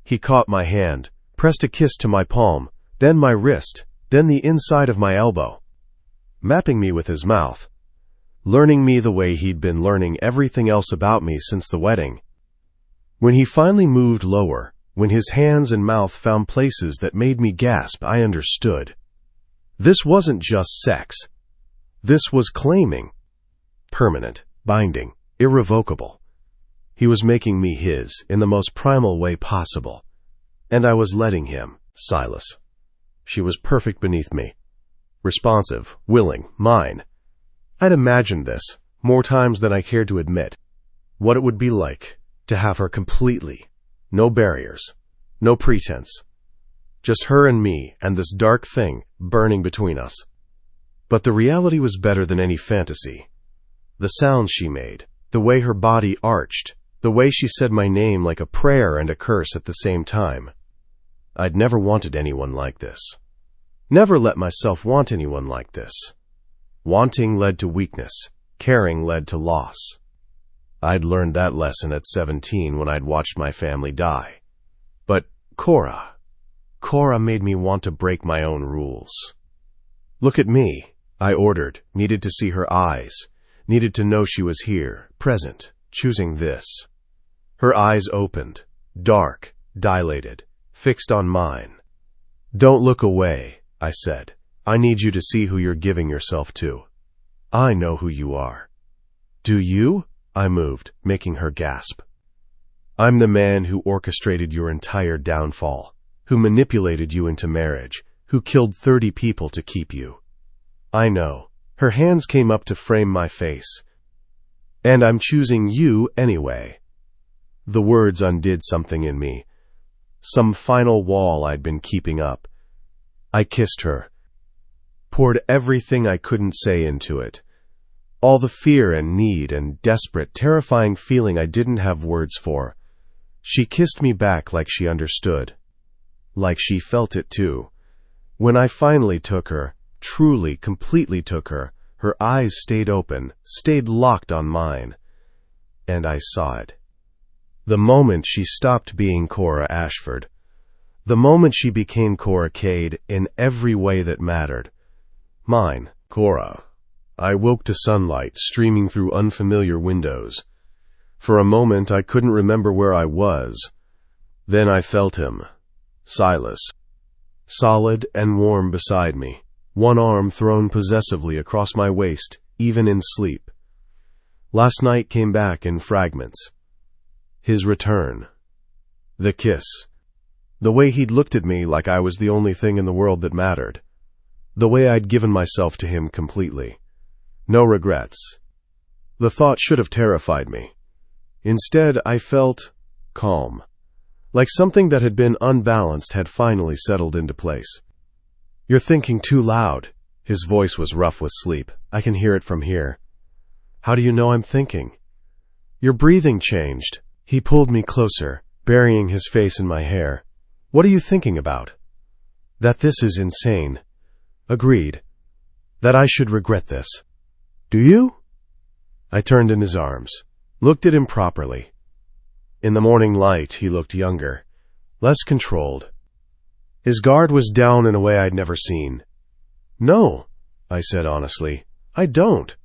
He caught my hand, pressed a kiss to my palm, then my wrist, then the inside of my elbow, mapping me with his mouth, learning me the way he'd been learning everything else about me since the wedding. When he finally moved lower, when his hands and mouth found places that made me gasp, I understood. This wasn't just sex. This was claiming. Permanent, binding, irrevocable. He was making me his in the most primal way possible. And I was letting him. Silas. She was perfect beneath me. Responsive, willing, mine. I'd imagined this, more times than I cared to admit. What it would be like to have her completely. No barriers. No pretense. Just her and me and this dark thing burning between us. But the reality was better than any fantasy. The sounds she made, the way her body arched, the way she said my name like a prayer and a curse at the same time. I'd never wanted anyone like this. Never let myself want anyone like this. Wanting led to weakness. Caring led to loss. I'd learned that lesson at 17 when I'd watched my family die. But Cora made me want to break my own rules. "Look at me," I ordered, needed to see her eyes, needed to know she was here, present, choosing this. Her eyes opened, dark, dilated, fixed on mine. "Don't look away," I said. "I need you to see who you're giving yourself to. I know who you are." "Do you?" I moved, making her gasp. "I'm the man who orchestrated your entire downfall, who manipulated you into marriage, who killed 30 people to keep you." "I know." Her hands came up to frame my face. "And I'm choosing you anyway." The words undid something in me. Some final wall I'd been keeping up. I kissed her. Poured everything I couldn't say into it. All the fear and need and desperate, terrifying feeling I didn't have words for. She kissed me back like she understood. Like she felt it too. When I finally took her, truly, completely took her, her eyes stayed open, stayed locked on mine. And I saw it. The moment she stopped being Cora Ashford. The moment she became Cora Cade in every way that mattered. Mine, Cora. I woke to sunlight streaming through unfamiliar windows. For a moment I couldn't remember where I was. Then I felt him. Silas. Solid and warm beside me. One arm thrown possessively across my waist, even in sleep. Last night came back in fragments. His return. The kiss. The way he'd looked at me like I was the only thing in the world that mattered. The way I'd given myself to him completely. No regrets. The thought should have terrified me. Instead, I felt calm. Like something that had been unbalanced had finally settled into place. "You're thinking too loud." His voice was rough with sleep. "I can hear it from here." "How do you know I'm thinking?" "Your breathing changed." He pulled me closer, burying his face in my hair. "What are you thinking about?" "That this is insane." "Agreed. That I should regret this." "Do you?" I turned in his arms, looked at him properly. In the morning light, he looked younger, less controlled. His guard was down in a way I'd never seen. "No," I said honestly, "I don't."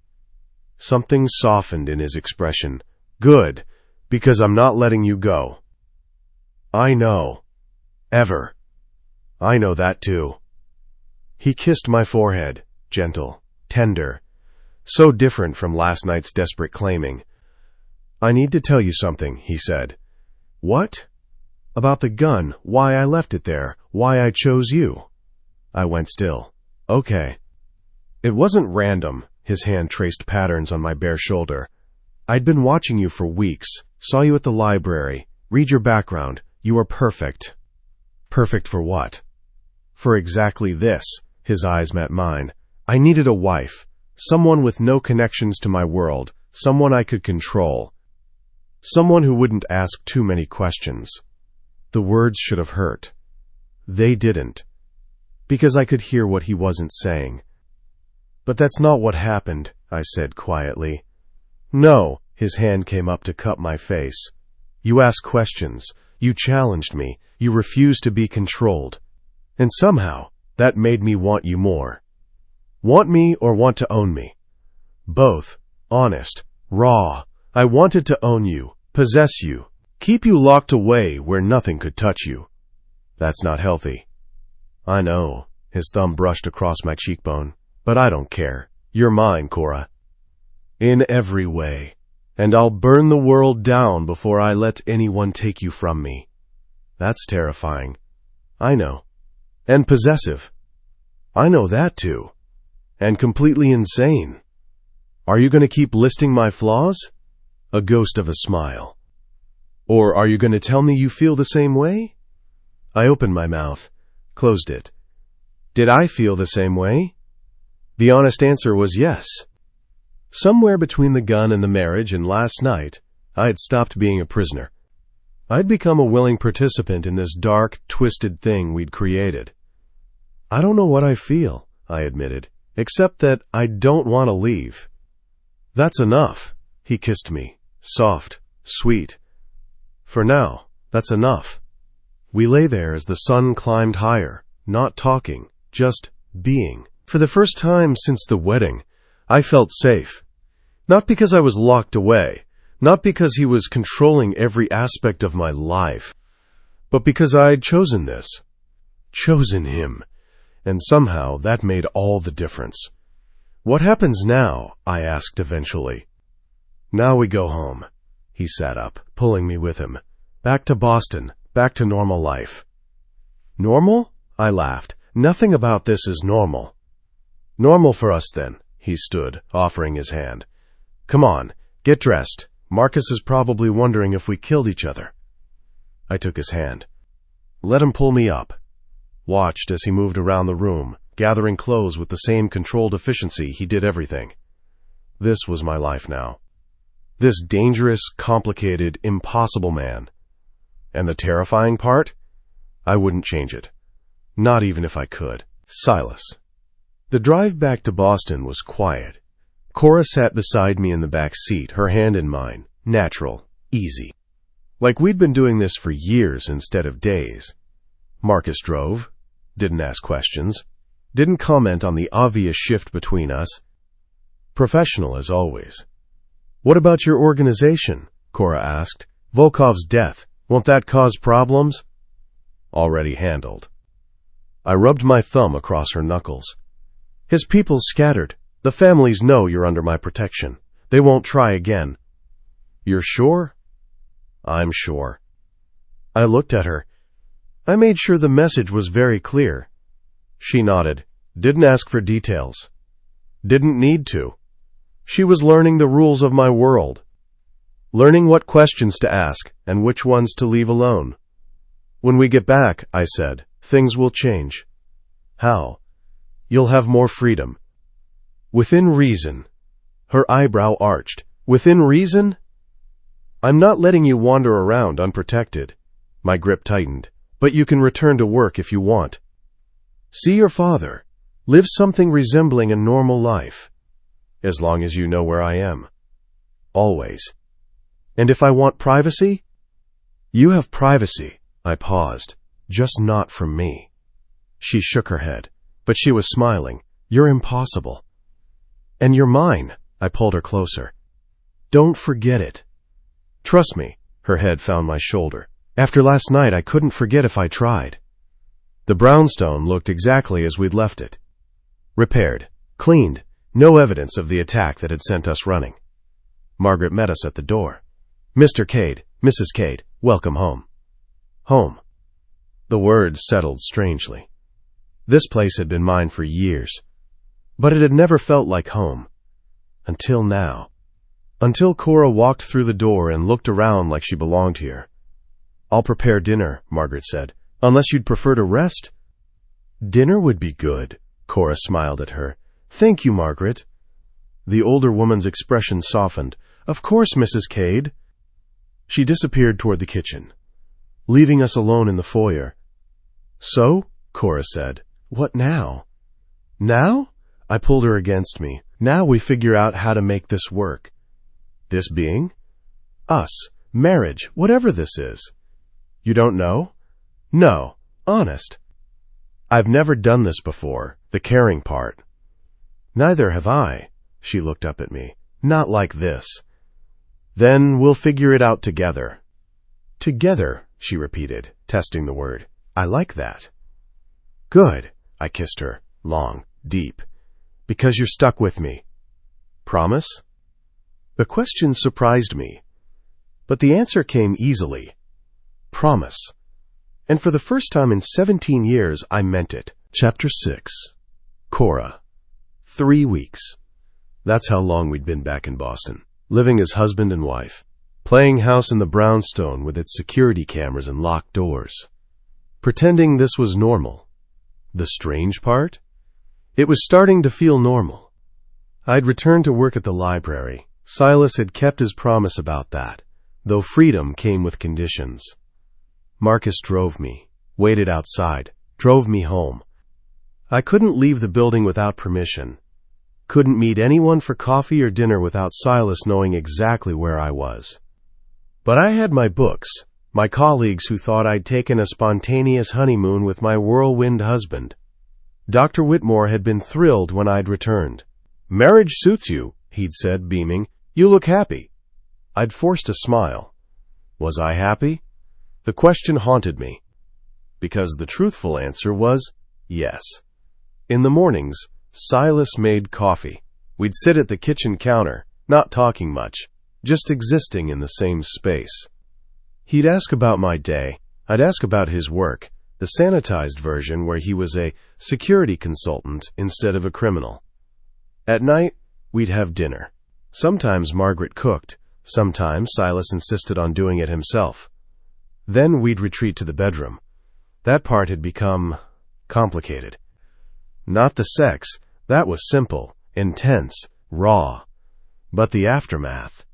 Something softened in his expression. "Good, because I'm not letting you go." "I know. Ever. I know that too." He kissed my forehead, gentle, tender, so different from last night's desperate claiming. "I need to tell you something," he said. "What?" "About the gun, why I left it there, why I chose you." I went still. "Okay." "It wasn't random." His hand traced patterns on my bare shoulder. "I'd been watching you for weeks, saw you at the library, read your background. You are perfect." "Perfect for what?" "For exactly this." His eyes met mine. "I needed a wife. Someone with no connections to my world, someone I could control. Someone who wouldn't ask too many questions. The words should have hurt. They didn't, because I could hear what he wasn't saying. But that's not what happened, I said quietly. No, his hand came up to cup my face. You asked questions. You challenged me. You refused to be controlled. And somehow, that made me want you more. Want me or want to own me? Both. Honest. Raw. I wanted to own you, possess you, keep you locked away where nothing could touch you. That's not healthy. I know. His thumb brushed across my cheekbone. But I don't care. You're mine, Cora. In every way. And I'll burn the world down before I let anyone take you from me. That's terrifying. I know. And possessive. I know that too. And completely insane. Are you going to keep listing my flaws? A ghost of a smile. Or are you going to tell me you feel the same way? I opened my mouth, closed it. Did I feel the same way? The honest answer was yes. Somewhere between the gun and the marriage and last night, I had stopped being a prisoner. I'd become a willing participant in this dark, twisted thing we'd created. I don't know what I feel, I admitted, except that I don't want to leave. That's enough. He kissed me, soft, sweet. For now, that's enough. We lay there as the sun climbed higher, not talking, just being. For the first time since the wedding, I felt safe. Not because I was locked away, not because he was controlling every aspect of my life, but because I'd chosen this. Chosen him. And somehow that made all the difference. What happens now? I asked eventually. Now we go home. He sat up, pulling me with him. Back to Boston, back to normal life. Normal? I laughed. Nothing about this is normal. Normal for us then, he stood, offering his hand. Come on, get dressed. Marcus is probably wondering if we killed each other. I took his hand. Let him pull me up. Watched as he moved around the room, gathering clothes with the same controlled efficiency he did everything. This was my life now. This dangerous, complicated, impossible man. And the terrifying part? I wouldn't change it. Not even if I could. Silas. The drive back to Boston was quiet. Cora sat beside me in the back seat, her hand in mine. Natural. Easy. Like we'd been doing this for years instead of days. Marcus drove. Didn't ask questions. Didn't comment on the obvious shift between us. Professional as always. What about your organization? Cora asked. Volkov's death. Won't that cause problems? Already handled. I rubbed my thumb across her knuckles. His people scattered. The families know you're under my protection. They won't try again. You're sure? I'm sure. I looked at her. I made sure the message was very clear. She nodded. Didn't ask for details. Didn't need to. She was learning the rules of my world. Learning what questions to ask and which ones to leave alone. When we get back, I said, things will change. How? You'll have more freedom. Within reason. Her eyebrow arched. Within reason? I'm not letting you wander around unprotected. My grip tightened. But you can return to work if you want. See your father. Live something resembling a normal life. As long as you know where I am. Always. And if I want privacy? You have privacy. I paused. Just not from me. She shook her head, but she was smiling. You're impossible. And you're mine. I pulled her closer. Don't forget it. Trust me. Her head found my shoulder. After last night, I couldn't forget if I tried. The brownstone looked exactly as we'd left it. Repaired. Cleaned. No evidence of the attack that had sent us running. Margaret met us at the door. Mr. Cade, Mrs. Cade, welcome home. Home. The words settled strangely. This place had been mine for years, but it had never felt like home. Until now. Until Cora walked through the door and looked around like she belonged here. I'll prepare dinner, Margaret said, unless you'd prefer to rest. Dinner would be good, Cora smiled at her. Thank you, Margaret. The older woman's expression softened. Of course, Mrs. Cade. She disappeared toward the kitchen, leaving us alone in the foyer. "So?" Cora said. "What now?" "Now?" I pulled her against me. "Now we figure out how to make this work." "This being?" "Us. Marriage. Whatever this is." "You don't know?" "No. Honest. I've never done this before, the caring part." "Neither have I." She looked up at me. "Not like this." "Then we'll figure it out together." "Together," she repeated, testing the word. "I like that." "Good." I kissed her, long, deep. "Because you're stuck with me." "Promise?" The question surprised me, but the answer came easily. Promise. And for the first time in 17 years, I meant it. Chapter 6. Cora. 3 weeks. That's how long we'd been back in Boston, living as husband and wife, playing house in the brownstone with its security cameras and locked doors, pretending this was normal. The strange part? It was starting to feel normal. I'd returned to work at the library. Silas had kept his promise about that, though freedom came with conditions. Marcus drove me, waited outside, drove me home. I couldn't leave the building without permission. Couldn't meet anyone for coffee or dinner without Silas knowing exactly where I was. But I had my books, my colleagues who thought I'd taken a spontaneous honeymoon with my whirlwind husband. Dr. Whitmore had been thrilled when I'd returned. "Marriage suits you," he'd said, beaming. "You look happy." I'd forced a smile. Was I happy? The question haunted me, because the truthful answer was yes. In the mornings, Silas made coffee. We'd sit at the kitchen counter, not talking much, just existing in the same space. He'd ask about my day. I'd ask about his work, the sanitized version where he was a security consultant instead of a criminal. At night, we'd have dinner. Sometimes Margaret cooked. Sometimes Silas insisted on doing it himself. Then we'd retreat to the bedroom. That part had become complicated. Not the sex. That was simple, intense, raw. But the aftermath.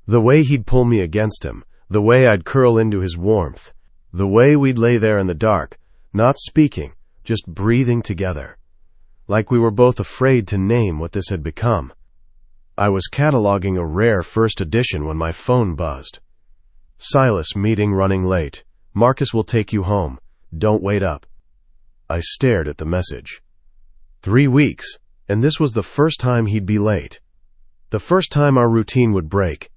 The way he'd pull me against him, the way I'd curl into his warmth, the way we'd lay there in the dark, not speaking, just breathing together, like we were both afraid to name what this had become. I was cataloging a rare first edition when my phone buzzed. "Silas, meeting running late. Marcus will take you home. Don't wait up." I stared at the message. 3 weeks, and this was the first time he'd be late. The first time our routine would break.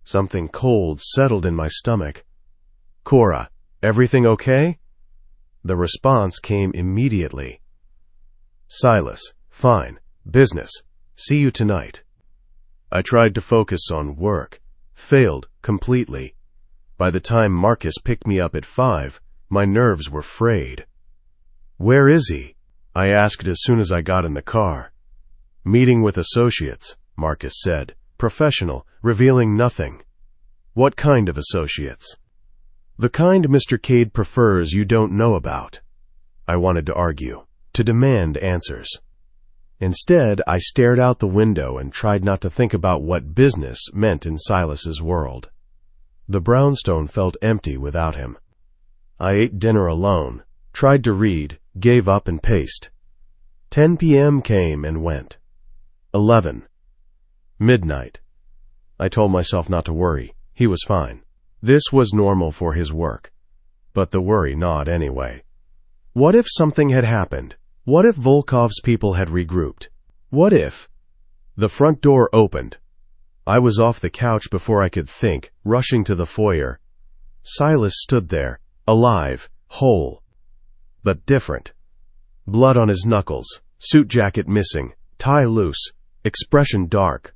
Something cold settled in my stomach. "Cora, everything okay?" The response came immediately. "Silas, fine. Business. See you tonight." I tried to focus on work. Failed completely. By the time Marcus picked me up at 5, my nerves were frayed. "Where is he?" I asked as soon as I got in the car. "Meeting with associates," Marcus said. "Professional, revealing nothing." "What kind of associates?" "The kind Mr. Cade prefers you don't know about." I wanted to argue, to demand answers. Instead, I stared out the window and tried not to think about what business meant in Silas's world. The brownstone felt empty without him. I ate dinner alone, tried to read, gave up and paced. 10 p.m. came and went. 11. Midnight. I told myself not to worry. He was fine. This was normal for his work. But the worry gnawed anyway. What if something had happened? What if Volkov's people had regrouped? What if... The front door opened. I was off the couch before I could think, rushing to the foyer. Silas stood there, alive, whole, but different. Blood on his knuckles, suit jacket missing, tie loose, expression dark.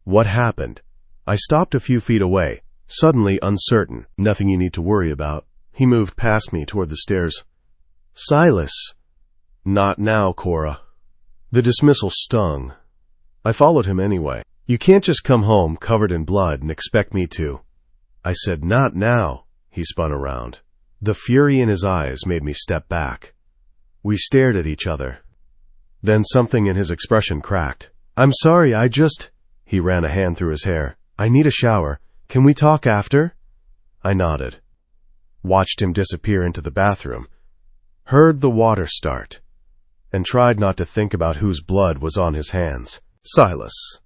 What happened? I stopped a few feet away, suddenly uncertain. "Nothing you need to worry about." He moved past me toward the stairs. "Silas." "Not now, Cora." The dismissal stung. I followed him anyway. "You can't just come home covered in blood and expect me to." I said, "Not now." He spun around. The fury in his eyes made me step back. We stared at each other. Then something in his expression cracked. "I'm sorry, I just..." He ran a hand through his hair. "I need a shower. Can we talk after? I nodded. Watched him disappear into the bathroom, heard the water start, and tried not to think about whose blood was on his hands. Silas.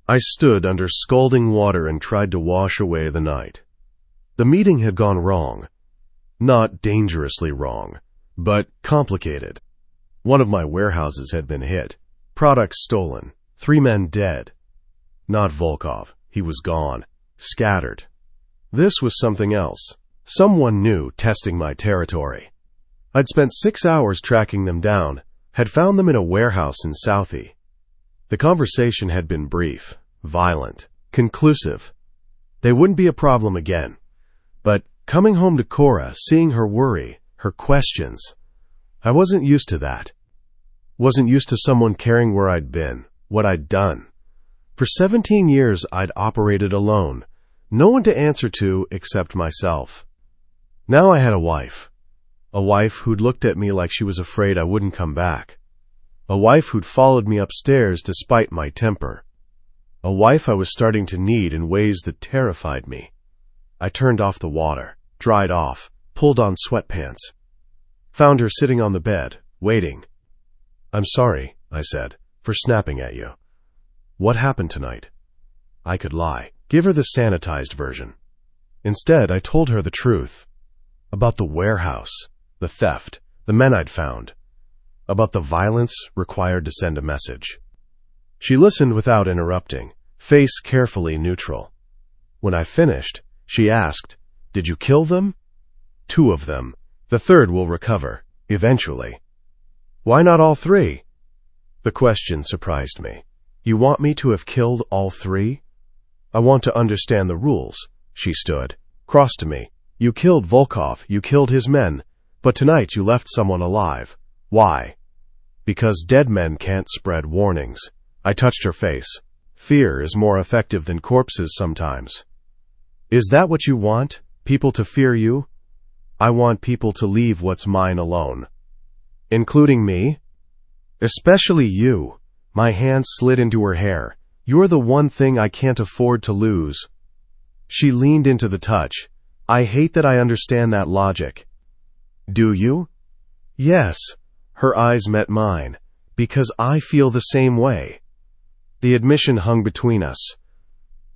I stood under scalding water and tried to wash away the night. The meeting had gone wrong. Not dangerously wrong, but complicated. One of my warehouses had been hit. Products stolen. 3 men dead. Not Volkov. He was gone. Scattered. This was something else. Someone new testing my territory. I'd spent 6 hours tracking them down, had found them in a warehouse in Southie. The conversation had been brief, violent, conclusive. They wouldn't be a problem again. But coming home to Cora, seeing her worry, her questions, I wasn't used to that. Wasn't used to someone caring where I'd been, what I'd done. For 17 years, I'd operated alone. No one to answer to except myself. Now I had a wife who'd looked at me like she was afraid I wouldn't come back. A wife who'd followed me upstairs despite my temper. A wife I was starting to need in ways that terrified me. I turned off the water, dried off, pulled on sweatpants. Found her sitting on the bed, waiting. I'm sorry, I said, for snapping at you. What happened tonight? I could lie, give her the sanitized version. Instead, I told her the truth. About the warehouse, the theft, the men I'd found. About the violence required to send a message. She listened without interrupting, face carefully neutral. When I finished, she asked, "Did you kill them?" 2 of them. The 3rd will recover, eventually. Why not all 3? The question surprised me. You want me to have killed all 3? I want to understand the rules. She stood, crossed to me. You killed Volkov, you killed his men, but tonight you left someone alive. Why? Because dead men can't spread warnings. I touched her face. Fear is more effective than corpses sometimes. Is that what you want? People to fear you? I want people to leave what's mine alone. Including me? Especially you. My hand slid into her hair. You're the one thing I can't afford to lose. She leaned into the touch. I hate that I understand that logic. Do you? Yes. Her eyes met mine. Because I feel the same way. The admission hung between us.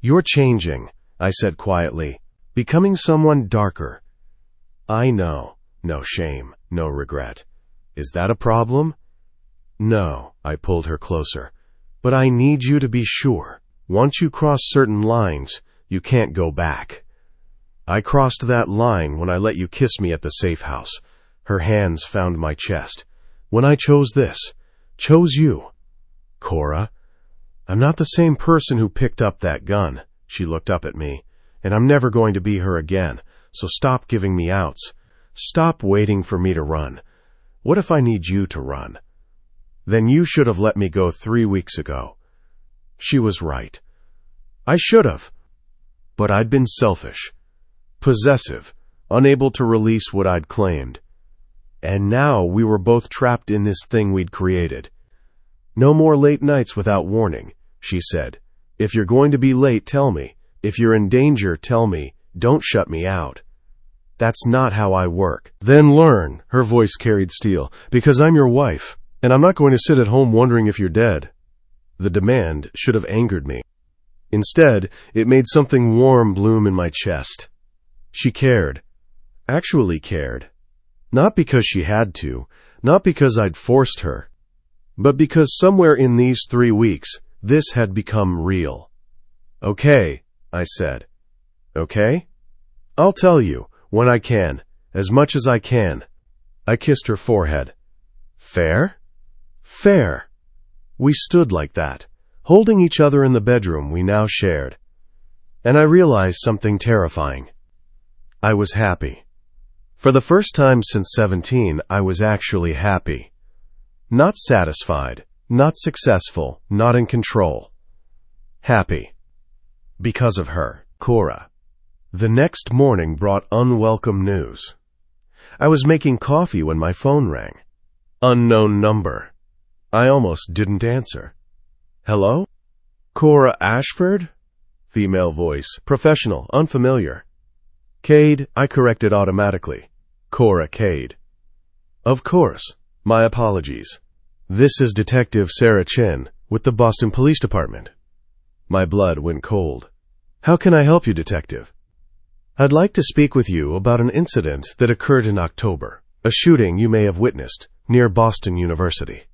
You're changing, I said quietly. Becoming someone darker. I know. No shame, no regret. Is that a problem? No, I pulled her closer. But I need you to be sure. Once you cross certain lines, you can't go back. I crossed that line when I let you kiss me at the safe house. Her hands found my chest. When I chose this, chose you. Cora, I'm not the same person who picked up that gun. She looked up at me. And I'm never going to be her again. So stop giving me outs. Stop waiting for me to run. What if I need you to run? Then you should have let me go 3 weeks ago. She was right. I should have. But I'd been selfish, possessive, unable to release what I'd claimed. And now we were both trapped in this thing we'd created. No more late nights without warning, she said. If you're going to be late, tell me. If you're in danger, tell me. Don't shut me out. That's not how I work. Then learn, her voice carried steel, because I'm your wife, and I'm not going to sit at home wondering if you're dead. The demand should have angered me. Instead, it made something warm bloom in my chest. She cared. Actually cared. Not because she had to, not because I'd forced her, but because somewhere in these 3 weeks, this had become real. Okay, I said. Okay? I'll tell you, when I can, as much as I can. I kissed her forehead. Fair? Fair. We stood like that, holding each other in the bedroom we now shared. And I realized something terrifying. I was happy. For the first time since 17, I was actually happy. Not satisfied, not successful, not in control. Happy. Because of her, Cora. The next morning brought unwelcome news. I was making coffee when my phone rang. Unknown number. I almost didn't answer. Hello? Cora Ashford? Female voice. Professional, unfamiliar. Cade, I corrected automatically. Cora Cade. Of course. My apologies. This is Detective Sarah Chen with the Boston Police Department. My blood went cold. How can I help you, Detective? I'd like to speak with you about an incident that occurred in October, a shooting you may have witnessed near Boston University.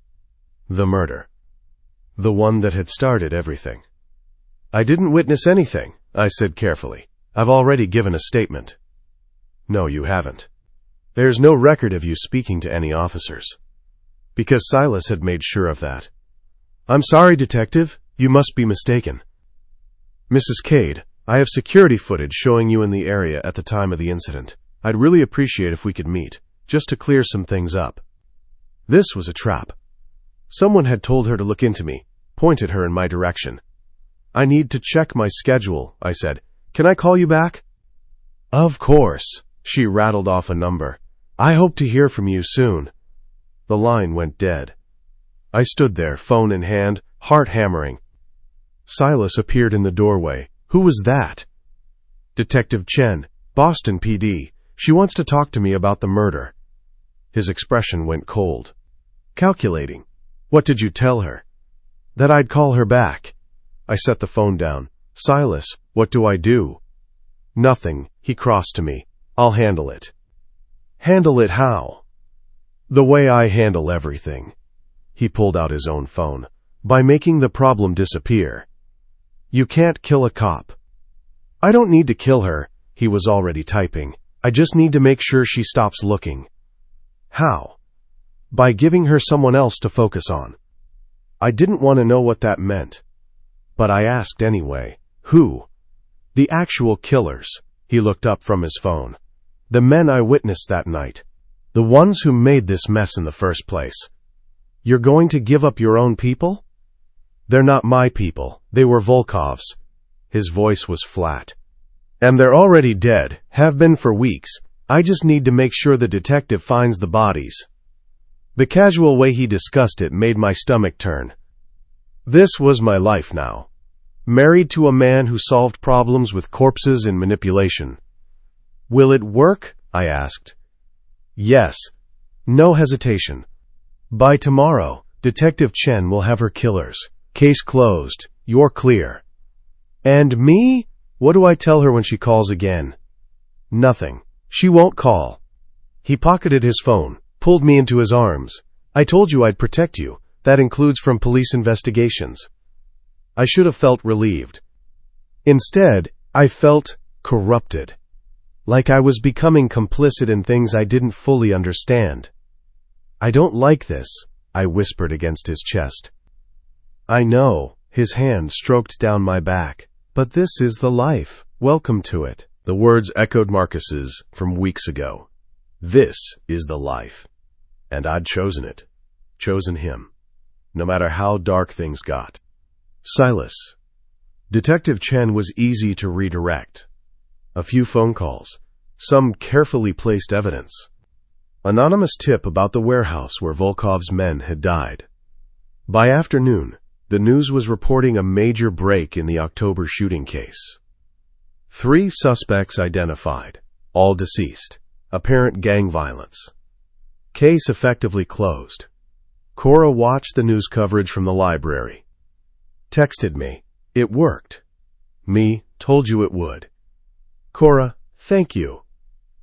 The murder. The one that had started everything. I didn't witness anything, I said carefully. I've already given a statement. No, you haven't. There's no record of you speaking to any officers. Because Silas had made sure of that. I'm sorry, Detective. You must be mistaken. Mrs. Cade, I have security footage showing you in the area at the time of the incident. I'd really appreciate if we could meet, just to clear some things up. This was a trap. Someone had told her to look into me, pointed her in my direction. I need to check my schedule, I said. Can I call you back? Of course. She rattled off a number. I hope to hear from you soon. The line went dead. I stood there, phone in hand, heart hammering. Silas appeared in the doorway. Who was that? Detective Chen, Boston PD. She wants to talk to me about the murder. His expression went cold. Calculating. What did you tell her? That I'd call her back. I set the phone down. Silas, what do I do? Nothing, he crossed to me. I'll handle it. Handle it how? The way I handle everything. He pulled out his own phone. By making the problem disappear. You can't kill a cop. I don't need to kill her, he was already typing. I just need to make sure she stops looking. How? By giving her someone else to focus on. I didn't want to know what that meant. But I asked anyway. Who? The actual killers. He looked up from his phone. The men I witnessed that night. The ones who made this mess in the first place. You're going to give up your own people? They're not my people. They were Volkov's. His voice was flat. And they're already dead, have been for weeks. I just need to make sure the detective finds the bodies. The casual way he discussed it made my stomach turn. This was my life now. Married to a man who solved problems with corpses and manipulation. Will it work? I asked. Yes. No hesitation. By tomorrow, Detective Chen will have her killers. Case closed. You're clear. And me? What do I tell her when she calls again? Nothing. She won't call. He pocketed his phone, pulled me into his arms. I told you I'd protect you. That includes from police investigations. I should have felt relieved. Instead, I felt corrupted. Like I was becoming complicit in things I didn't fully understand. I don't like this, I whispered against his chest. I know, his hand stroked down my back. But this is the life. Welcome to it. The words echoed Marcus's from weeks ago. This is the life. And I'd chosen it. Chosen him. No matter how dark things got. Silas. Detective Chen was easy to redirect. A few phone calls. Some carefully placed evidence. Anonymous tip about the warehouse where Volkov's men had died. By afternoon, the news was reporting a major break in the October shooting case. 3 suspects identified, all deceased, apparent gang violence. Case effectively closed. Cora watched the news coverage from the library. Texted me, it worked. Me, told you it would. Cora, thank you.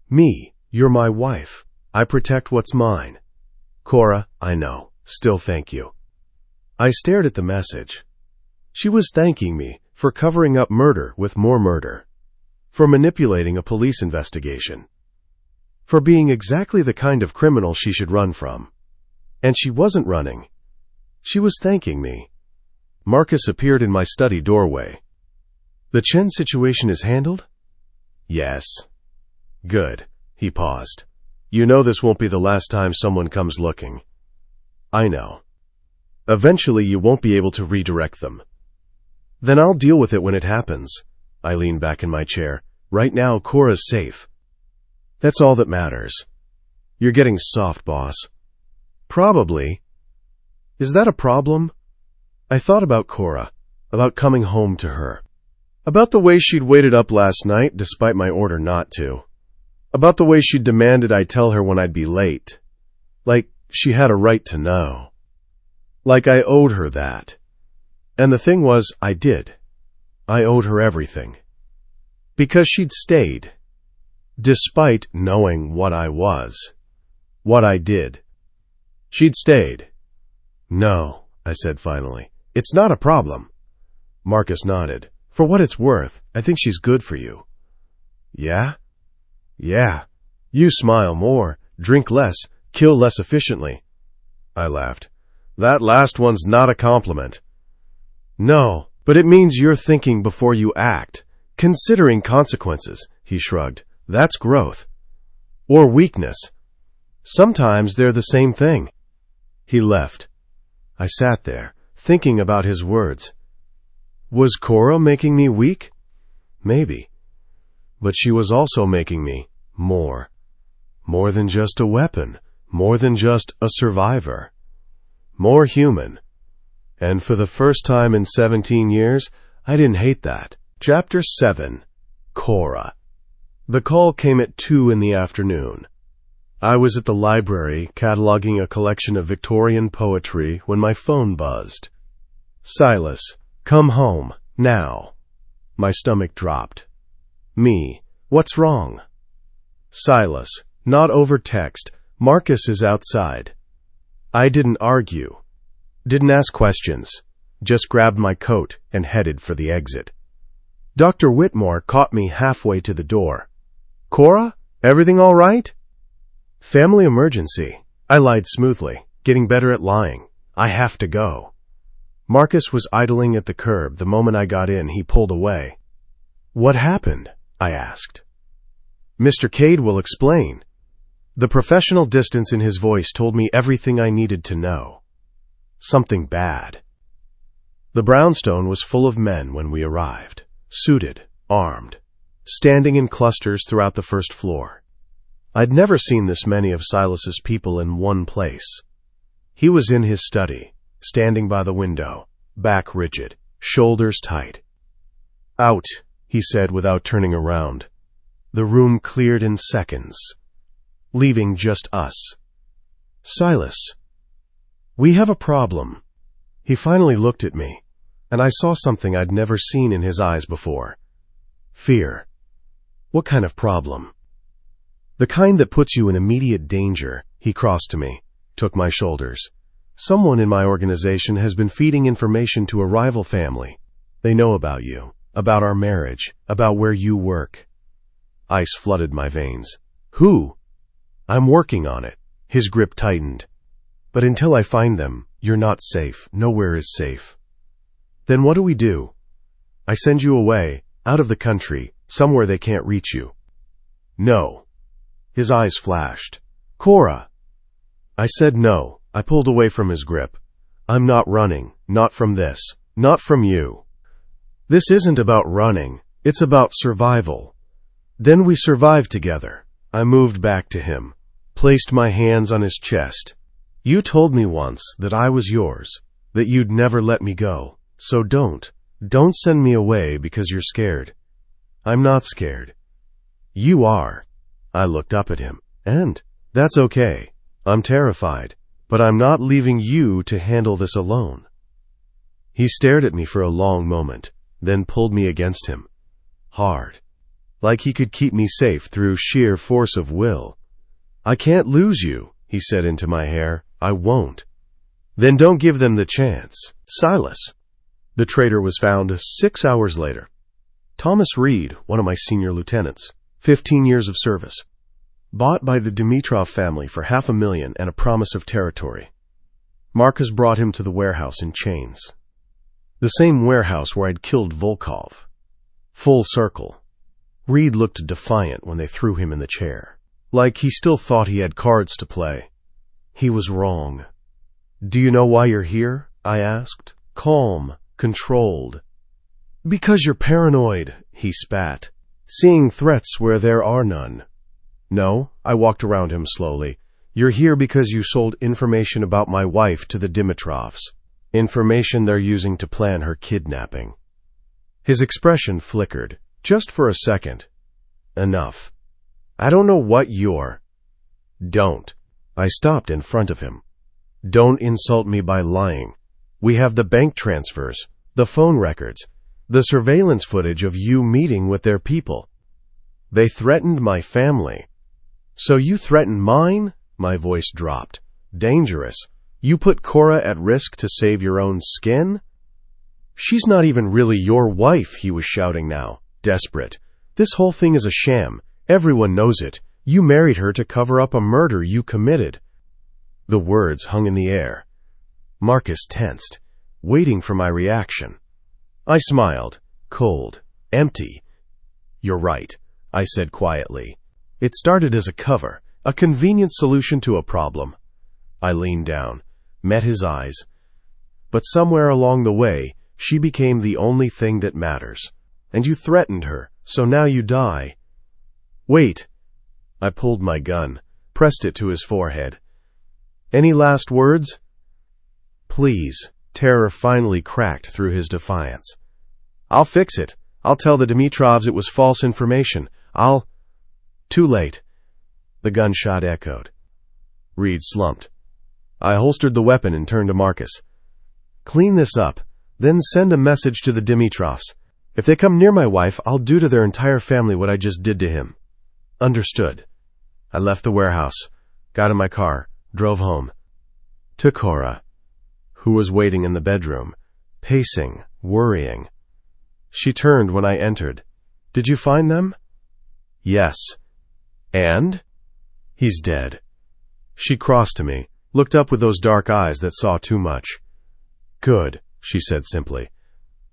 Me, you're my wife. I protect what's mine. Cora, I know, still thank you. I stared at the message. She was thanking me for covering up murder with more murder, for manipulating a police investigation, for being exactly the kind of criminal she should run from. And she wasn't running. She was thanking me. Marcus appeared in my study doorway. The Chen situation is handled? Yes. Good. He paused. You know this won't be the last time someone comes looking. I know. Eventually you won't be able to redirect them. Then I'll deal with it when it happens. I leaned back in my chair. Right now, Cora's safe. That's all that matters. You're getting soft, boss. Probably. Is that a problem? I thought about Cora, about coming home to her. About the way she'd waited up last night despite my order not to. About the way she demanded I tell her when I'd be late. Like she had a right to know. Like I owed her that. And the thing was, I did. I owed her everything. Because she'd stayed. Despite knowing what I was. What I did. She'd stayed. No, I said finally. It's not a problem. Marcus nodded. For what it's worth, I think she's good for you. Yeah? Yeah. You smile more, drink less, kill less efficiently. I laughed. That last one's not a compliment. No, but it means you're thinking before you act, considering consequences, he shrugged. That's growth. Or weakness. Sometimes they're the same thing. He left. I sat there, thinking about his words. Was Cora making me weak? Maybe. But she was also making me more. More than just a weapon. More than just a survivor. More human. And for the first time in 17 years, I didn't hate that. Chapter 7. Cora. The call came at 2 in the afternoon. I was at the library cataloging a collection of Victorian poetry when my phone buzzed. Silas, come home, now. My stomach dropped. Me, what's wrong? Silas, not over text. Marcus is outside. I didn't argue. Didn't ask questions. Just grabbed my coat and headed for the exit. Dr. Whitmore caught me halfway to the door. Cora, everything all right? Family emergency. I lied smoothly, getting better at lying. I have to go. Marcus was idling at the curb. The moment I got in, he pulled away. What happened? I asked. Mr. Cade will explain. The professional distance in his voice told me everything I needed to know. Something bad. The brownstone was full of men when we arrived, suited, armed, standing in clusters throughout the first floor. I'd never seen this many of Silas's people in one place. He was in his study, standing by the window, back rigid, shoulders tight. Out, he said without turning around. The room cleared in seconds, leaving just us. Silas, we have a problem. He finally looked at me, and I saw something I'd never seen in his eyes before. Fear. What kind of problem? The kind that puts you in immediate danger. He crossed to me, took my shoulders. Someone in my organization has been feeding information to a rival family. They know about you, about our marriage, about where you work. Ice flooded my veins. Who? I'm working on it. His grip tightened. But until I find them, you're not safe. Nowhere is safe. Then what do we do? I send you away, out of the country, somewhere they can't reach you. No. His eyes flashed. Cora. I said no. I pulled away from his grip. I'm not running. Not from this. Not from you. This isn't about running. It's about survival. Then we survived together. I moved back to him, placed my hands on his chest. You told me once that I was yours, that you'd never let me go. So don't send me away because you're scared. I'm not scared. You are. I looked up at him. And that's okay. I'm terrified, but I'm not leaving you to handle this alone. He stared at me for a long moment, then pulled me against him. Hard. Like he could keep me safe through sheer force of will. I can't lose you, he said into my hair. I won't. Then don't give them the chance. Silas. The traitor was found 6 hours later. Thomas Reed, one of my senior lieutenants, 15 years of service. Bought by the Dimitrov family for $500,000 and a promise of territory. Marcus brought him to the warehouse in chains. The same warehouse where I'd killed Volkov. Full circle. Reed looked defiant when they threw him in the chair. Like he still thought he had cards to play. He was wrong. Do you know why you're here? I asked. Calm, controlled. Because you're paranoid, he spat. Seeing threats where there are none. No, I walked around him slowly. You're here because you sold information about my wife to the Dimitrovs. Information they're using to plan her kidnapping. His expression flickered, just for a second. Enough. I don't know what you're... Don't. I stopped in front of him. Don't insult me by lying. We have the bank transfers, the phone records, the surveillance footage of you meeting with their people. They threatened my family. So you threatened mine? My voice dropped. Dangerous. You put Cora at risk to save your own skin? She's not even really your wife, he was shouting now, desperate. This whole thing is a sham. Everyone knows it. You married her to cover up a murder you committed. The words hung in the air. Marcus tensed, waiting for my reaction. I smiled, cold, empty. You're right, I said quietly. It started as a cover, a convenient solution to a problem. I leaned down, met his eyes. But somewhere along the way, she became the only thing that matters. And you threatened her, so now you die. Wait. I pulled my gun, pressed it to his forehead. Any last words? Please. Terror finally cracked through his defiance. I'll fix it. I'll tell the Dimitrovs it was false information. Too late. The gunshot echoed. Reed slumped. I holstered the weapon and turned to Marcus. Clean this up, then send a message to the Dimitrovs. If they come near my wife, I'll do to their entire family what I just did to him. Understood. I left the warehouse, got in my car, drove home. To Cora, who was waiting in the bedroom, pacing, worrying. She turned when I entered. Did you find them? Yes. And? He's dead. She crossed to me, looked up with those dark eyes that saw too much. Good, she said simply.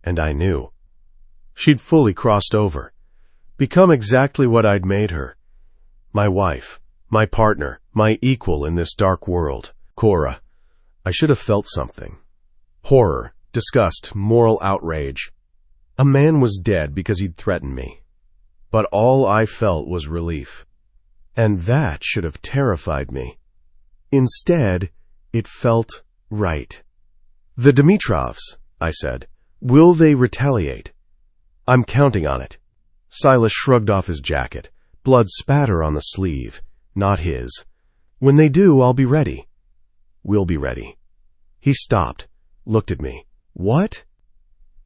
And I knew. She'd fully crossed over. Become exactly what I'd made her. My wife, my partner, my equal in this dark world. Cora. I should have felt something. Horror, disgust, moral outrage. A man was dead because he'd threatened me. But all I felt was relief. And that should have terrified me. Instead, it felt right. The Dimitrovs, I said. Will they retaliate? I'm counting on it. Silas shrugged off his jacket. Blood spatter on the sleeve. Not his. When they do, I'll be ready. We'll be ready. He stopped, looked at me. What?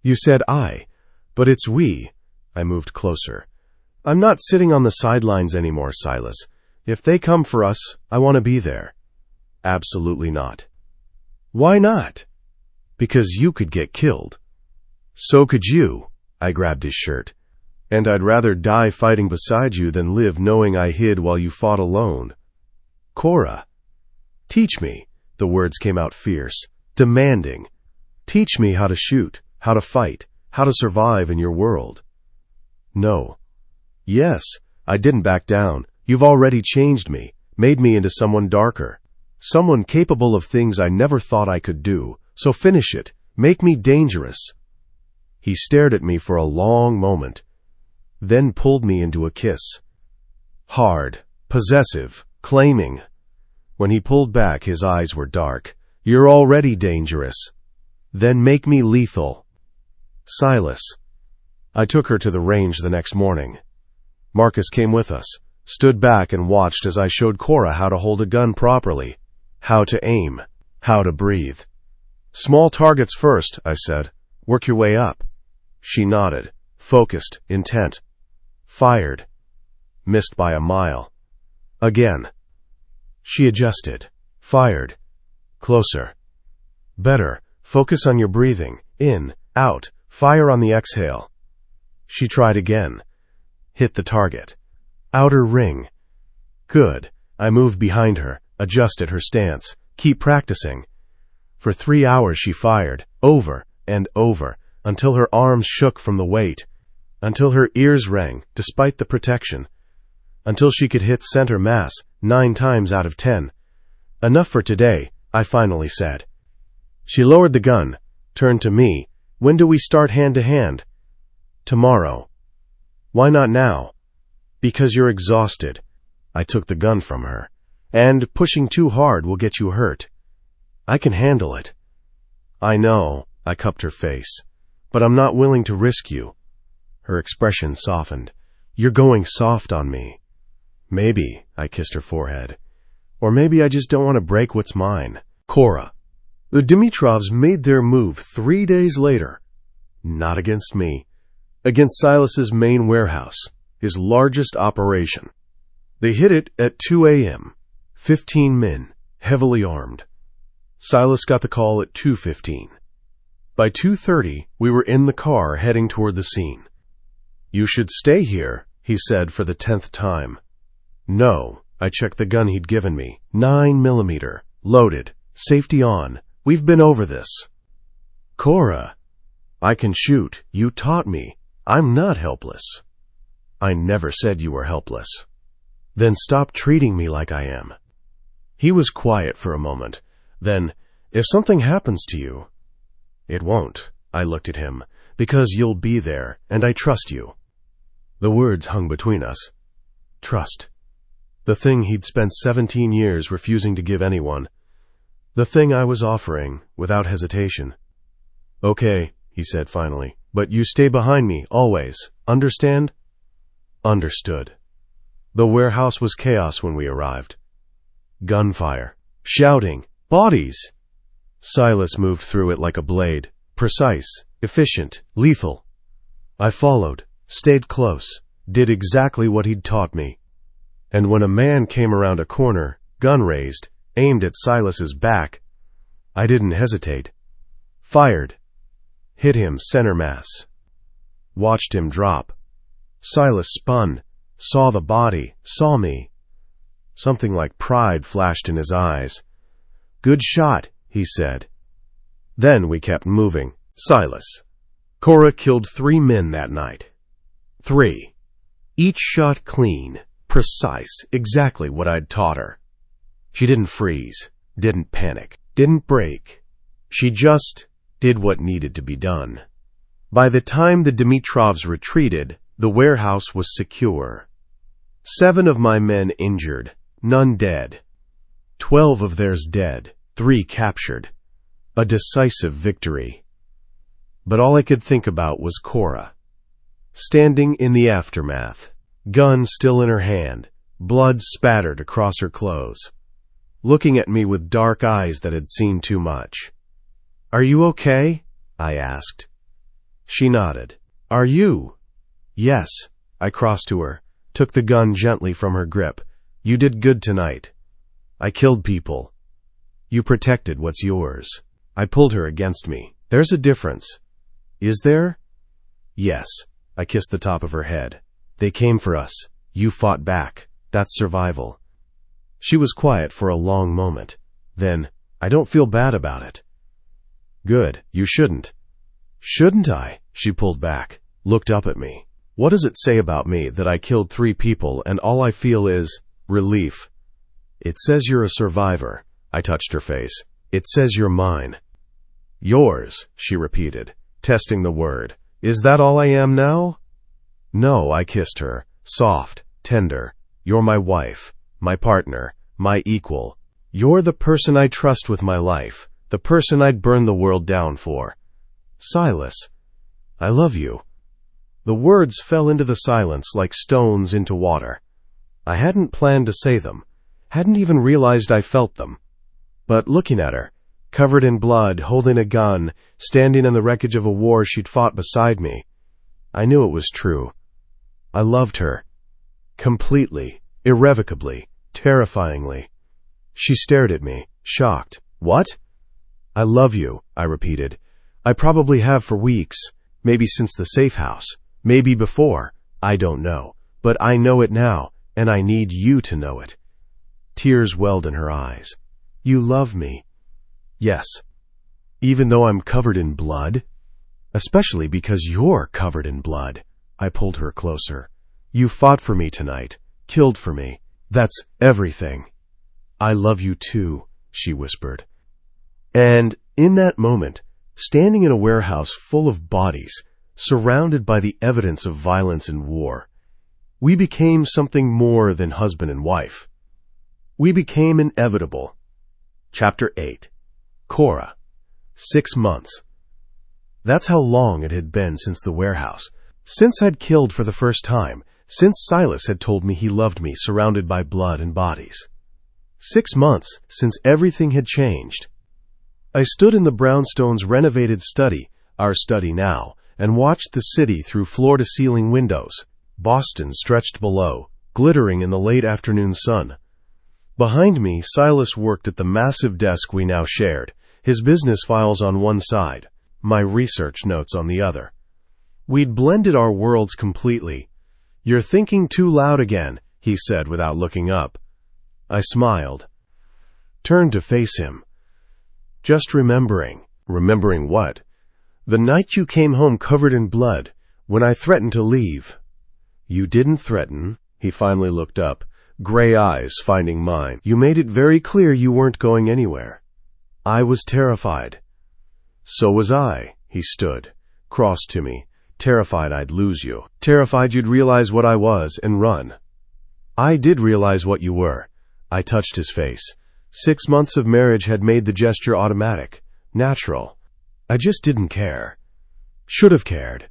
You said I, but it's we. I moved closer. I'm not sitting on the sidelines anymore, Silas. If they come for us, I want to be there. Absolutely not. Why not? Because you could get killed. So could you. I grabbed his shirt. And I'd rather die fighting beside you than live knowing I hid while you fought alone. Cora. Teach me. The words came out fierce, demanding. Teach me how to shoot, how to fight, how to survive in your world. No. Yes, I didn't back down. You've already changed me, made me into someone darker. Someone capable of things I never thought I could do. So finish it. Make me dangerous. He stared at me for a long moment, then pulled me into a kiss. Hard, possessive, claiming. When he pulled back, his eyes were dark. You're already dangerous. Then make me lethal. Silas. I took her to the range the next morning. Marcus came with us, stood back and watched as I showed Cora how to hold a gun properly, how to aim, how to breathe. Small targets first, I said. Work your way up. She nodded, focused, intent. Fired. Missed by a mile. Again. She adjusted. Fired. Closer. Better. Focus on your breathing. In, out. Fire on the exhale. She tried again. Hit the target. Outer ring. Good. I moved behind her, adjusted her stance. Keep practicing. For 3 hours she fired, over and over, until her arms shook from the weight, until her ears rang, despite the protection, until she could hit center mass 9 times out of 10. Enough for today, I finally said. She lowered the gun, turned to me. When do we start hand-to-hand? Tomorrow. Why not now? Because you're exhausted. I took the gun from her. And pushing too hard will get you hurt. I can handle it. I know. I cupped her face. but I'm not willing to risk you." Her expression softened. "You're going soft on me." "Maybe," I kissed her forehead. "Or maybe I just don't want to break what's mine." Cora. The Dimitrovs made their move 3 days later. Not against me. Against Silas's main warehouse, his largest operation. They hit it at 2 a.m. 15 men, heavily armed. Silas got the call at 2:15. By 2:30, we were in the car heading toward the scene. "You should stay here," he said for the 10th time. "No." I checked the gun he'd given me. 9mm, loaded, safety on. "We've been over this." "Cora, I can shoot. You taught me. I'm not helpless." "I never said you were helpless." "Then stop treating me like I am." He was quiet for a moment. Then, "If something happens to you—" "It won't." I looked at him. "Because you'll be there, and I trust you." The words hung between us. Trust. The thing he'd spent 17 years refusing to give anyone. The thing I was offering, without hesitation. "Okay," he said finally, "but you stay behind me, always. Understand?" Understood. The warehouse was chaos when we arrived. Gunfire. Shouting. Bodies. Silas moved through it like a blade. Precise. Efficient. Lethal. I followed. Stayed close. Did exactly what he'd taught me. And when a man came around a corner, gun raised, aimed at Silas's back, I didn't hesitate. Fired. Hit him center mass. Watched him drop. Silas spun, saw the body, saw me. Something like pride flashed in his eyes. "Good shot," he said. Then we kept moving. Silas. Cora killed 3 men that night. 3. Each shot clean, precise, exactly what I'd taught her. She didn't freeze, didn't panic, didn't break. She just did what needed to be done. By the time the Dimitrovs retreated, the warehouse was secure. 7 of my men injured, none dead. 12 of theirs dead, 3 captured. A decisive victory. But all I could think about was Cora. Standing in the aftermath, gun still in her hand, blood spattered across her clothes, looking at me with dark eyes that had seen too much. "Are you okay?" I asked. She nodded. "Are you?" "Yes." I crossed to her, took the gun gently from her grip. "You did good tonight. I killed people. You protected what's yours." I pulled her against me. "There's a difference." "Is there?" "Yes." I kissed the top of her head. "They came for us. You fought back. That's survival." She was quiet for a long moment. Then, "I don't feel bad about it." "Good. You shouldn't." "Shouldn't I?" She pulled back, looked up at me. "What does it say about me that I killed 3 people and all I feel is relief?" "It says you're a survivor." I touched her face. "It says you're mine." "Yours," she repeated, testing the word. "Is that all I am now?" "No," I kissed her, soft, tender. "You're my wife, my partner, my equal. You're the person I trust with my life, the person I'd burn the world down for. Silas, I love you." The words fell into the silence like stones into water. I hadn't planned to say them, hadn't even realized I felt them. But looking at her, covered in blood, holding a gun, standing in the wreckage of a war she'd fought beside me, I knew it was true. I loved her. Completely, irrevocably, terrifyingly. She stared at me, shocked. "What?" "I love you," I repeated. "I probably have for weeks, maybe since the safe house, maybe before. I don't know. But I know it now, and I need you to know it." Tears welled in her eyes. "You love me." "Yes." "Even though I'm covered in blood?" "Especially because you're covered in blood." I pulled her closer. "You fought for me tonight, killed for me. That's everything." "I love you too," she whispered. And in that moment, standing in a warehouse full of bodies, surrounded by the evidence of violence and war, we became something more than husband and wife. We became inevitable. Chapter 8. Cora. 6 months. That's how long it had been since the warehouse. Since I'd killed for the first time. Since Silas had told me he loved me surrounded by blood and bodies. 6 months since everything had changed. I stood in the brownstones' renovated study, our study now, and watched the city through floor-to-ceiling windows. Boston stretched below, glittering in the late afternoon sun. Behind me, Silas worked at the massive desk we now shared, his business files on one side, my research notes on the other. We'd blended our worlds completely. "You're thinking too loud again," he said without looking up. I smiled, turned to face him. "Just remembering." "Remembering what?" "The night you came home covered in blood, when I threatened to leave." "You didn't threaten." He finally looked up, gray eyes finding mine. "You made it very clear you weren't going anywhere." "I was terrified." "So was I." He stood, crossed to me, "Terrified I'd lose you. Terrified you'd realize what I was and run." "I did realize what you were." I touched his face. 6 months of marriage had made the gesture automatic, natural. I just didn't care. Should have cared.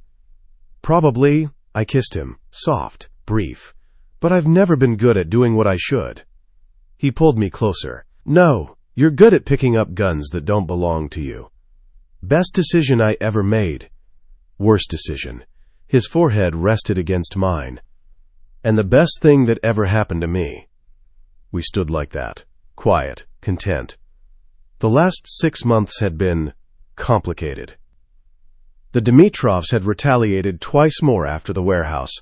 "Probably." I kissed him, soft, brief. "But I've never been good at doing what I should." He pulled me closer. "No, you're good at picking up guns that don't belong to you." "Best decision I ever made." "Worst decision." His forehead rested against mine. "And the best thing that ever happened to me." We stood like that, quiet, content. The last 6 months had been complicated. The Dimitrovs had retaliated twice more after the warehouse.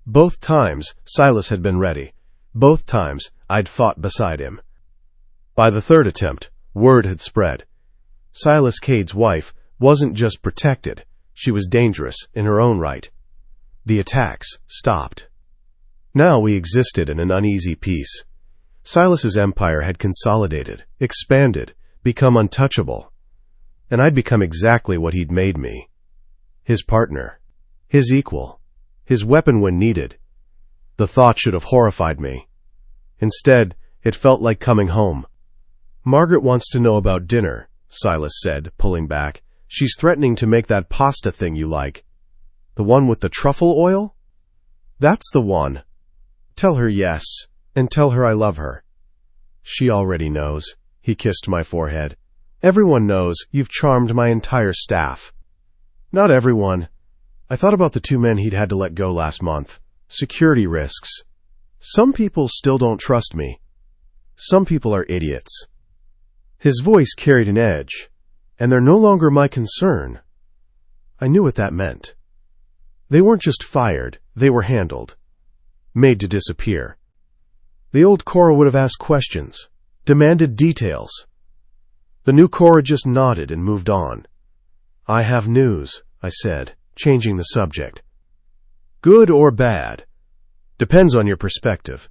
Both times, Silas had been ready. Both times, I'd fought beside him. By the third attempt, word had spread. Silas Cade's wife wasn't just protected, she was dangerous in her own right. The attacks stopped. Now we existed in an uneasy peace. Silas's empire had consolidated, expanded, become untouchable. And I'd become exactly what he'd made me. His partner. His equal. His weapon when needed. The thought should have horrified me. Instead, it felt like coming home. "Margaret wants to know about dinner," Silas said, pulling back. "She's threatening to make that pasta thing you like." "The one with the truffle oil?" "That's the one." "Tell her yes, and tell her I love her." "She already knows." He kissed my forehead. "Everyone knows. You've charmed my entire staff." "Not everyone." I thought about the 2 men he'd had to let go last month. Security risks. "Some people still don't trust me. Some people are idiots." His voice carried an edge. "And they're no longer my concern." I knew what that meant. They weren't just fired, they were handled. Made to disappear. The old Cora would have asked questions, demanded details. The new Cora just nodded and moved on. "I have news," I said, changing the subject. "Good or bad?" "Depends on your perspective."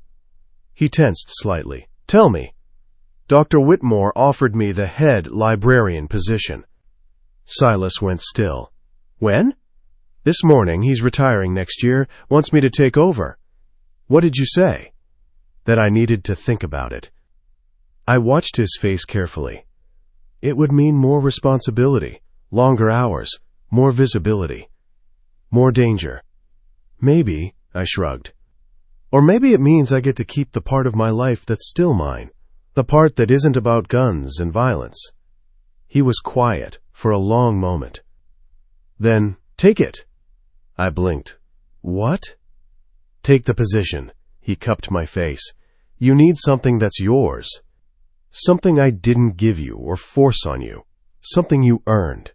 He tensed slightly. "Tell me." "Dr. Whitmore offered me the head librarian position." Silas went still. "When?" "This morning. He's retiring next year, wants me to take over." "What did you say?" "That I needed to think about it." I watched his face carefully. It would mean more responsibility, longer hours, more visibility, more danger. "Maybe," I shrugged. "Or maybe it means I get to keep the part of my life that's still mine, the part that isn't about guns and violence." He was quiet for a long moment. "Then, take it." I blinked. "What?" "Take the position." He cupped my face. "You need something that's yours. Something I didn't give you or force on you. Something you earned."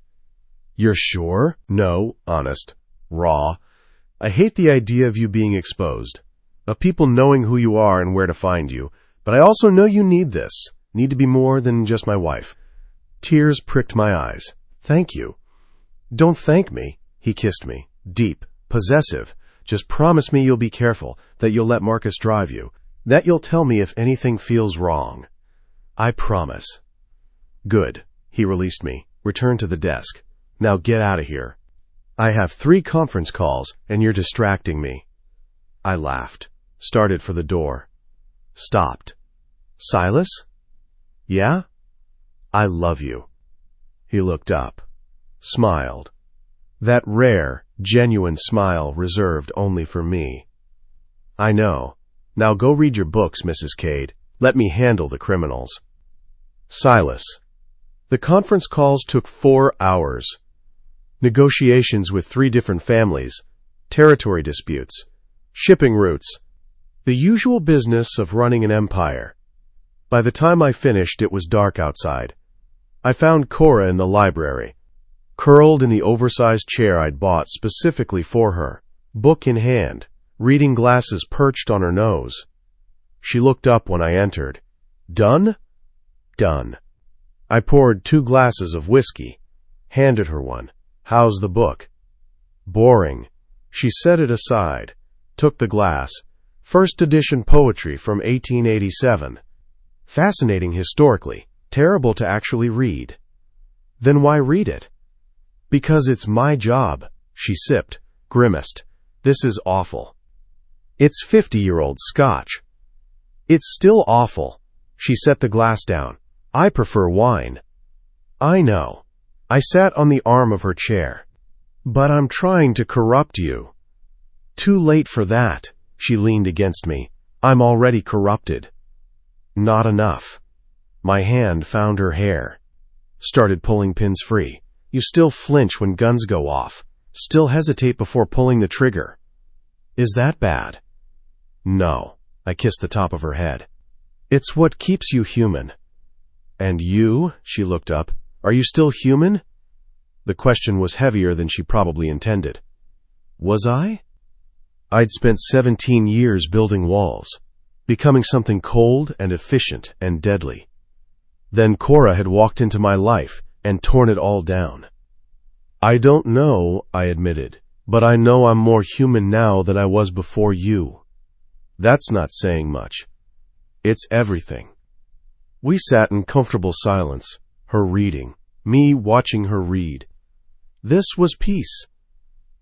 "You're sure?" "No, honest. Raw. I hate the idea of you being exposed, of people knowing who you are and where to find you, but I also know you need this, need to be more than just my wife." Tears pricked my eyes. "Thank you." "Don't thank me." He kissed me, deep, possessive. "Just promise me you'll be careful, that you'll let Marcus drive you, that you'll tell me if anything feels wrong." "I promise." "Good." He released me, returned to the desk. "Now get out of here. I have 3 conference calls, and you're distracting me." I laughed, started for the door. Stopped. "Silas?" "Yeah?" "I love you." He looked up, smiled. That rare, genuine smile reserved only for me. I know. Now go read your books, Mrs. Cade. Let me handle the criminals. Silas. The conference calls took 4 hours. Negotiations with 3 different families, territory disputes, shipping routes, the usual business of running an empire. By the time I finished, it was dark outside. I found Cora in the library, curled in the oversized chair I'd bought specifically for her, book in hand, reading glasses perched on her nose. She looked up when I entered. Done? Done. I poured 2 glasses of whiskey, handed her one. How's the book? Boring. She set it aside, took the glass. First edition poetry from 1887. Fascinating historically, terrible to actually read. Then why read it? Because it's my job, she sipped, grimaced. This is awful. It's 50-year-old Scotch. It's still awful. She set the glass down. I prefer wine. I know. I sat on the arm of her chair. But I'm trying to corrupt you. Too late for that. She leaned against me. I'm already corrupted. Not enough. My hand found her hair. Started pulling pins free. You still flinch when guns go off. Still hesitate before pulling the trigger. Is that bad? No. I kissed the top of her head. It's what keeps you human. And you? She looked up. Are you still human? The question was heavier than she probably intended. Was I? I'd spent 17 years building walls, becoming something cold and efficient and deadly. Then Cora had walked into my life and torn it all down. I don't know, I admitted, but I know I'm more human now than I was before you. That's not saying much. It's everything. We sat in comfortable silence, her reading, me watching her read. This was peace.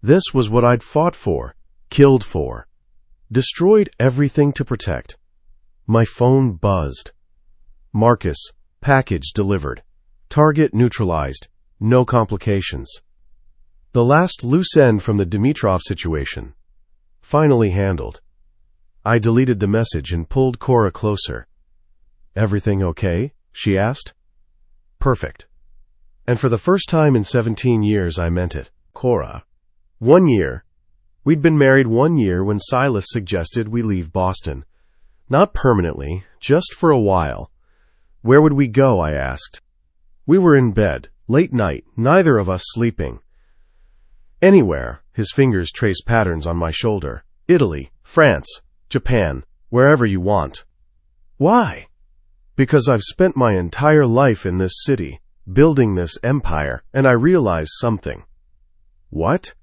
This was what I'd fought for, killed for, destroyed everything to protect. My phone buzzed. Marcus, package delivered. Target neutralized. No complications. The last loose end from the Dimitrov situation. Finally handled. I deleted the message and pulled Cora closer. Everything okay? She asked. Perfect. And for the first time in 17 years, I meant it. Cora. 1 year. We'd been married 1 year when Silas suggested we leave Boston. Not permanently, just for a while. Where would we go, I asked. We were in bed, late night, neither of us sleeping. Anywhere, his fingers traced patterns on my shoulder. Italy, France, Japan, wherever you want. Why? Because I've spent my entire life in this city, building this empire, and I realized something. What?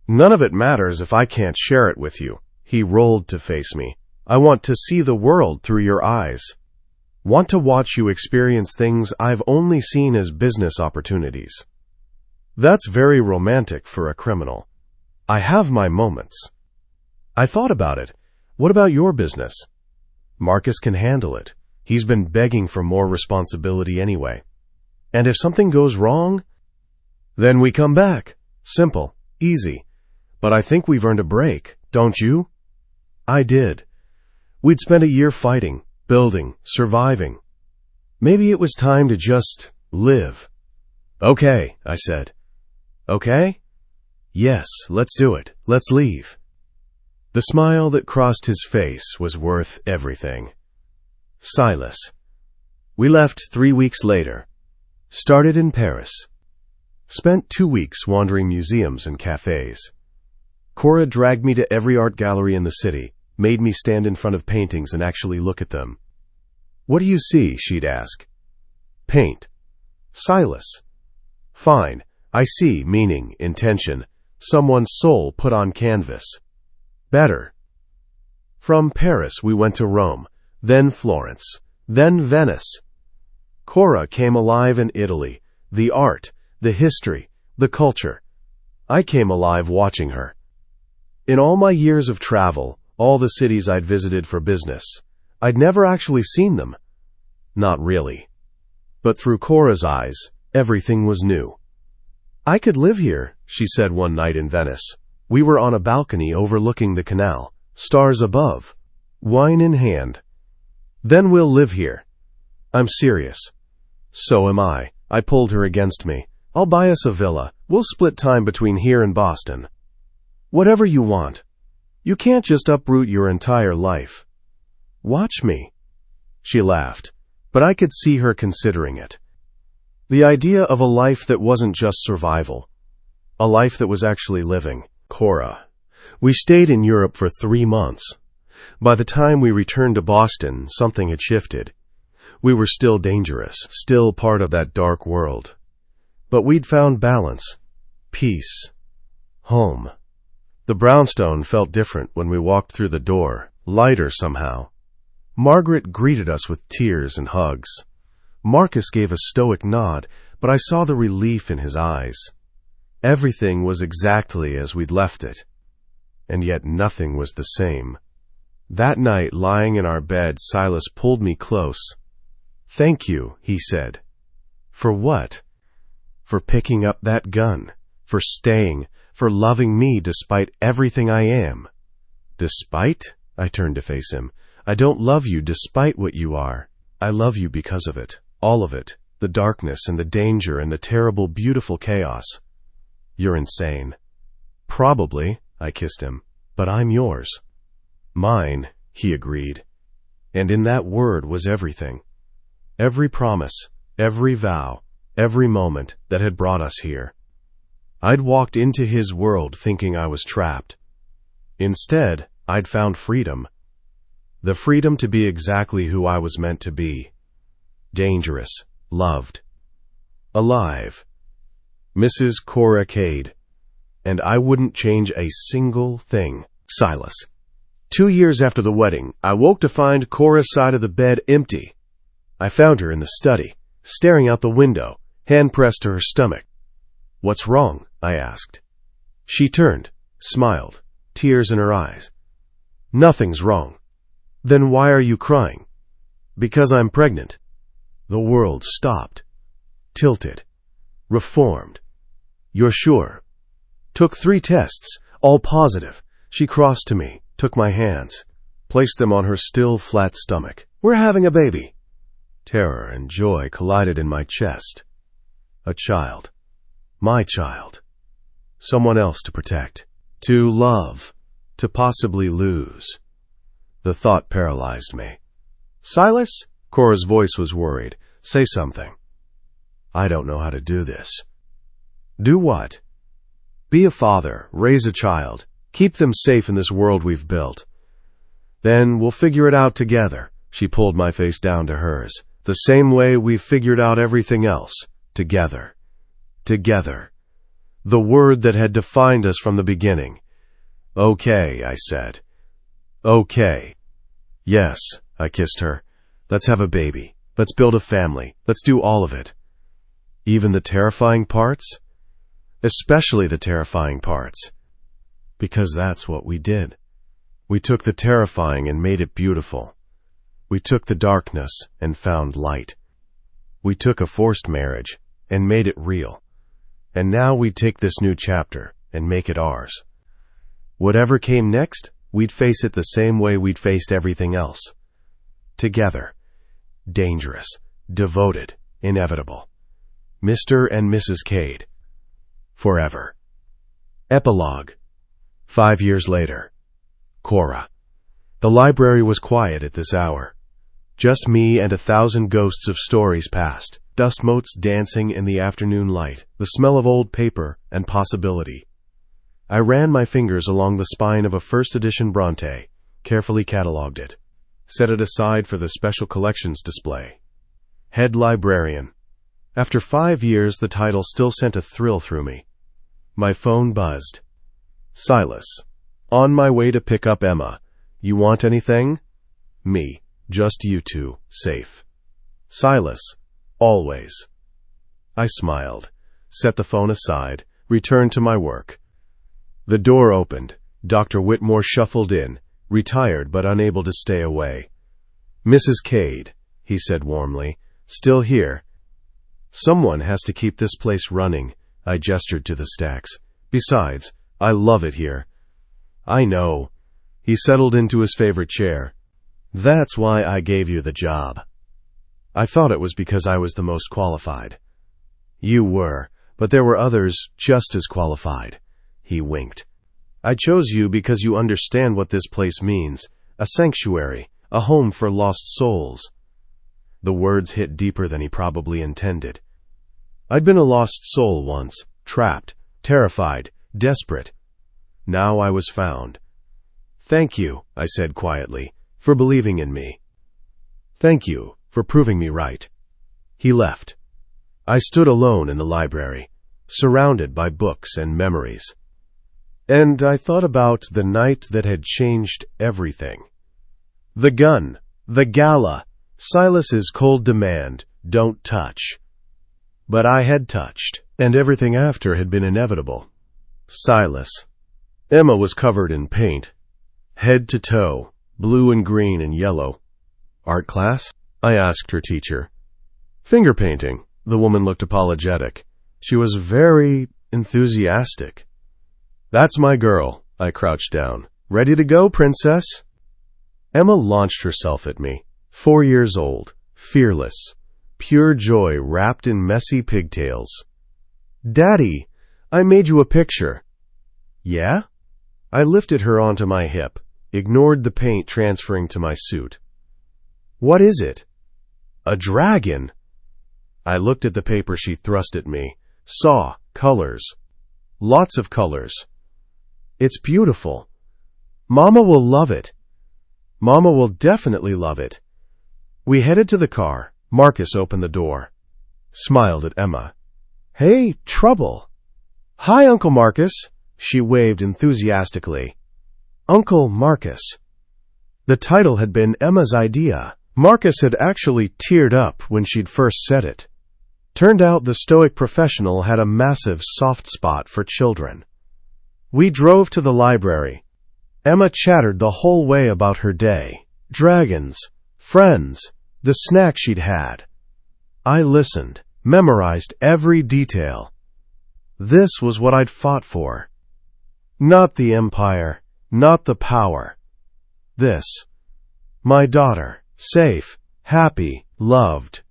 None of it matters if I can't share it with you. He rolled to face me. I want to see the world through your eyes. Want to watch you experience things I've only seen as business opportunities. That's very romantic for a criminal. I have my moments. I thought about it. What about your business? Marcus can handle it. He's been begging for more responsibility anyway. And if something goes wrong, then we come back. Simple, easy. But I think we've earned a break, don't you? I did. We'd spent a year fighting, building, surviving. Maybe it was time to just live. Okay, I said. Okay? Yes, let's do it. Let's leave. The smile that crossed his face was worth everything. Silas. We left 3 weeks later. Started in Paris. Spent 2 weeks wandering museums and cafes. Cora dragged me to every art gallery in the city, made me stand in front of paintings and actually look at them. What do you see? She'd ask. Paint. Silas. Fine. I see meaning, intention, someone's soul put on canvas. Better. From Paris we went to Rome, then Florence, then Venice. Cora came alive in Italy, the art, the history, the culture. I came alive watching her. In all my years of travel, all the cities I'd visited for business, I'd never actually seen them. Not really. But through Cora's eyes, everything was new. I could live here, she said one night in Venice. We were on a balcony overlooking the canal, stars above, wine in hand. Then we'll live here. I'm serious. So am I. I pulled her against me. I'll buy us a villa. We'll split time between here and Boston. Whatever you want. You can't just uproot your entire life. Watch me. She laughed, but I could see her considering it. The idea of a life that wasn't just survival. A life that was actually living. Cora. We stayed in Europe for 3 months. By the time we returned to Boston, something had shifted. We were still dangerous, still part of that dark world. But we'd found balance, peace, home. The brownstone felt different when we walked through the door, lighter somehow. Margaret greeted us with tears and hugs. Marcus gave a stoic nod, but I saw the relief in his eyes. Everything was exactly as we'd left it. And yet nothing was the same. That night, lying in our bed, Silas pulled me close. "Thank you," he said. "For what?" "For picking up that gun. For staying. For loving me despite everything I am." "Despite?" I turned to face him. "I don't love you despite what you are. I love you because of it. All of it. The darkness and the danger and the terrible, beautiful chaos." "You're insane." "Probably," I kissed him, "but I'm yours." "Mine," he agreed. And in that word was everything. Every promise, every vow, every moment that had brought us here. I'd walked into his world thinking I was trapped. Instead, I'd found freedom. The freedom to be exactly who I was meant to be. Dangerous, loved, alive. Mrs. Cora Cade. And I wouldn't change a single thing. Silas. 2 years after the wedding, I woke to find Cora's side of the bed empty. I found her in the study, staring out the window, hand pressed to her stomach. "What's wrong?" I asked. She turned, smiled, tears in her eyes. "Nothing's wrong." "Then why are you crying?" "Because I'm pregnant." The world stopped, tilted, reformed. "You're sure?" "Took 3 tests, all positive." She crossed to me, took my hands, placed them on her still flat stomach. "We're having a baby." Terror and joy collided in my chest. A child. My child. Someone else to protect. To love. To possibly lose. The thought paralyzed me. "Silas?" Cora's voice was worried. "Say something." "I don't know how to do this." "Do what?" "Be a father, raise a child, keep them safe in this world we've built. Then we'll figure it out together." She pulled my face down to hers. "The same way we've figured out everything else. Together. Together." The word that had defined us from the beginning. "Okay," I said. "Okay." "Yes," I kissed her. "Let's have a baby. Let's build a family. Let's do all of it." "Even the terrifying parts?" "Especially the terrifying parts." Because that's what we did. We took the terrifying and made it beautiful. We took the darkness and found light. We took a forced marriage and made it real. And now we'd take this new chapter and make it ours. Whatever came next, we'd face it the same way we'd faced everything else. Together. Dangerous. Devoted. Inevitable. Mr. and Mrs. Cade. Forever. Epilogue. 5 years later. Cora. The library was quiet at this hour. Just me and 1,000 ghosts of stories past, dust motes dancing in the afternoon light, the smell of old paper and possibility. I ran my fingers along the spine of a first edition Bronte, carefully catalogued it, set it aside for the special collections display. Head librarian. After 5 years, the title still sent a thrill through me. My phone buzzed. Silas. On my way to pick up Emma. You want anything? Me. Just you two. Safe. Silas. Always. I smiled, set the phone aside, returned to my work. The door opened. Dr. Whitmore shuffled in, retired but unable to stay away. Mrs. Cade, he said warmly, still here. Someone has to keep this place running. I gestured to the stacks. Besides, I love it here. I know. He settled into his favorite chair. That's why I gave you the job. I thought it was because I was the most qualified. You were, but there were others just as qualified. He winked. I chose you because you understand what this place means. A sanctuary, a home for lost souls. The words hit deeper than he probably intended. I'd been a lost soul once, trapped, terrified, desperate. Now I was found. Thank you, I said quietly, for believing in me. Thank you for proving me right. He left. I stood alone in the library, surrounded by books and memories. And I thought about the night that had changed everything. The gun, the gala, Silas's cold demand, don't touch. But I had touched, and everything after had been inevitable. Silas. Emma was covered in paint, head to toe, blue and green and yellow. Art class? I asked her teacher. Finger painting. The woman looked apologetic. She was very enthusiastic. That's my girl. I crouched down. Ready to go, princess? Emma launched herself at me. 4 years old, fearless, pure joy wrapped in messy pigtails. Daddy, I made you a picture. Yeah? I lifted her onto my hip, ignored the paint transferring to my suit. What is it? A dragon. I looked at the paper she thrust at me, saw colors. Lots of colors. It's beautiful. Mama will love it. Mama will definitely love it. We headed to the car. Marcus opened the door. Smiled at Emma. Hey, trouble. Hi, Uncle Marcus. She waved enthusiastically. Uncle Marcus. The title had been Emma's idea. Marcus had actually teared up when she'd first said it. Turned out the stoic professional had a massive soft spot for children. We drove to the library. Emma chattered the whole way about her day. Dragons, friends, the snack she'd had. I listened, memorized every detail. This was what I'd fought for. Not the empire, not the power. This. My daughter, safe, happy, loved.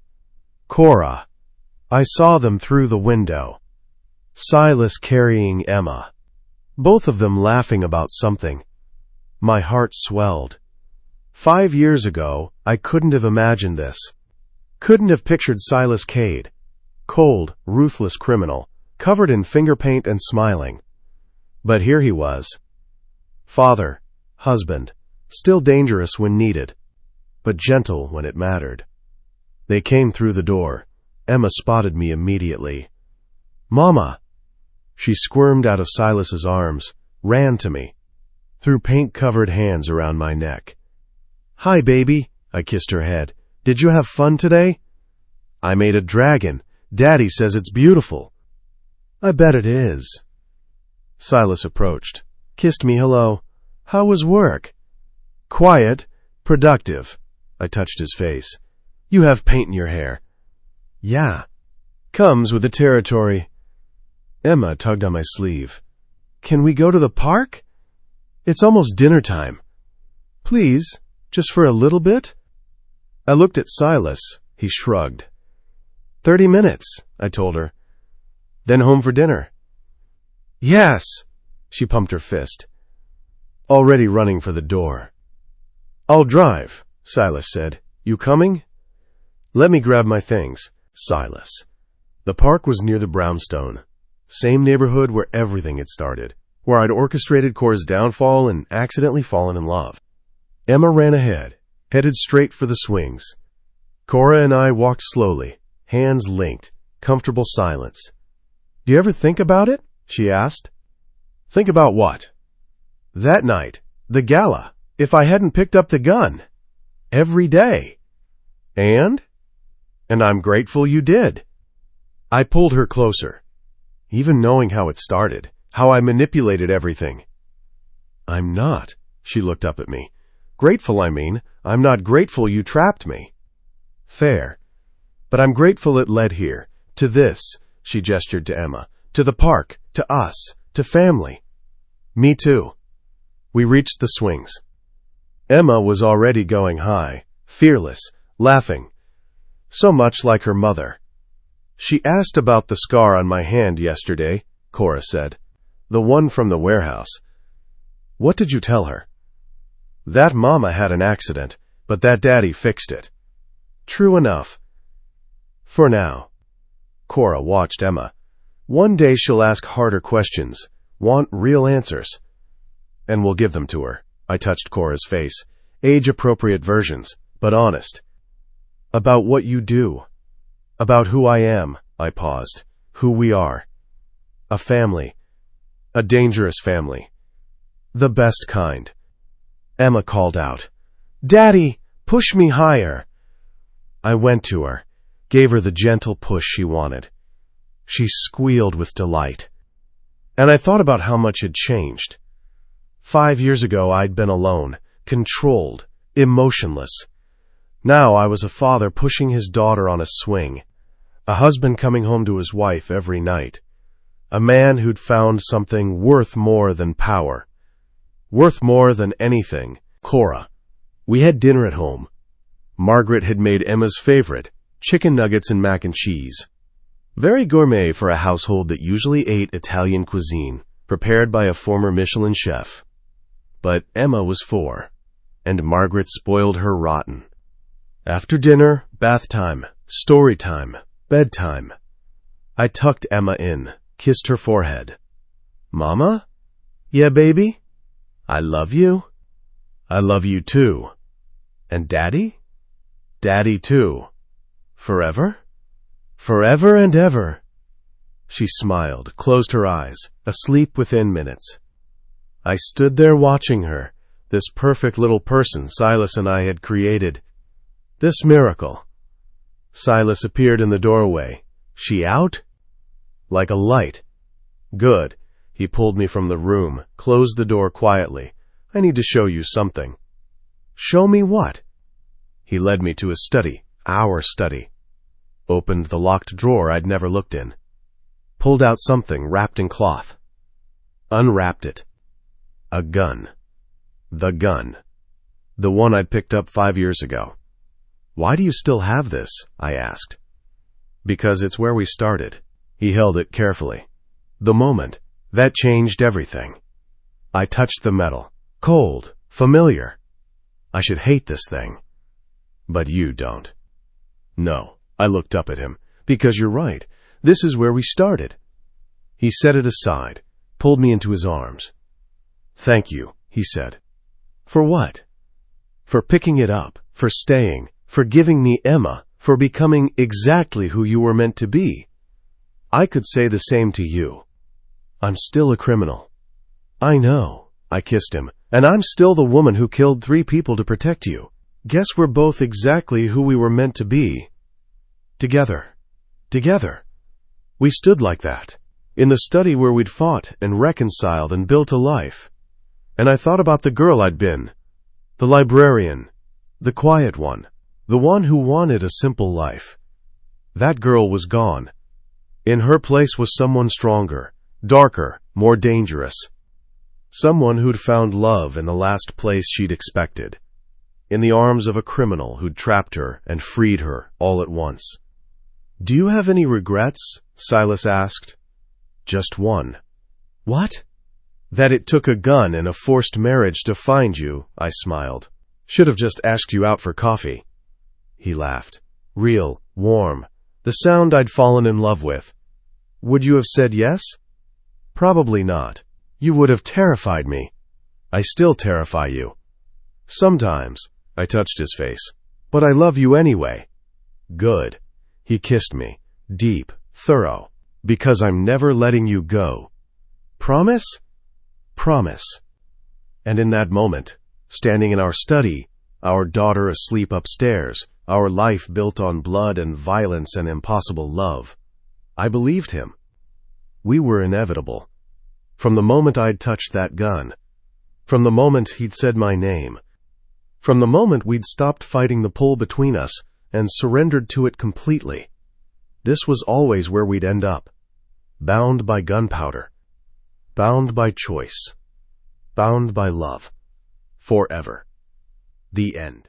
Cora. I saw them through the window. Silas carrying Emma. Both of them laughing about something. My heart swelled. 5 years ago, I couldn't have imagined this. Couldn't have pictured Silas Cade. Cold, ruthless criminal, covered in finger paint and smiling. But here he was. Father, husband, still dangerous when needed, but gentle when it mattered. They came through the door. Emma spotted me immediately. Mama! She squirmed out of Silas's arms, ran to me, threw paint-covered hands around my neck. Hi, baby, I kissed her head. Did you have fun today? I made a dragon. Daddy says it's beautiful. I bet it is. Silas approached, kissed me hello. How was work? Quiet, productive. I touched his face. You have paint in your hair. Yeah. Comes with the territory. Emma tugged on my sleeve. Can we go to the park? It's almost dinner time. Please, just for a little bit? I looked at Silas. He shrugged. 30 minutes, I told her. Then home for dinner. Yes, she pumped her fist. Already running for the door. I'll drive, Silas said. You coming? Let me grab my things, Silas. The park was near the brownstone. Same neighborhood where everything had started, where I'd orchestrated Cora's downfall and accidentally fallen in love. Emma ran ahead, headed straight for the swings. Cora and I walked slowly, hands linked, comfortable silence. Do you ever think about it? She asked. Think about what? That night, the gala, if I hadn't picked up the gun. Every day. And I'm grateful you did. I pulled her closer. Even knowing how it started, how I manipulated everything. I'm not, she looked up at me. Grateful, I mean. I'm not grateful you trapped me. Fair. But I'm grateful it led here. To this, she gestured to Emma. To the park. To us. to family. Me too. We reached the swings. Emma was already going high, fearless, laughing, so much like her mother. She asked about the scar on my hand yesterday, Cora said. The one from the warehouse. What did you tell her? That Mama had an accident, but that Daddy fixed it. True enough. For now. Cora watched Emma. One day she'll ask harder questions, want real answers. And we'll give them to her. I touched Cora's face. Age-appropriate versions, but honest. About what you do. About who I am, I paused. Who we are. A family. A dangerous family. The best kind. Emma called out, Daddy, push me higher. I went to her, gave her the gentle push she wanted. She squealed with delight. And I thought about how much had changed. 5 years ago I'd been alone, controlled, emotionless. Now I was a father pushing his daughter on a swing, a husband coming home to his wife every night, a man who'd found something worth more than power, worth more than anything. Cora. We had dinner at home. Margaret had made Emma's favorite, chicken nuggets and mac and cheese. Very gourmet for a household that usually ate Italian cuisine, prepared by a former Michelin chef. But Emma was 4, and Margaret spoiled her rotten. After dinner, bath time, story time, bedtime. I tucked Emma in, kissed her forehead. Mama? Yeah, baby? I love you. I love you too. And Daddy? Daddy too. Forever? Forever and ever. She smiled, closed her eyes, asleep within minutes. I stood there watching her, this perfect little person Silas and I had created. This miracle. Silas appeared in the doorway. She out? Like a light. Good. He pulled me from the room, closed the door quietly. I need to show you something. Show me what? He led me to his study, our study. Opened the locked drawer I'd never looked in. Pulled out something wrapped in cloth. Unwrapped it. A gun. The gun. The one I'd picked up 5 years ago. Why do you still have this? I asked. Because it's where we started. He held it carefully. The moment. That changed everything. I touched the metal. Cold. Familiar. I should hate this thing. But you don't. No. I looked up at him. Because you're right. This is where we started. He set it aside, pulled me into his arms. Thank you, he said. For what? For picking it up, for staying, for giving me Emma, for becoming exactly who you were meant to be. I could say the same to you. I'm still a criminal. I know, I kissed him, and I'm still the woman who killed 3 people to protect you. Guess we're both exactly who we were meant to be. Together. Together. We stood like that, in the study where we'd fought and reconciled and built a life. And I thought about the girl I'd been, the librarian, the quiet one, the one who wanted a simple life. That girl was gone. In her place was someone stronger, darker, more dangerous. Someone who'd found love in the last place she'd expected, in the arms of a criminal who'd trapped her and freed her all at once. Do you have any regrets? Silas asked. Just one. What? That it took a gun and a forced marriage to find you, I smiled. Should have just asked you out for coffee. He laughed. Real, warm, the sound I'd fallen in love with. Would you have said yes? Probably not. You would have terrified me. I still terrify you. Sometimes. I touched his face. But I love you anyway. Good. He kissed me. Deep, thorough. Because I'm never letting you go. Promise? Promise. And in that moment, standing in our study, our daughter asleep upstairs, our life built on blood and violence and impossible love, I believed him. We were inevitable. From the moment I'd touched that gun, from the moment he'd said my name, from the moment we'd stopped fighting the pull between us and surrendered to it completely, this was always where we'd end up, bound by gunpowder, bound by choice, bound by love, forever. The end.